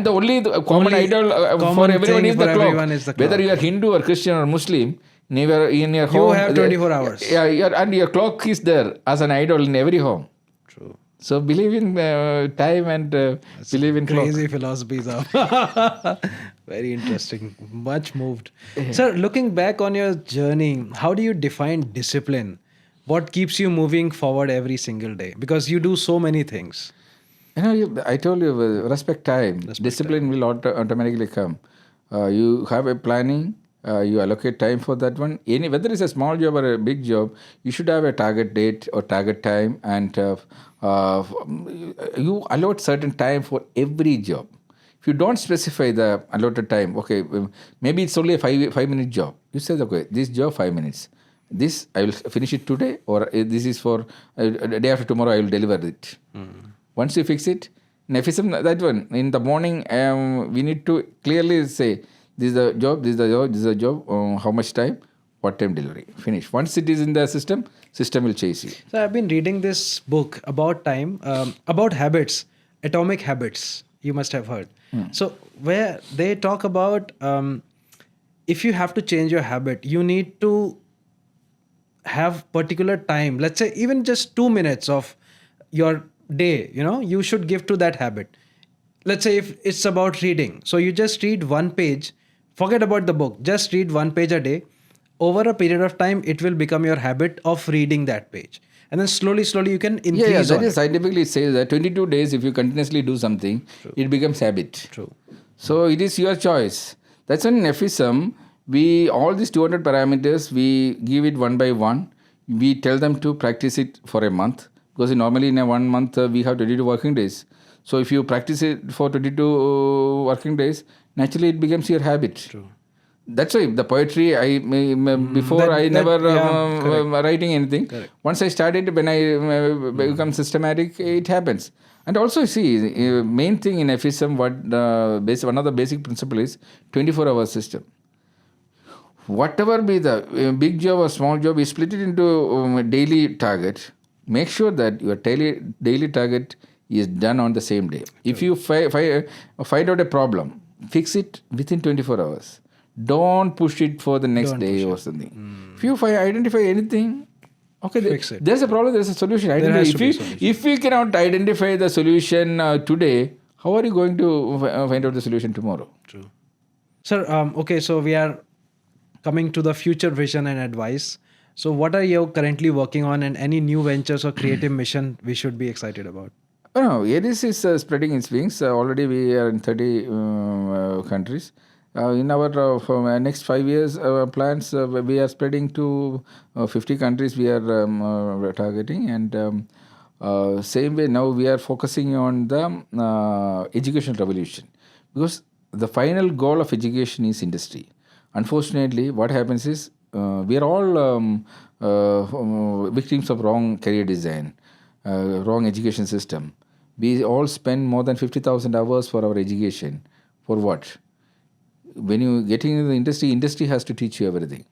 [SPEAKER 2] the only common idol for everyone is the clock. Whether you are Hindu or Christian or Muslim, in your home,
[SPEAKER 1] you have 24 hours.
[SPEAKER 2] Yeah, and your clock is there as an idol in every home.
[SPEAKER 1] True.
[SPEAKER 2] So believe in time and believe in clock.
[SPEAKER 1] Crazy philosophies are very interesting. Much moved. Sir, looking back on your journey, how do you define discipline? What keeps you moving forward every single day? Because you do so many things.
[SPEAKER 2] I told you, respect time. Discipline will automatically come. You have a planning. You allocate time for that one. Whether it's a small job or a big job, you should have a target date or target time, and you allot certain time for every job. If you don't specify the allotted time, okay, maybe it's only a 5-minute job. You say, okay, this job 5 minutes. This I will finish it today, or this is for day after tomorrow. I will deliver it. Once you fix it, Nefism, that one in the morning, we need to clearly say, this is the job, this is the job, this is the job, how much time, what time delivery. Finish. Once it is in the system will chase you.
[SPEAKER 1] So I've been reading this book about time, about habits, atomic habits. You must have heard. So where they talk about if you have to change your habit, you need to have particular time. Let's say even just 2 minutes of your day, you should give to that habit. Let's say if it's about reading, so you just read one page, forget about the book, just read one page a day. Over a period of time, it will become your habit of reading that page. And then slowly you can increase.
[SPEAKER 2] Yeah, that is scientifically it says that 22 days, if you continuously do something, it becomes habit.
[SPEAKER 1] True.
[SPEAKER 2] So it is your choice. That's when in FSM, all these 200 parameters, we give it one by one. We tell them to practice it for a month. Because normally in a 1 month, we have 22 working days. So if you practice it for 22 working days, naturally it becomes your habit.
[SPEAKER 1] True.
[SPEAKER 2] That's why the poetry, before I never writing anything.
[SPEAKER 1] Correct.
[SPEAKER 2] Once I started, when I become systematic, it happens. And also, see, main thing in FSM, one of the basic principle is 24-hour system. Whatever be the big job or small job, you split it into daily target. Make sure that your daily target is done on the same day. If you find out a problem, fix it within 24 hours. Don't push it for the next day or something. If you identify anything, okay, there's a problem, there's a solution. If we cannot identify the solution today, how are you going to find out the solution tomorrow?
[SPEAKER 1] True. Sir, okay, so we are coming to the future vision and advice. So what are you currently working on, and any new ventures or creative mission we should be excited about?
[SPEAKER 2] No, Aries is spreading its wings. Already we are in 30 countries. In our for next 5 years plans, we are spreading to 50 countries we are targeting. And same way now we are focusing on the education revolution. Because the final goal of education is industry. Unfortunately, what happens is we are all victims of wrong career design, wrong education system. We all spend more than 50,000 hours for our education. For what? When you get into the industry has to teach you everything.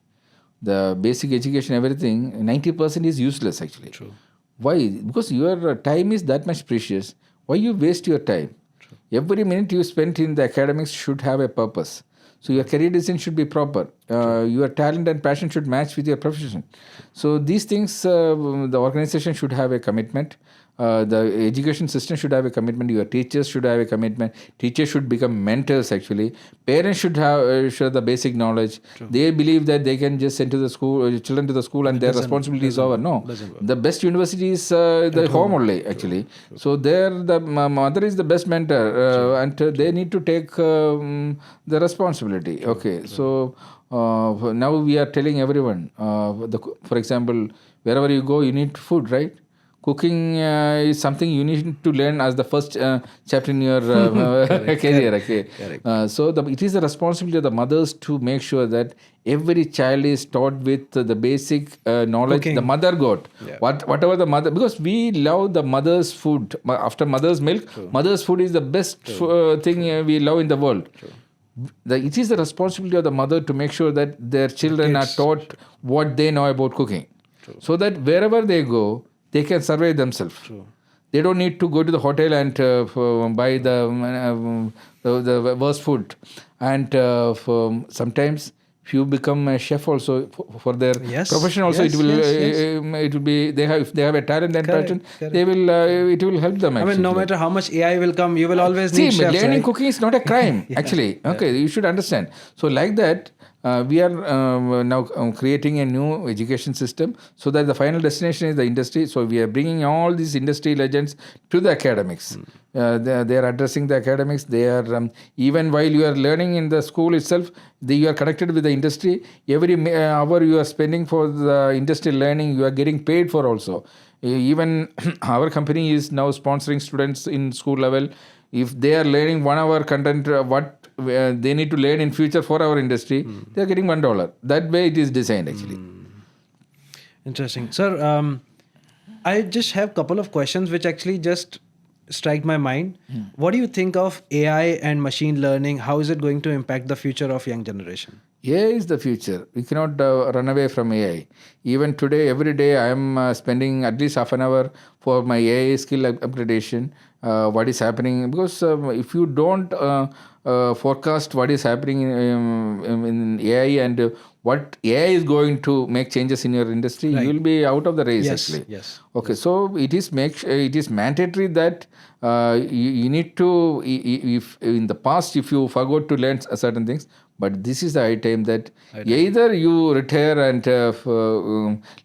[SPEAKER 2] The basic education, everything, 90% is useless actually.
[SPEAKER 1] True.
[SPEAKER 2] Why? Because your time is that much precious. Why you waste your time? True. Every minute you spend in the academics should have a purpose. So your career design should be proper. Your talent and passion should match with your profession. So these things, the organization should have a commitment. The education system should have a commitment. Your teachers should have a commitment. Teachers should become mentors actually. Parents should have share the basic knowledge. True. They believe that they can just send to the school, children to the school, and their responsibility is over. No, the best university is the home only actually. True. So there the mother is the best mentor, and they need to take the responsibility. True. Okay, true. So now we are telling everyone. For example, wherever you go, you need food, right? Cooking is something you need to learn as the first chapter in your career. Okay, so it is the responsibility of the mothers to make sure that every child is taught with the basic knowledge Cooking. The mother got. Yeah. Whatever the mother, because we love the mother's food. After mother's milk, True. Mother's food is the best thing we love in the world. True. It is the responsibility of the mother to make sure that their children are taught what they know about cooking. True. So that wherever they go, they can survive themselves. True. They don't need to go to the hotel and buy the worst food. And sometimes if you become a chef also for their profession also, it will be if they have a talent and passion, they will it will help them actually.
[SPEAKER 1] I mean, no matter how much AI will come, you will always need chefs.
[SPEAKER 2] Learning cooking is not a crime actually. Okay, you should understand. So like that, we are now creating a new education system so that the final destination is the industry. So we are bringing all these industry legends to the academics. They are addressing the academics. They are even while you are learning in the school itself, you are connected with the industry. Every hour you are spending for the industry learning, you are getting paid for also. Even our company is now sponsoring students in school level. If they are learning 1 hour content, what they need to learn in future for our industry, they are getting $1. That way it is designed actually.
[SPEAKER 1] Interesting. Sir, I just have a couple of questions which actually just strike my mind. What do you think of AI and machine learning? How is it going to impact the future of young generation?
[SPEAKER 2] AI is the future. We cannot run away from AI. Even today, every day, I am spending at least half an hour for my AI skill upgradation. What is happening? Because if you don't forecast what is happening in AI and what AI is going to make changes in your industry, you will be out of the race actually.
[SPEAKER 1] Yes.
[SPEAKER 2] Okay, so it is mandatory that you need to, if in the past if you forgot to learn certain things, but this is the high time that either you retire and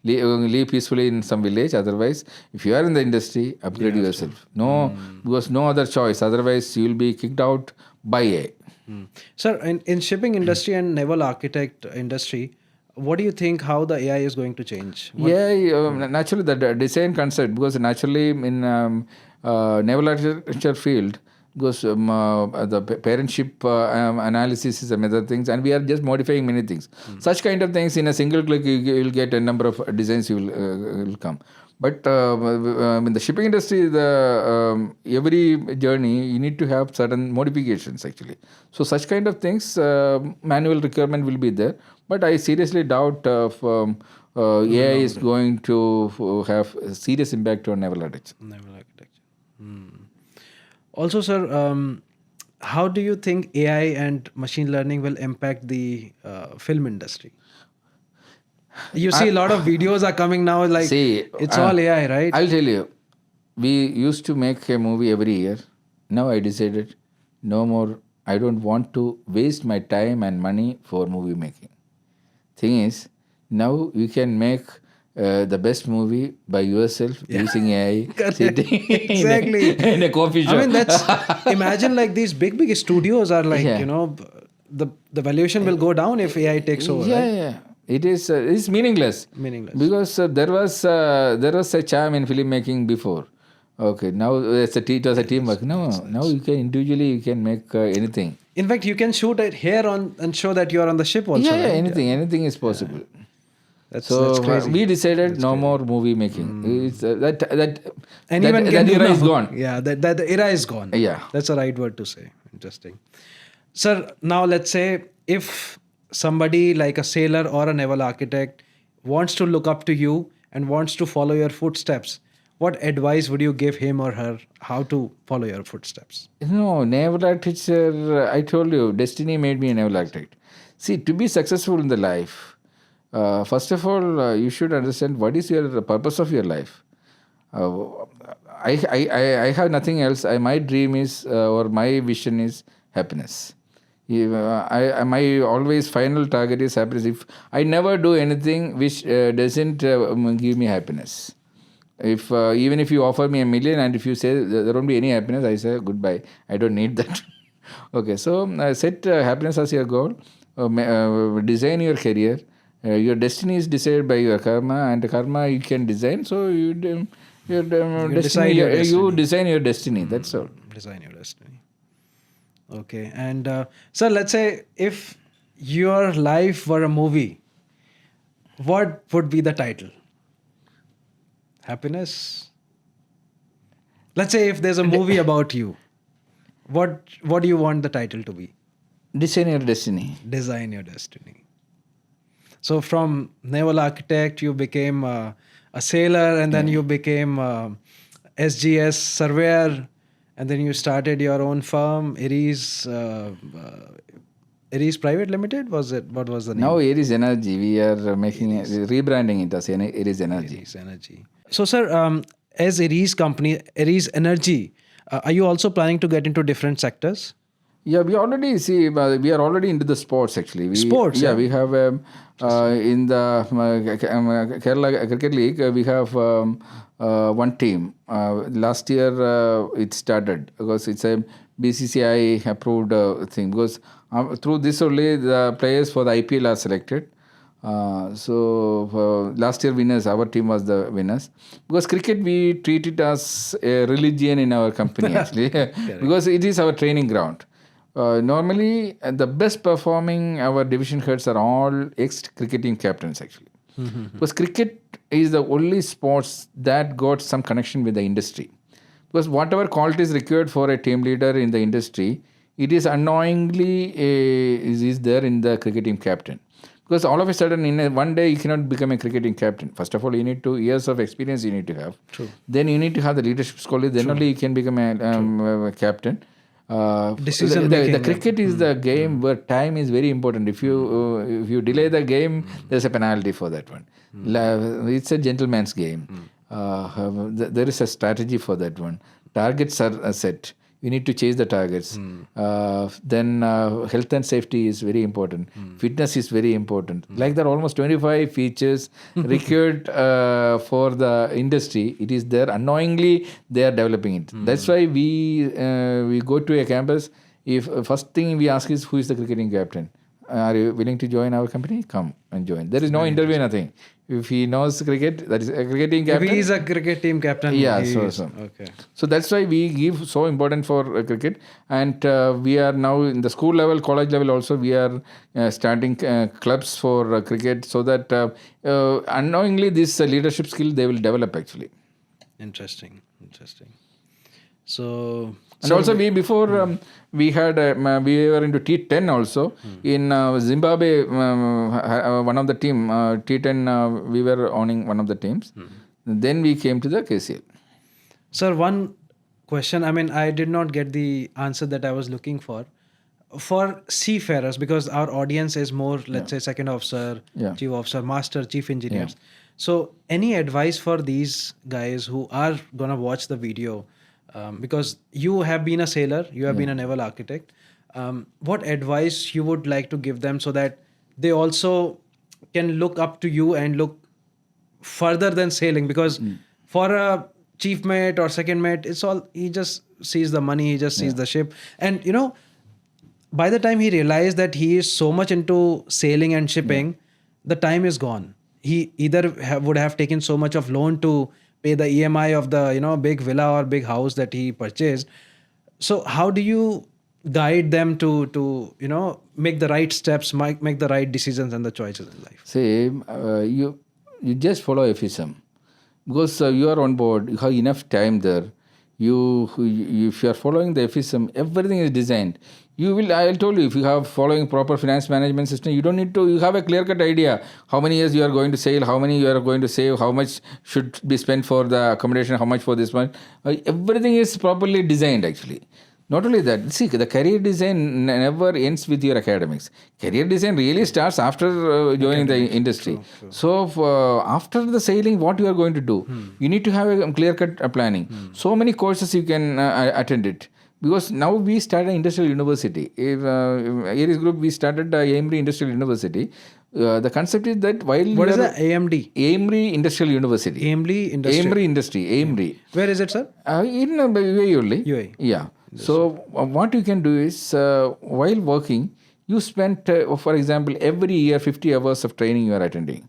[SPEAKER 2] live peacefully in some village. Otherwise, if you are in the industry, upgrade yourself. No, because no other choice. Otherwise, you will be kicked out by AI.
[SPEAKER 1] Sir, in shipping industry and naval architect industry, what do you think how the AI is going to change?
[SPEAKER 2] Naturally the design concept, because naturally in naval architecture field, because the parentship analysis is another things, and we are just modifying many things. Such kind of things in a single click, you will get a number of designs will come. But in the shipping industry, every journey you need to have certain modifications actually. So such kind of things, manual requirement will be there. But I seriously doubt AI is going to have a serious impact on naval architecture.
[SPEAKER 1] Naval architecture. Also, sir, how do you think AI and machine learning will impact the film industry? You see a lot of videos are coming now, like it's all AI, right?
[SPEAKER 2] I'll tell you, we used to make a movie every year. Now I decided no more. I don't want to waste my time and money for movie making. Thing is, now you can make the best movie by yourself using AI. Sitting
[SPEAKER 1] Exactly.
[SPEAKER 2] in a coffee shop.
[SPEAKER 1] I mean, that's imagine like these big studios are like, the valuation will go down if AI takes over.
[SPEAKER 2] Yeah,
[SPEAKER 1] right?
[SPEAKER 2] yeah. It is it's meaningless. Because there was a charm in filmmaking before. Okay, now it was a teamwork. Now you can individually you can make anything.
[SPEAKER 1] In fact, you can shoot it here and show that you are on the ship also.
[SPEAKER 2] Yeah,
[SPEAKER 1] right?
[SPEAKER 2] anything is possible.
[SPEAKER 1] That's
[SPEAKER 2] crazy. We decided no more movie making. It's, that era is gone.
[SPEAKER 1] Yeah, that era is gone.
[SPEAKER 2] Yeah,
[SPEAKER 1] that's the right word to say. Interesting, sir. Now let's say if somebody like a sailor or a naval architect wants to look up to you and wants to follow your footsteps, what advice would you give him or her how to follow your footsteps?
[SPEAKER 2] No, naval architecture, I told you, destiny made me a naval architect. See, to be successful in the life, first of all, you should understand what is the purpose of your life. I have nothing else. My dream is, or my vision is happiness. My always final target is happiness. If I never do anything which doesn't give me happiness. If even if you offer me $1 million and if you say there won't be any happiness, I say goodbye. I don't need that. Okay, so set happiness as your goal. Design your career. Your destiny is decided by your karma, and the karma you can design. So you design your destiny. That's all.
[SPEAKER 1] Design your destiny. Okay, and sir, let's say if your life were a movie, what would be the title? Happiness? Let's say if there's a movie about you, what do you want the title to be?
[SPEAKER 2] Design your destiny.
[SPEAKER 1] Design your destiny. So from naval architect, you became a sailor, and then you became SGS surveyor, and then you started your own firm, Aries. Aries Private Limited, was it? What was the name?
[SPEAKER 2] Now Aries Energy. We are rebranding it as Aries Energy.
[SPEAKER 1] Aries Energy. So, sir, as Aries company, Aries Energy, are you also planning to get into different sectors?
[SPEAKER 2] Yeah, we are already into the sports actually.
[SPEAKER 1] Sports?
[SPEAKER 2] Yeah, we have in the Kerala Cricket League, we have one team. Last year it started because it's a BCCI approved thing, because through this only the players for the IPL are selected. So last year winners, our team was the winners, because cricket we treat it as a religion in our company actually, because it is our training ground. Normally the best performing our division heads are all ex-cricketing captains actually. Because cricket is the only sports that got some connection with the industry. Because whatever qualities required for a team leader in the industry, it is unknowingly is there in the cricketing captain. Because all of a sudden, in one day, you cannot become a cricketing captain. First of all, you need 2 years of experience you need to have.
[SPEAKER 1] True.
[SPEAKER 2] Then you need to have the leadership quality. Then only you can become a captain. The cricket is the game where time is very important. If you delay the game, there's a penalty for that one. It's a gentleman's game. There is a strategy for that one. Targets are set. You need to chase the targets. Then health and safety is very important. Fitness is very important. Like there are almost 25 features required for the industry. It is there. Unknowingly, they are developing it. That's why we go to a campus. If first thing we ask is, who is the cricketing captain? Are you willing to join our company? Come and join. There is no interview, nothing. If he knows cricket, that is a cricket team
[SPEAKER 1] If
[SPEAKER 2] captain.
[SPEAKER 1] he is a cricket team captain,
[SPEAKER 2] Yeah,
[SPEAKER 1] he
[SPEAKER 2] so
[SPEAKER 1] is.
[SPEAKER 2] so.
[SPEAKER 1] Okay.
[SPEAKER 2] So that's why we give so important for cricket, and we are now in the school level, college level also. We are starting clubs for cricket, so that unknowingly this leadership skill they will develop actually.
[SPEAKER 1] Interesting. So,
[SPEAKER 2] And also we before we had we were into T10 also in Zimbabwe. One of the team T10 we were owning one of the teams. Then we came to the KCL.
[SPEAKER 1] sir, one question. I mean, I did not get the answer that I was looking for. For seafarers, because our audience is more, let's say, second officer,
[SPEAKER 2] Yeah.
[SPEAKER 1] chief officer, master, chief engineers. So, any advice for these guys who are gonna watch the video? Because you have been a sailor, you have been a naval architect. What advice you would like to give them so that they also can look up to you and look further than sailing? Because for a chief mate or second mate, it's all, he just sees the money, he just sees the ship, and by the time he realized that he is so much into sailing and shipping, the time is gone. He either would have taken so much of loan to pay the EMI of the big villa or big house that he purchased. So how do you guide them to make the right steps, make the right decisions and the choices in life?
[SPEAKER 2] See, you just follow FSM because you are on board. You have enough time there. If you are following the FSM, everything is designed. I told you, if you have following proper finance management system, you don't need to. You have a clear cut idea how many years you are going to sail, how many you are going to save, how much should be spent for the accommodation, how much for this one. Everything is properly designed actually. Not only that, see, the career design never ends with your academics. Career design really starts after joining the industry.
[SPEAKER 1] True.
[SPEAKER 2] So, after the sailing, what you are going to do? You need to have a clear-cut planning. So many courses you can attend it. Because now we started industrial university. Aries Group, we started Amory Industrial University. The concept is that while
[SPEAKER 1] What is the AMD?
[SPEAKER 2] Amory Industrial University.
[SPEAKER 1] AMD Industry.
[SPEAKER 2] Amory Industry. Amory.
[SPEAKER 1] Where is it, sir?
[SPEAKER 2] In UAE only.
[SPEAKER 1] UAE.
[SPEAKER 2] Yeah. So what you can do is while working, you spend, for example, every year 50 hours of training you are attending.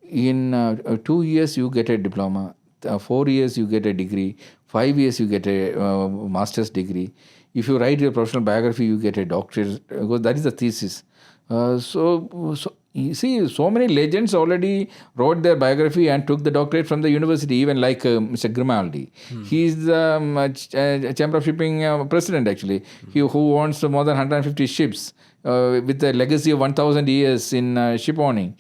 [SPEAKER 2] In 2 years you get a diploma. 4 years you get a degree. 5 years you get a master's degree. If you write your professional biography, you get a doctorate, because that is the thesis. So you see, so many legends already wrote their biography and took the doctorate from the university, even like Mr. Grimaldi. He is the Chamber of Shipping president, actually, who owns more than 150 ships with a legacy of 1,000 years in ship owning.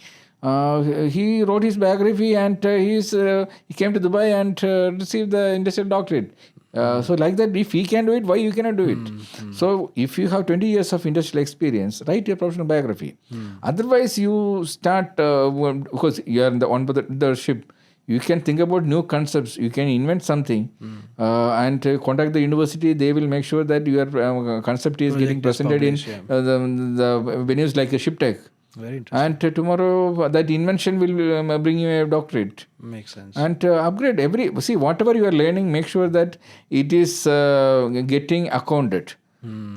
[SPEAKER 2] He wrote his biography and he came to Dubai and received the industrial doctorate. So like that, if he can do it, why you cannot do it? So if you have 20 years of industrial experience, write your professional biography. Otherwise, you start, because you are on the ship, you can think about new concepts. You can invent something and contact the university. They will make sure that your concept is getting presented in the venues like a Ship Tech.
[SPEAKER 1] Very interesting.
[SPEAKER 2] And tomorrow that invention will bring you a doctorate.
[SPEAKER 1] Makes sense.
[SPEAKER 2] And upgrade whatever you are learning, make sure that it is getting accounted.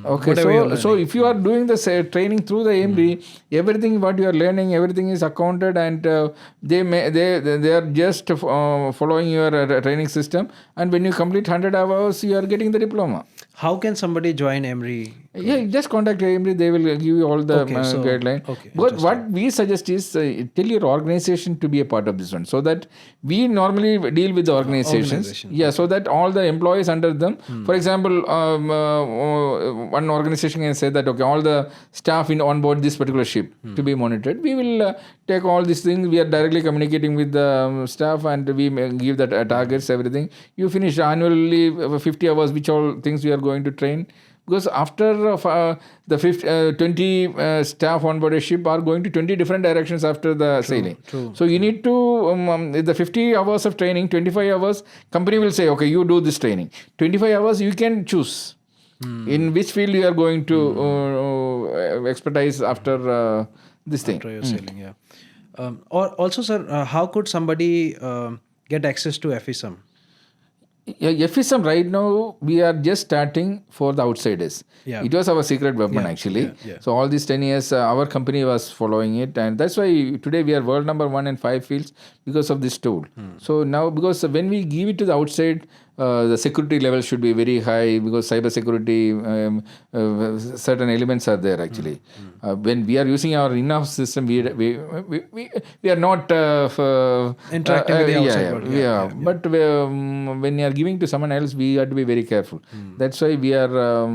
[SPEAKER 2] Okay, so if you are doing the training through the AMD, everything what you are learning, everything is accounted, and they are just following your training system. And when you complete 100 hours, you are getting the diploma.
[SPEAKER 1] How can somebody join Emory?
[SPEAKER 2] Yeah, just contact Emory. They will give you all the guidelines.
[SPEAKER 1] Okay,
[SPEAKER 2] but what we suggest is tell your organization to be a part of this one, so that we normally deal with the organizations. Yeah, so that all the employees under them, for example, one organization can say that, okay, all the staff on board this particular ship to be monitored. We will take all these things. We are directly communicating with the staff, and we give the targets, everything. You finish annually 50 hours, which all things we are going to train. Because after the 20 staff on board a ship are going to 20 different directions after the sailing. So you need to, the 50 hours of training, 25 hours, company will say, okay, you do this training. 25 hours, you can choose in which field you are going to expertise after this thing.
[SPEAKER 1] After your sailing, yeah. Or also, sir, how could somebody get access to FSM?
[SPEAKER 2] FSM right now, we are just starting for the outsiders.
[SPEAKER 1] Yeah.
[SPEAKER 2] It was our secret weapon
[SPEAKER 1] Yeah,
[SPEAKER 2] actually.
[SPEAKER 1] yeah.
[SPEAKER 2] So all these 10 years, our company was following it. And that's why today we are world number 1 in 5 fields because of this tool. So now, because when we give it to the outside, the security level should be very high because cyber security, certain elements are there actually. When we are using our in-house system, we are not
[SPEAKER 1] Interacting with the outside world.
[SPEAKER 2] yeah. But when you are giving to someone else, we have to be very careful. That's why we are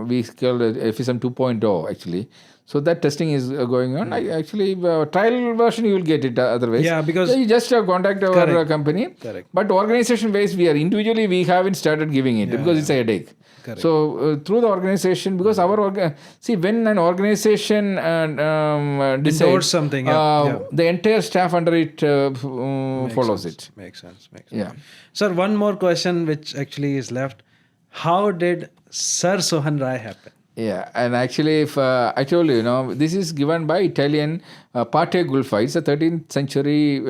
[SPEAKER 2] we call it FSM 2.0 actually. So that testing is going on. I actually trial version you will get it otherwise.
[SPEAKER 1] Yeah, because
[SPEAKER 2] you just contact our company.
[SPEAKER 1] Correct.
[SPEAKER 2] But organization wise, we are individually we haven't started giving it because it's a headache.
[SPEAKER 1] Correct.
[SPEAKER 2] So through the organization, because our see when an organization decides
[SPEAKER 1] endorse something,
[SPEAKER 2] the entire staff under it follows it.
[SPEAKER 1] Makes sense.
[SPEAKER 2] Yeah.
[SPEAKER 1] Sir, one more question which actually is left. How did Sir Sohan Roy happen?
[SPEAKER 2] Yeah, and actually, if I told you, this is given by Italian Parte Gulfa. It's a 13th century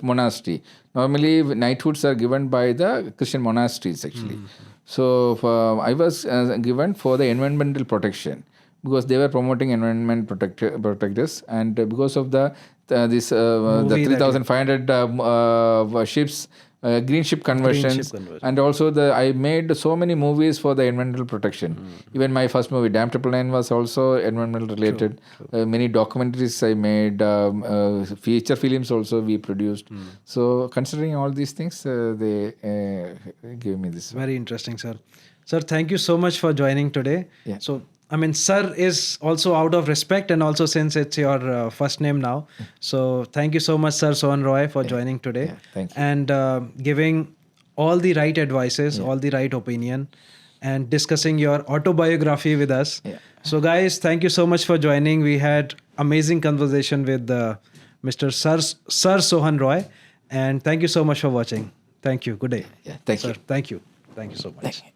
[SPEAKER 2] monastery. Normally, knighthoods are given by the Christian monasteries, actually. So, I was given for the environmental protection because they were promoting environment protectors, and because of the 3,500 ships. Green ship conversions, and also I made so many movies for the environmental protection. Even my first movie, Dam Triple Nine, was also environmental related. Many documentaries I made, feature films also we produced. So considering all these things, they gave me this.
[SPEAKER 1] Very interesting, sir. Sir, thank you so much for joining today.
[SPEAKER 2] Yeah.
[SPEAKER 1] So, I mean, sir is also out of respect, and also since it's your first name now. So thank you so much, Sir Sohan Roy, for joining today.
[SPEAKER 2] Yeah, thank you.
[SPEAKER 1] And giving all the right advices, all the right opinion, and discussing your autobiography with us.
[SPEAKER 2] Yeah.
[SPEAKER 1] So guys, thank you so much for joining. We had amazing conversation with Mr. Sir Sohan Roy. And thank you so much for watching. Thank you. Good day.
[SPEAKER 2] Yeah, thank you.
[SPEAKER 1] Sir, thank you. Thank you so much.
[SPEAKER 2] Thank you.